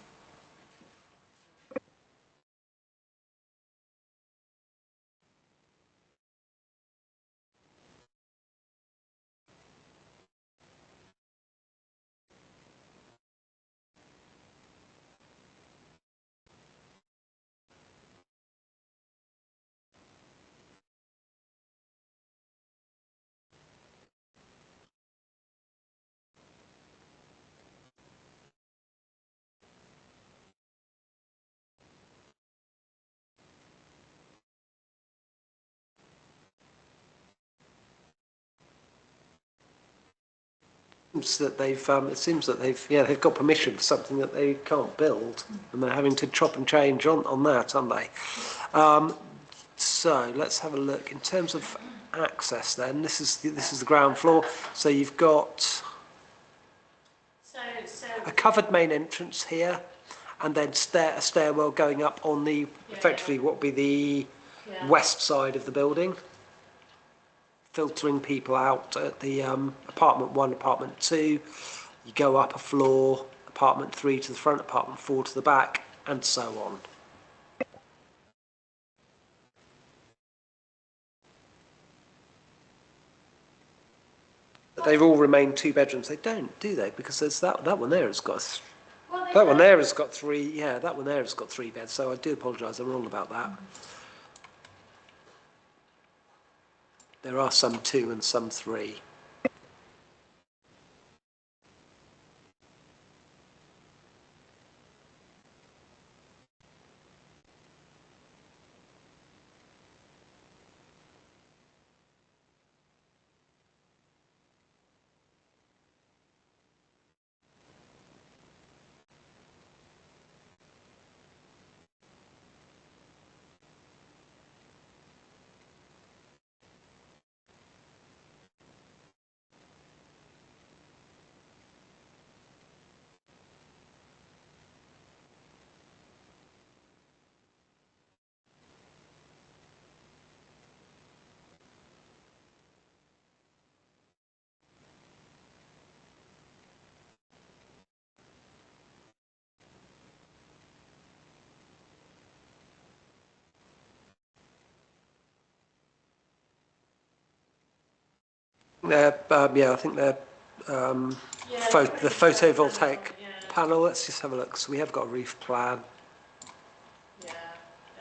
It seems that they've got permission for something that they can't build, and they're having to chop and change on that, aren't they? So let's have a look in terms of access. Then this is the ground floor. So you've got a covered main entrance here, and then a stairwell going up on the effectively what would be the west side of the building, filtering people out at the apartment 1, apartment 2. You go up a floor, apartment 3 to the front, apartment 4 to the back, and so on. But they've all remained 2 bedrooms. They don't, do they? Because there's that one there has got. That one there has got 3. Yeah, that one there has got 3 beds. So I do apologise. I'm wrong about that. There are some 2 and some 3. I think they're the photovoltaic panel, let's just have a look. So we have got a roof plan.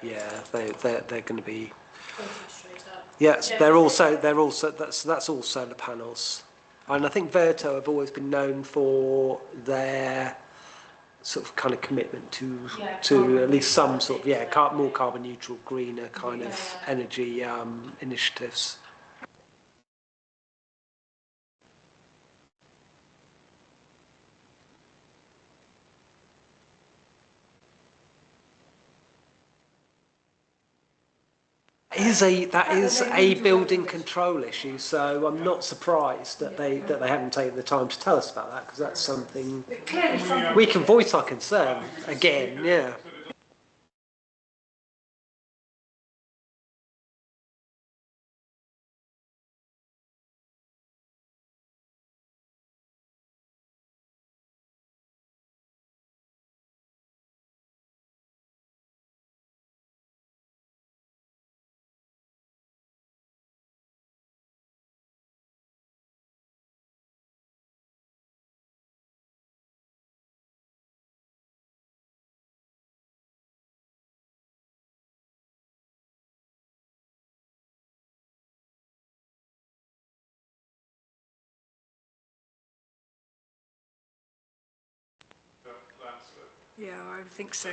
Yeah, they're going to be. Yes, they're also that's all solar panels, and I think Verto have always been known for their sort of kind of commitment to at least some sort of more carbon neutral, greener kind of energy initiatives. That is a building control issue, so I'm not surprised that they haven't taken the time to tell us about that, because that's something we can voice our concern again. Yeah. Yeah, I think so.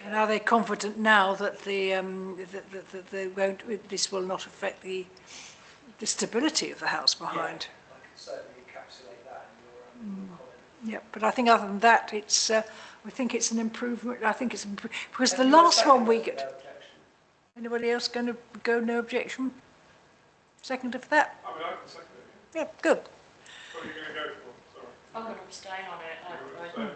And are they confident now that that they won't? This will not affect the stability of the house behind. Yeah, I can certainly encapsulate that in your comment. Yeah, but I think other than that, it's. I think it's an improvement. I think it's because the last one we get. Anybody else going to go no objection? Second for that? I mean, I can second it. Yeah, good. What are you going to go for? Sorry. I'm going to abstain on it. No objection.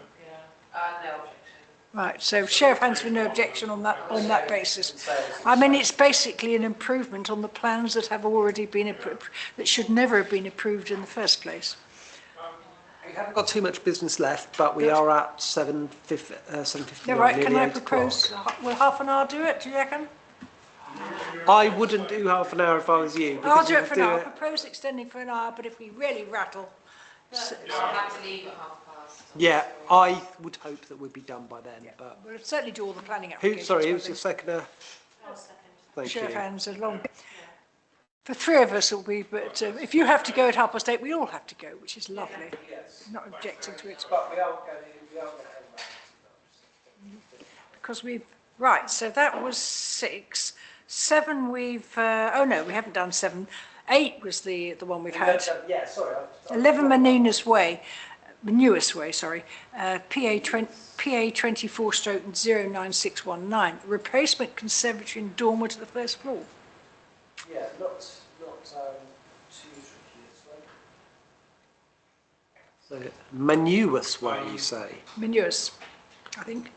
Right, so show of hands with no objection on that basis. I mean, it's basically an improvement on the plans that have already been approved, that should never have been approved in the first place. We haven't got too much business left, but we are at 7:59. Yeah, right, can I propose, will half an hour do it, do you reckon? I wouldn't do half an hour if I was you. I'll do it for an hour. I propose extending for an hour, but if we really rattle... I'll have to leave at 1:30. Yeah, I would hope that we'd be done by then. But we'll certainly do all the planning applications. Who's your seconder? Thank Show you. of hands along. For three of us will be, but if you have to go at 8:30, we all have to go, which is lovely. Yes. Not objecting to it. But we are going Because we've, right, so that was 6. 7 we've, oh no, we haven't done 7. 8 was the one we've had. Yeah, sorry. 11 Menina's Way, Menewes Way, sorry, PA 24/09619, replacement conservatory and dormer to the first floor. Yeah, not too tricky this way. So, Menewes Way, you say? Menewes, I think.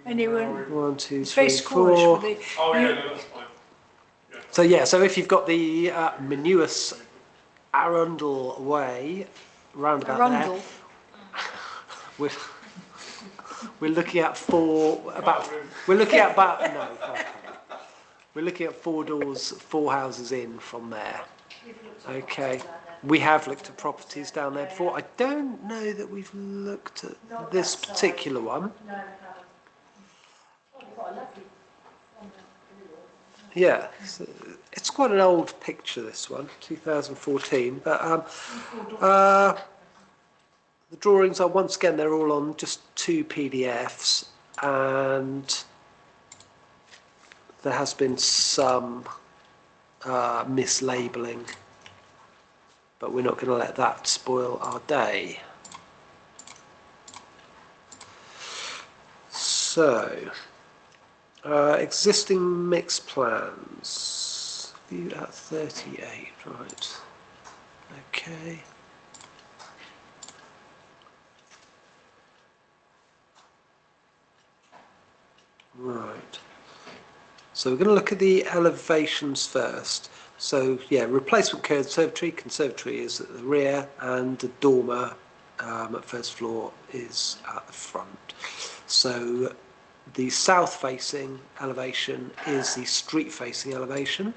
Anyone? 1, 2, It's 3, very Cornish 4. for the... Oh, yeah, no, that's fine. So yeah, so if you've got the Menewes Arundel Way, roundabout Arundel. there, we're looking at we're looking at 4 doors, 4 houses in from there. Okay, we have looked at properties down there before. I don't know that we've looked at this particular one. Yeah, it's quite an old picture, this one, 2014. But the drawings are, once again, they're all on just 2 PDFs, and there has been some mislabeling, but we're not going to let that spoil our day. So, existing mixed plans, view at 38, right, okay. Right, so we're going to look at the elevations first. So yeah, replacement conservatory is at the rear, and the dormer at first floor is at the front. So the south facing elevation is the street facing elevation.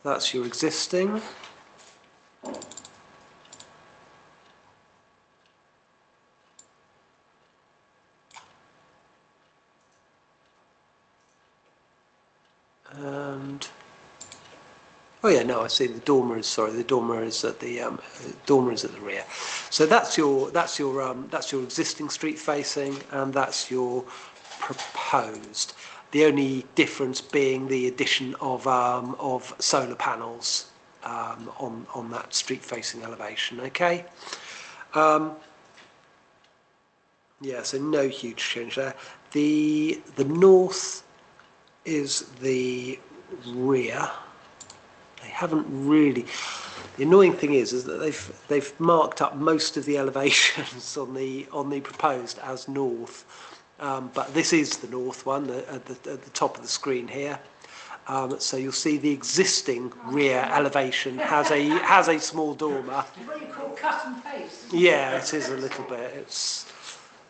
That's your existing. And oh yeah, no, I see the dormer is the dormer is at the rear. So that's your existing street facing, and that's your proposed. The only difference being the addition of solar panels on that street facing elevation. Okay. Yeah, so no huge change there. The north is the rear. They haven't really. The annoying thing is that they've marked up most of the elevations on the proposed as north, but this is the north one at the top of the screen here. So you'll see the existing rear elevation has a small dormer. What do you call cut and paste? Yeah, it is a little bit. It's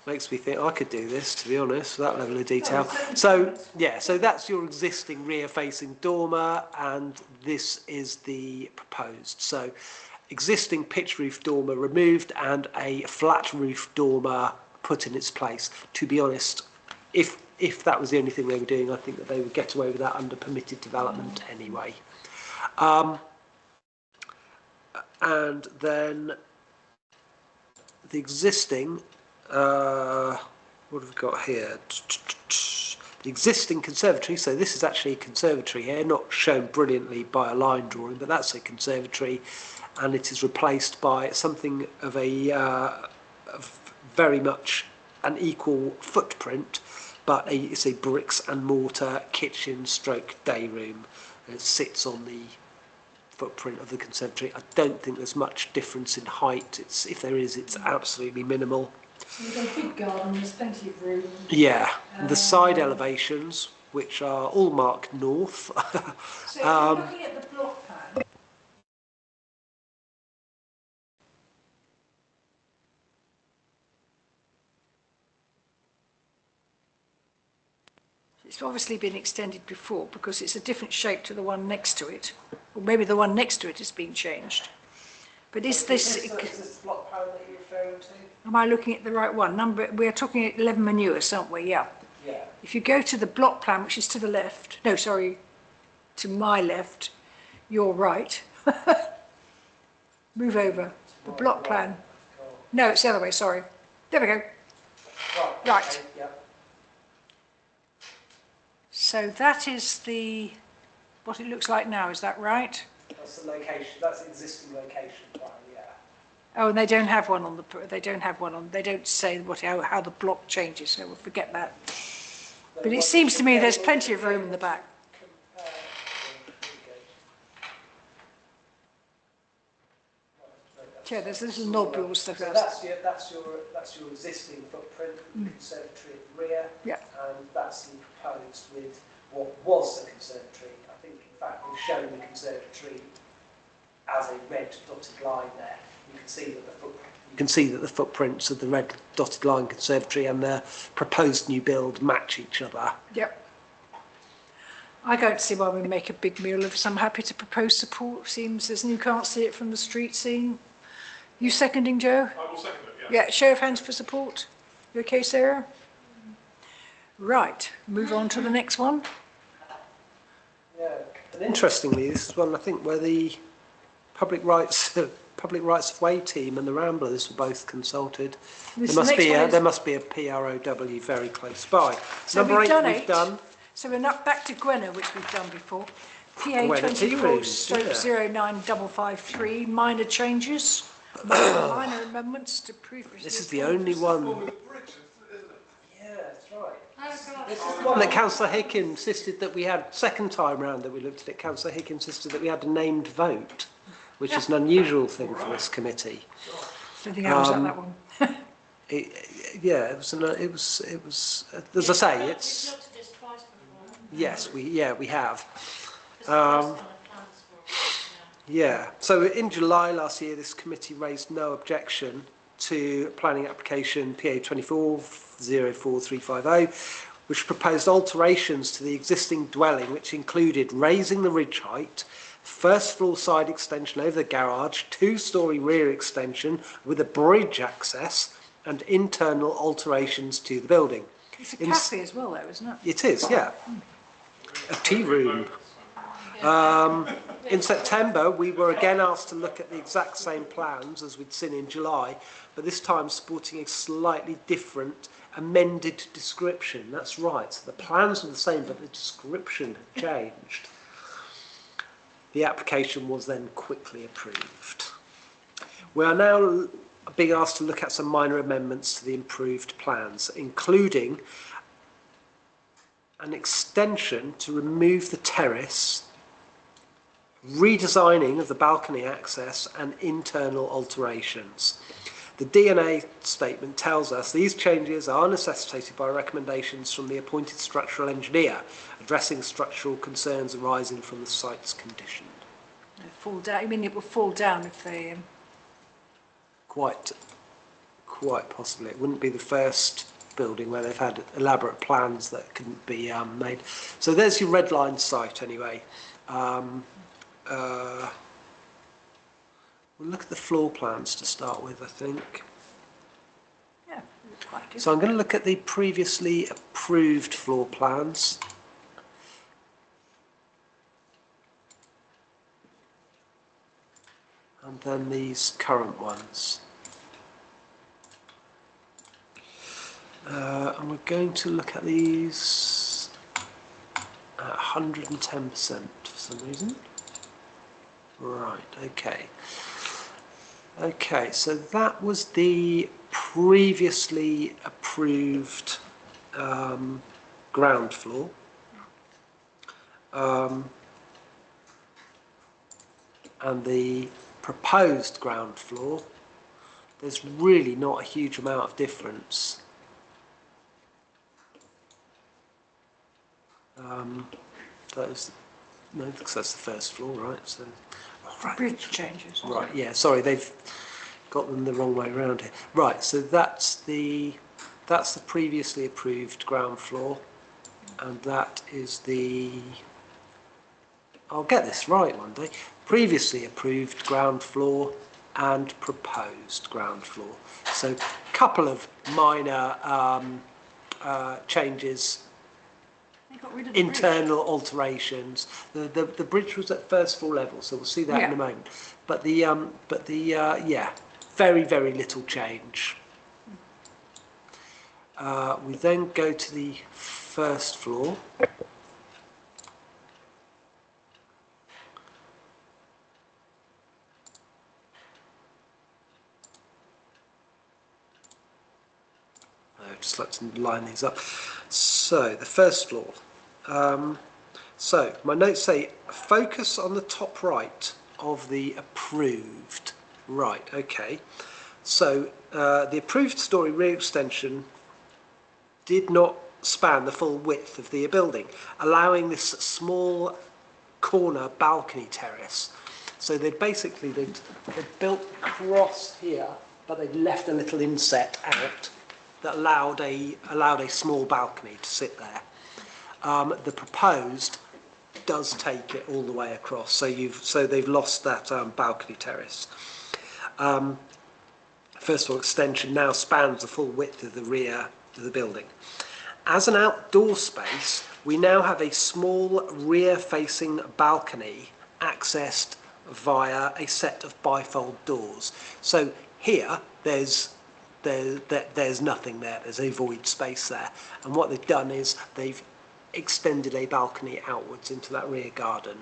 makes me think I could do this, to be honest, with that level of detail. So yeah, so that's your existing rear-facing dormer, and this is the proposed. So existing pitch roof dormer removed and a flat roof dormer put in its place. To be honest, if that was the only thing they were doing, I think that they would get away with that under permitted development anyway. And then the existing, what have we got here? The existing conservatory, so this is actually a conservatory here, not shown brilliantly by a line drawing, but that's a conservatory, and it is replaced by something of very much an equal footprint, but it's a bricks and mortar kitchen stroke day room. It sits on the footprint of the conservatory. I don't think there's much difference in height. If there is, it's absolutely minimal. So you've got a big garden, there's plenty of room. Yeah, the side elevations, which are all marked north. So if you're looking at the block plan, it's obviously been extended before because it's a different shape to the one next to it. Or maybe the one next to it has been changed. But is this... Is this the block plan that you're referring to? Am I looking at the right one? We're talking 11 Manures, aren't we? Yeah. Yeah. If you go to the block plan, which is to the left, no, sorry, to my left, you're right. Move over. The block plan. No, it's the other way, sorry. There we go. Right. Okay, yeah. So that is what it looks like now, is that right? That's the location. That's the existing location plan. Yeah. Oh, and they don't have one on they don't say how the block changes, so we'll forget that. But it seems to me there's plenty of room in the back. Yeah, there's little nodules stuff. So that's your existing footprint, the conservatory at the rear. Yeah. And that's the proposed with what was the conservatory. I think, in fact, we've shown the conservatory as a red dotted line there. You can see that the footprints of the red dotted line conservatory and the proposed new build match each other. Yep. I don't see why we make a big meal of this. I'm happy to propose support. Seems as you can't see it from the street scene. You seconding, Joe? I will second it, yeah. Yeah, show of hands for support. You okay, Sarah? Right, move on to the next one. Yeah, and interestingly, this is one I think where the public rights of way team and the Ramblers were both consulted. There must be a PROW very close by. So Number we've 8 done we've done. So we're not back to Gwenna, which we've done before. PA Gwenna 24/09553, minor changes, minor amendments to proof. This is the only one. Yeah, that's right. This is the one that Councillor Hick insisted that we had, second time round that we looked at it, Councillor Hick insisted that we had a named vote, which is an unusual thing for this committee. I think I was at that one. It was. As I say, it's. Yes, we have. Yeah. So in July last year, this committee raised no objection to planning application PA 24/04350, which proposed alterations to the existing dwelling, which included raising the ridge height, first floor side extension over the garage, 2-storey rear extension with a bridge access and internal alterations to the building. It's a cafe as well, though, isn't it? It is, yeah. A tea room. In September, we were again asked to look at the exact same plans as we'd seen in July, but this time sporting a slightly different amended description. That's right, so the plans were the same, but the description had changed. The application was then quickly approved. We are now being asked to look at some minor amendments to the improved plans, including an extension to remove the terrace, redesigning of the balcony access and internal alterations. The DNA statement tells us these changes are necessitated by recommendations from the appointed structural engineer addressing structural concerns arising from the site's condition. Fall down. You mean it will fall down if they... Quite possibly. It wouldn't be the first building where they've had elaborate plans that couldn't be made. So there's your red line site anyway. We'll look at the floor plans to start with, I think. Yeah, it's quite good. So I'm going to look at the previously approved floor plans. And then these current ones. And we're going to look at these at 110% for some reason. Right, okay. Okay, so that was the previously approved ground floor. And the proposed ground floor, there's really not a huge amount of difference. No, because that's the first floor, right? So, right. Bridge changes. Right, yeah, sorry, they've got them the wrong way around here. Right, so that's the previously approved ground floor, and that is the, I'll get this right one day, previously approved ground floor and proposed ground floor. So a couple of minor changes, Got rid of the internal alterations. The bridge was at first floor level, so we'll see that in a moment. But the yeah, very little change. We then go to the first floor. I'd just like to line these up. So the first floor. So my notes say focus on the top right of the approved. Right, okay. So the approved story rear extension did not span the full width of the building, allowing this small corner balcony terrace. So they'd built across here, but they'd left a little inset out that allowed a small balcony to sit there. The proposed does take it all the way across, so they've lost that balcony terrace. First of all, extension now spans the full width of the rear of the building. As an outdoor space, we now have a small rear-facing balcony accessed via a set of bifold doors. So here, there's nothing there. There's a void space there, and what they've done is they've extended a balcony outwards into that rear garden.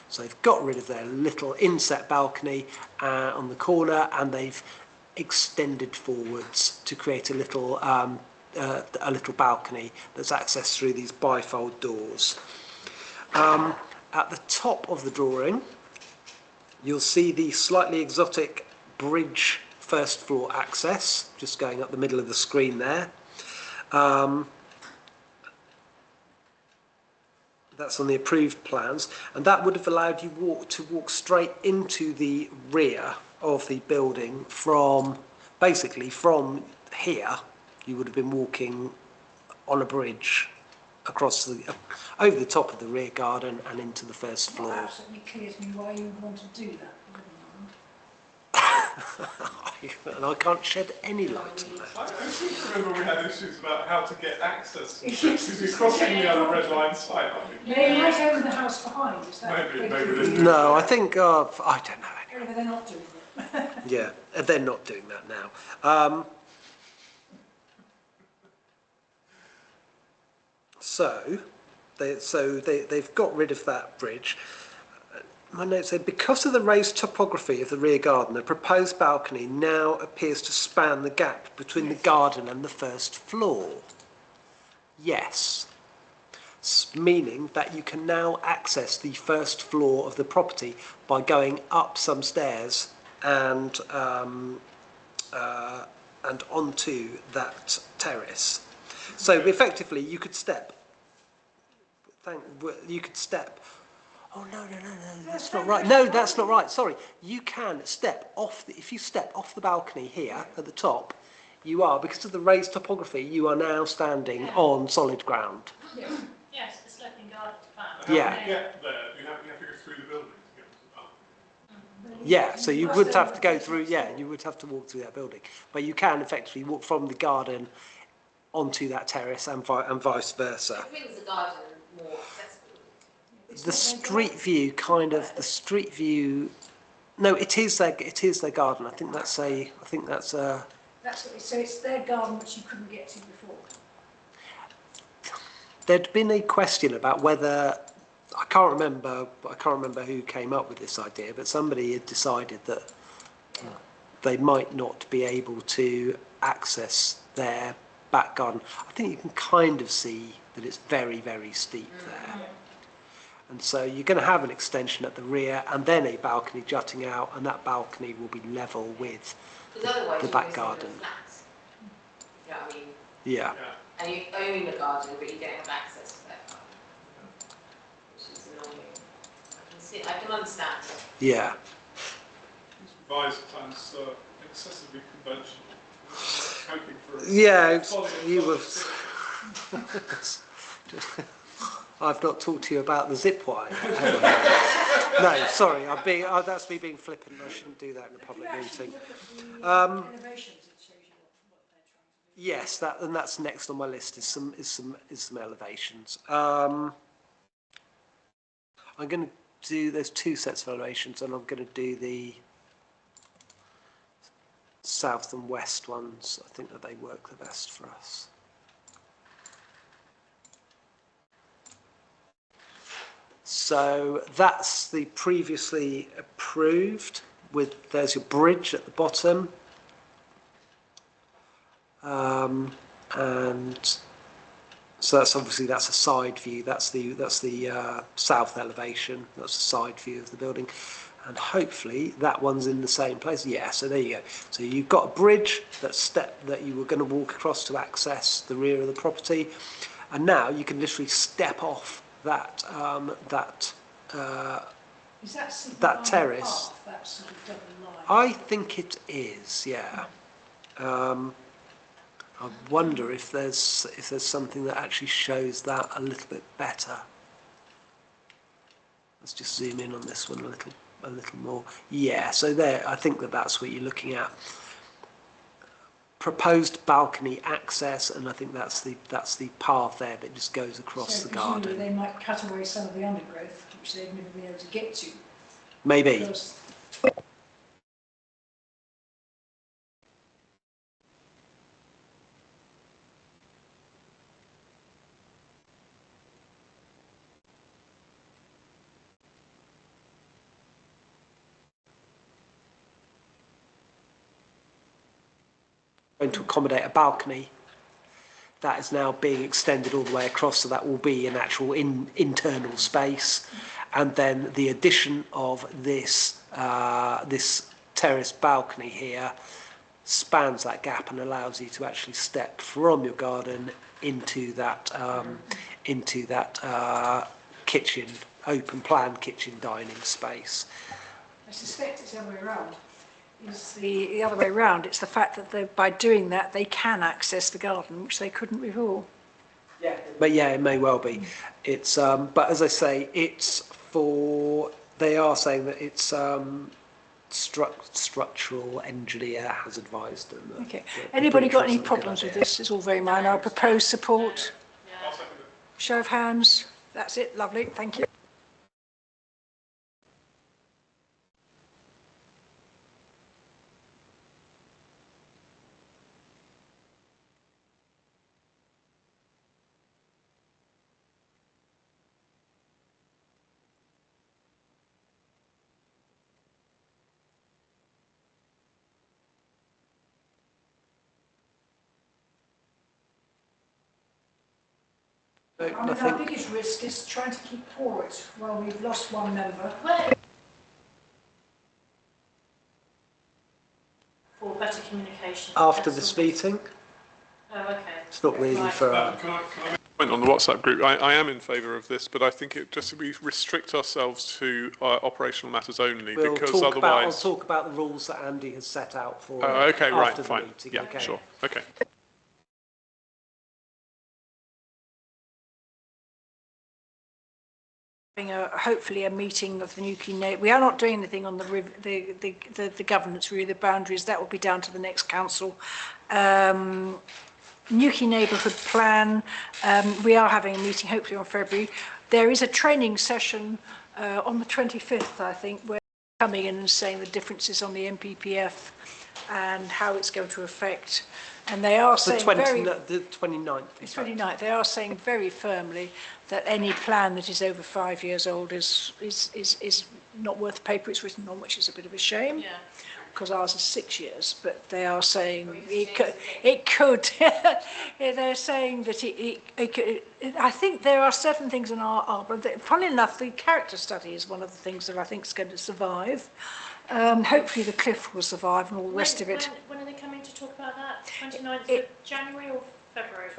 So they've got rid of their little inset balcony on the corner, and they've extended forwards to create a little balcony that's accessed through these bifold doors. At the top of the drawing, you'll see the slightly exotic bridge first floor access, just going up the middle of the screen there. That's on the approved plans, and that would have allowed you to walk straight into the rear of the building from here. You would have been walking on a bridge across the, over the top of the rear garden and into the first It's not floor. absolutely clear to me why you would want to do that. And I can't shed any light on that. I seem to remember we had issues about how to get access to the because you're crossing the other red line site, aren't you? They might own the house behind, is that? Maybe they do. No, I think, I don't know. Maybe they're not doing it. Yeah, they're not doing that now. They've got rid of that bridge. My notes say, because of the raised topography of the rear garden, the proposed balcony now appears to span the gap between the garden and the first floor. Yes. Meaning that you can now access the first floor of the property by going up some stairs and onto that terrace. So effectively, you could step. You could step. Oh no, that's not right. No, that's not right. Sorry, you can step off. If you step off the balcony here at the top, you are, because of the raised topography, you are now standing on solid ground. Yes, the sloping garden plan. Yeah. How do you get there? You have to go through the building to get to the balcony. Yeah, so you would have to go through, you would have to walk through that building. But you can effectively walk from the garden onto that terrace and vice versa. It brings the garden more accessible. The street view no, it is their garden. I think that's a, That's what, so it's their garden which you couldn't get to before. there'd been a question about whether, I can't remember who came up with this idea, but somebody had decided that they might not be able to access their back garden. I think you can kind of see that it's very, very steep there. And so you're going to have an extension at the rear and then a balcony jutting out, and that balcony will be level with the back garden. You know what I mean? Yeah. And you own the garden, but you don't have access to that garden, which is annoying. I can understand. Yeah. Revised plans are excessively conventional. Hoping for Yeah, you were. I've not talked to you about the zip wire. No, sorry, that's me being flippant. I shouldn't do that in a public meeting. Yes, that's next on my list is some elevations. I'm going to do, there's two sets of elevations, and I'm going to do the south and west ones. I think that they work the best for us. So that's the previously approved with, there's your bridge at the bottom. And so that's obviously, that's a side view. That's the south elevation. That's the side view of the building. And hopefully that one's in the same place. Yeah, so there you go. So you've got a bridge that you were going to walk across to access the rear of the property. And now you can literally step off that that terrace. Path, that sort of double line? I think it is, yeah. I wonder if there's something that actually shows that a little bit better. Let's just zoom in on this one a little more. Yeah, so there, I think that's what you're looking at. Proposed balcony access, and I think that's the path there that just goes across the garden. Presumably they might cut away some of the undergrowth, which they've never been able to get to. Maybe. Because going to accommodate a balcony that is now being extended all the way across, so that will be an actual internal space, and then the addition of this this terrace balcony here spans that gap and allows you to actually step from your garden into that kitchen, open plan kitchen dining space. I suspect it's the other way around. It's the other way around. It's the fact that by doing that they can access the garden, which they couldn't before. Yeah, But yeah, it may well be. It's but as I say, it's for. They are saying that it's structural engineer has advised them. That, Okay. that Anybody got bridge any wasn't a good problems with idea. this? It's all very minor. I propose support. Show of hands. That's it. Lovely. Thank you. No, I mean, our nothing. biggest risk is trying to keep Porritt while we've lost one member. For better communication. After this meeting, Oh, okay. it's not really for. Can I comment on the WhatsApp group? I am in favour of this, but I think it just we restrict ourselves to operational matters only, We'll because talk about. I'll otherwise. talk about the rules that Andy has set out for. Oh, okay, right, after the fine. meeting, Yeah, okay. sure. Okay. Hopefully a meeting of the Newquay neighbour. We are not doing anything on the governance review, the boundaries. That will be down to the next council. Newquay neighbourhood plan. We are having a meeting hopefully on February. There is a training session on the 25th, I think, where they're coming in and saying the differences on the MPPF and how it's going to affect. And they are saying the 29th. It's 29th. They are saying very firmly that any plan that is over 5 years old is not worth the paper it's written on, which is a bit of a shame. Yeah. Because ours is 6 years, but they are saying it could. They're saying that it could. I think there are certain things in our but funnily enough, the character study is one of the things that I think is going to survive. Hopefully the cliff will survive and all the rest of it. When are they coming to talk about that? 29th of January or February?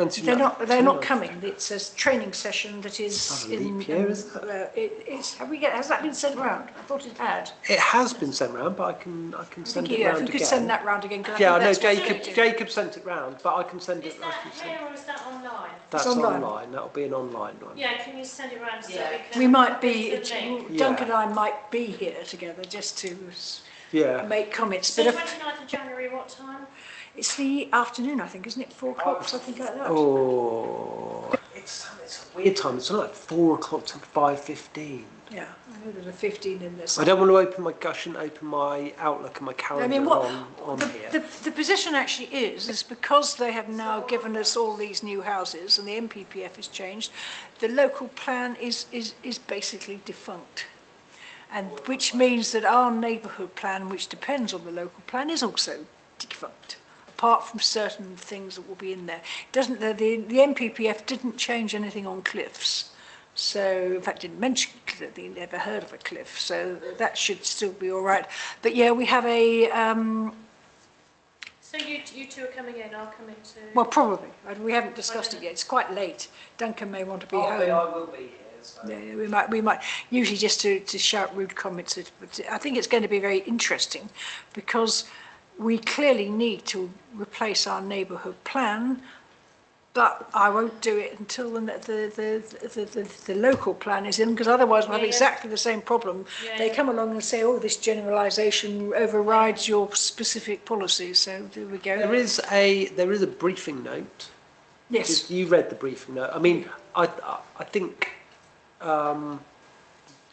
They're not coming. It's a training session that is It's not a leap year, is it? Has that been sent round? I thought it had. It has been sent round, but I can send it Yeah, round if we could again. send that round again. 'Cause I Yeah, I think know that's what's Jacob sent it round, but I can send it. Is that here or is that online? That's It's online. online. That'll be an online one. Yeah, can you send it round so we can... We might be, post the link? Duncan and I might be here together just to Yeah. make comments. So But 29th of January, what time? it's the afternoon, I think, isn't it? 4 o'clock, something like that. Oh, it's a weird time. It's like 4 o'clock to 5:15. Yeah, I know there's a 15 in this. I don't want to open my gush and open my Outlook and my calendar I mean, on here. the position actually is because they have now given us all these new houses and the MPPF has changed, the local plan is basically defunct. And which means that our neighbourhood plan, which depends on the local plan, is also defunct, apart from certain things that will be in there. Doesn't the MPPF didn't change anything on cliffs. So, in fact, didn't mention that they never heard of a cliff, so that should still be all right. But yeah, we have a, So you two are coming in, I'll come in too. well, probably, we haven't discussed it yet, it's quite late. Duncan may want to be home. I will be here. So. Yeah, we might, usually just to shout rude comments, but I think it's going to be very interesting because we clearly need to replace our neighbourhood plan, but I won't do it until the local plan is in, because otherwise we'll have exactly the same problem. They come along and say, oh, this generalisation overrides your specific policy, so there we go. There is a briefing note. Yes. You read the briefing note. I mean, I think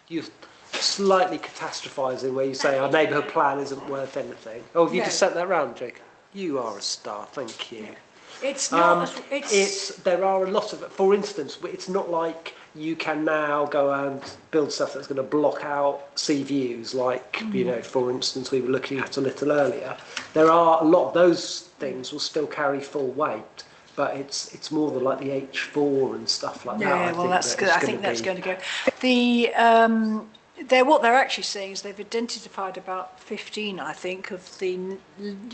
you're slightly catastrophising where you say our neighbourhood plan isn't worth anything. Oh, have you just sent that round, Jacob? You are a star, thank you. It's not, there are a lot of, for instance, it's not like you can now go and build stuff that's going to block out sea views, like, you know, for instance, we were looking at a little earlier. There are a lot of those things will still carry full weight, but it's more than like the H4 and stuff like that. Yeah, well, that's good. I think that's going to go. The what they're actually saying is they've identified about 15, I think, of the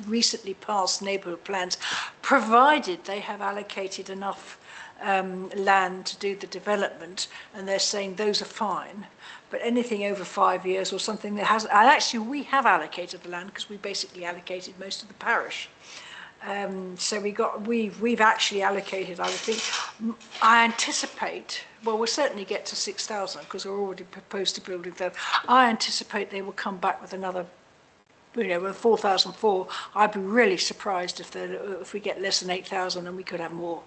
recently passed neighbourhood plans, provided they have allocated enough land to do the development, and they're saying those are fine. But anything over 5 years or something that has, and actually we have allocated the land because we basically allocated most of the parish. So we've actually allocated, I would think, I anticipate, well, we'll certainly get to 6,000 because we're already proposed to build it there. I anticipate they will come back with another, with 4,004. I'd be really surprised if we get less than 8,000 and we could have more.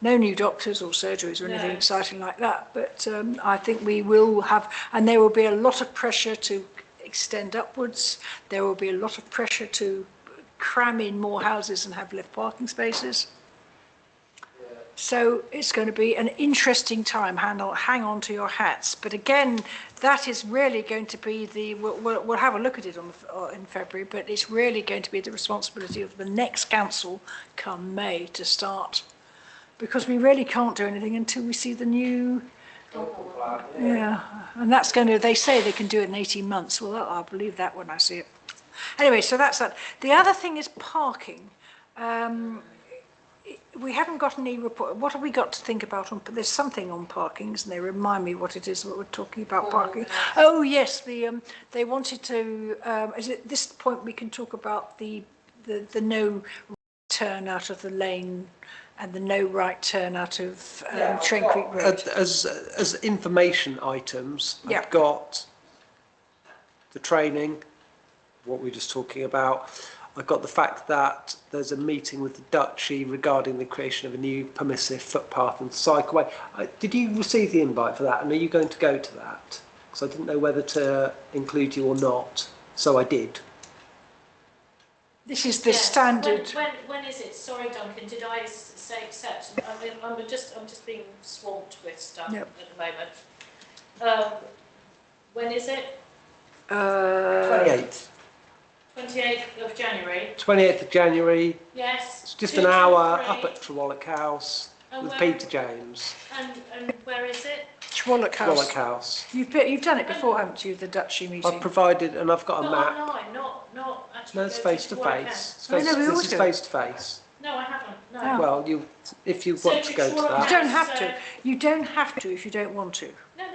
No new doctors or surgeries or anything exciting like that, but I think we will have, and there will be a lot of pressure to extend upwards. There will be a lot of pressure to cram in more houses and have less parking spaces. So it's going to be an interesting time. Hang on to your hats. But again, that is really going to be we'll have a look at it in February, but it's really going to be the responsibility of the next council come May to start. Because we really can't do anything until we see the new, and that's going to, they say they can do it in 18 months. Well, I'll believe that when I see it. Anyway, so that's that. The other thing is parking. We haven't got any report. What have we got to think about? There's something on parking, isn't there? Remind me what it is that we're talking about parking. Oh, yes, they wanted to, at this point we can talk about the no turn out of the lane and the no right turn out of Trent Creek Road. As information items, Yeah. I've got the training, what we were just talking about. I've got the fact that there's a meeting with the Duchy regarding the creation of a new permissive footpath and cycleway. Did you receive the invite for that, and are you going to go to that? Because I didn't know whether to include you or not, so I did. This is the standard. When is it? Sorry, Duncan, did I say accept? I mean, I'm just being swamped with stuff at the moment. When is it? 28th. 28th of January. 28th of January. Yes. It's just 2 an till hour 3. up at Trewallock House And with where- Peter James. And where is it? Trewallock House. Trewallock House. You've done it before, haven't you? The Duchy meeting. I've provided, and I've got a Not map. online, not actually. No, it's go to face to Trewallock face. House. Oh, no, we always This is do. face to face. No, I haven't. No. Oh. Well, if you So want to go to Trewallock You that. don't have So- to. You don't have to if you don't want to. No,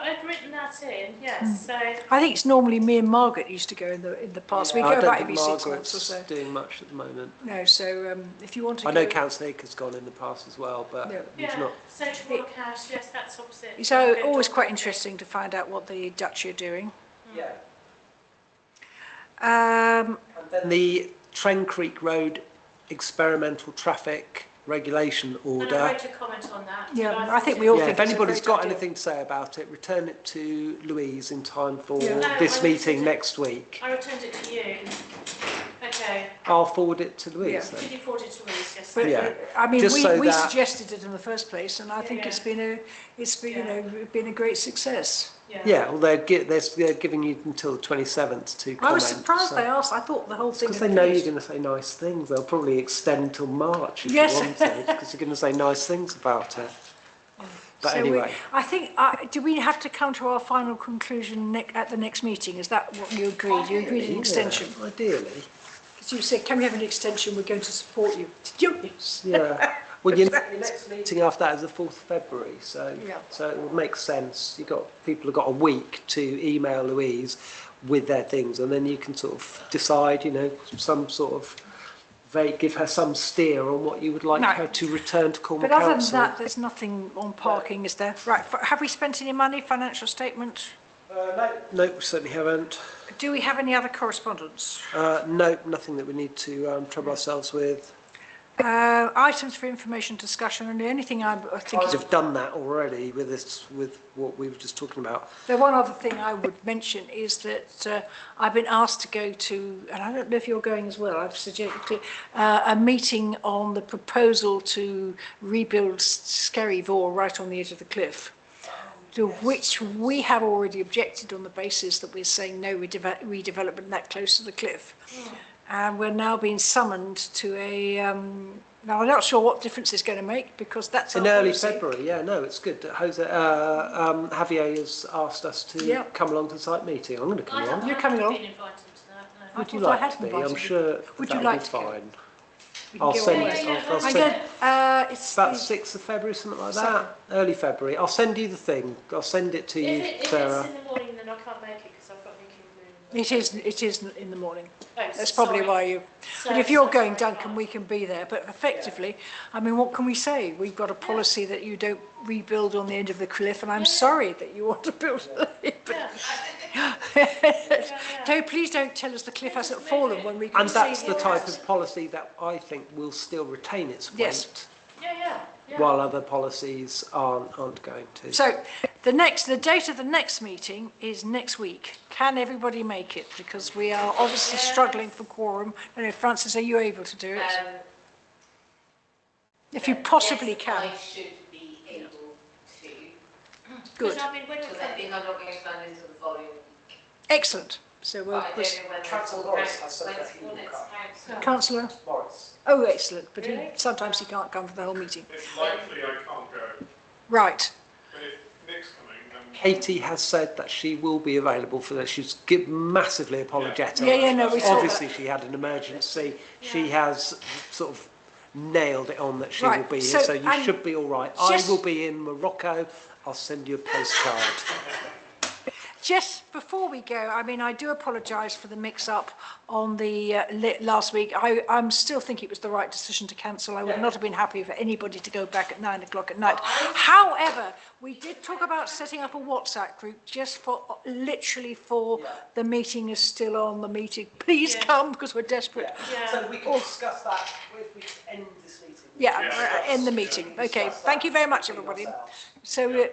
I've written that in. Yes. So. I think it's normally me and Margaret used to go in the past. We I go don't back think every 6 months or Margaret's so. doing much at the moment. No, so if you want to I go... know Councillor Acre's gone in the past as well, but Yeah. he's Yeah. not. So Trewallock House. Yes, that's opposite. It's Margaret always quite Dorothy. interesting to find out what the Duchy are doing. Yeah. Um, Then the Trent Creek Road experimental traffic regulation And I order. wrote a comment on that. Yeah, but I think we all Yeah, think if it's a anybody's great got idea. anything to say about it, return it to Louise in time for Yeah. No, this I meeting returned it. next week. I returned it to you. Okay. I'll forward it to Louise Yeah. then. Did you forward it to Louise? Yes. But, Yeah. I mean, Just so we that- suggested it in the first place, and I think Yeah. it's been a great success. Yeah, well, they're giving you until the 27th to comment. I was surprised so- they asked. I thought the whole thing. Because had they know you're finished. going to say nice things. They'll probably extend till March if Yes. you want to, because you're going to say nice things about it. But So anyway, I think, do we have to come to our final conclusion at the next meeting? Is that what you agreed? You agreed an extension? Yeah, ideally. Because you said, can we have an extension? We're going to support you. Did you? Yes. Yeah. Well, your next meeting after that is the 4th of February, so Yeah. so it would make sense. People have got a week to email Louise with their things, and then you can sort of decide, some sort of give her some steer on what you would like No. her to return to Cornwall But other than Council. that, there's nothing on parking, is there? Right, have we spent any money, financial statement? No, we certainly haven't. Do we have any other correspondence? No, nothing that we need to trouble ourselves with. Items for information discussion, and the only thing I think is... We've done that already with what we were just talking about. The one other thing I would mention is that I've been asked to go to, and I don't know if you're going as well, I've suggested a meeting on the proposal to rebuild Skerry Vore right on the edge of the cliff, to which we have already objected on the basis that we're saying no redevelopment that close to the cliff. And we're now being summoned to a... now, I'm not sure what difference it's going to make, because that's In our early policy. February, yeah, no, it's good. Javier has asked us to Yeah. come along to the site meeting. I'm going to come along. You're coming along? Been invited to that. No. Would you thought I like had to be? invited I'm you. sure Would you that'll like be to go? fine. We can I'll get send on it. with yeah, I'll I send go, it's about the- 6th of February, something like Second. that. Early February. I'll send you the thing. I'll send it to you, If Sarah. it's in the morning, then I can't make it because I've got Nicky Room It is in the morning. Oh, That's probably sorry. why you, but if you're going, Duncan, we can be there. But effectively, I mean, what can we say? We've got a policy that you don't rebuild on the end of the cliff, and I'm sorry that you want to build it. No, please don't tell us the cliff hasn't fallen when we can And see that's the it type has. of policy that I think will still retain its weight, Yes. while other policies aren't going to. So the date of the next meeting is next week. Can everybody make it? Because we are obviously struggling for quorum. I don't know, Francis, are you able to do it? If you possibly can. I should be able to. Good. Because I think I'm not going to stand into the following week. Excellent. So we'll, But I don't know when Councillor Morris has said that he will next come. council. Councillor? Morris. Oh, excellent. But sometimes he can't come for the whole meeting. It's likely I can't go. Right. But if Nick's coming, then Katie has said that she will be available for this. She's massively apologetic. Yeah, no, we saw Obviously, she had an emergency. She has sort of nailed it on that she will Right, be here, so you and should be all right. just- I will be in Morocco. I'll send you a postcard. Just before we go, I mean, I do apologise for the mix-up on the last week. I'm still thinking it was the right decision to cancel. I would not have been happy for anybody to go back at 9 o'clock at night. However, we did talk about setting up a WhatsApp group just for, literally for the meeting is still on, the meeting. Please come, because we're desperate. So we can discuss that if we end this meeting. Yeah, end the meeting. Okay, thank you very much, everybody. So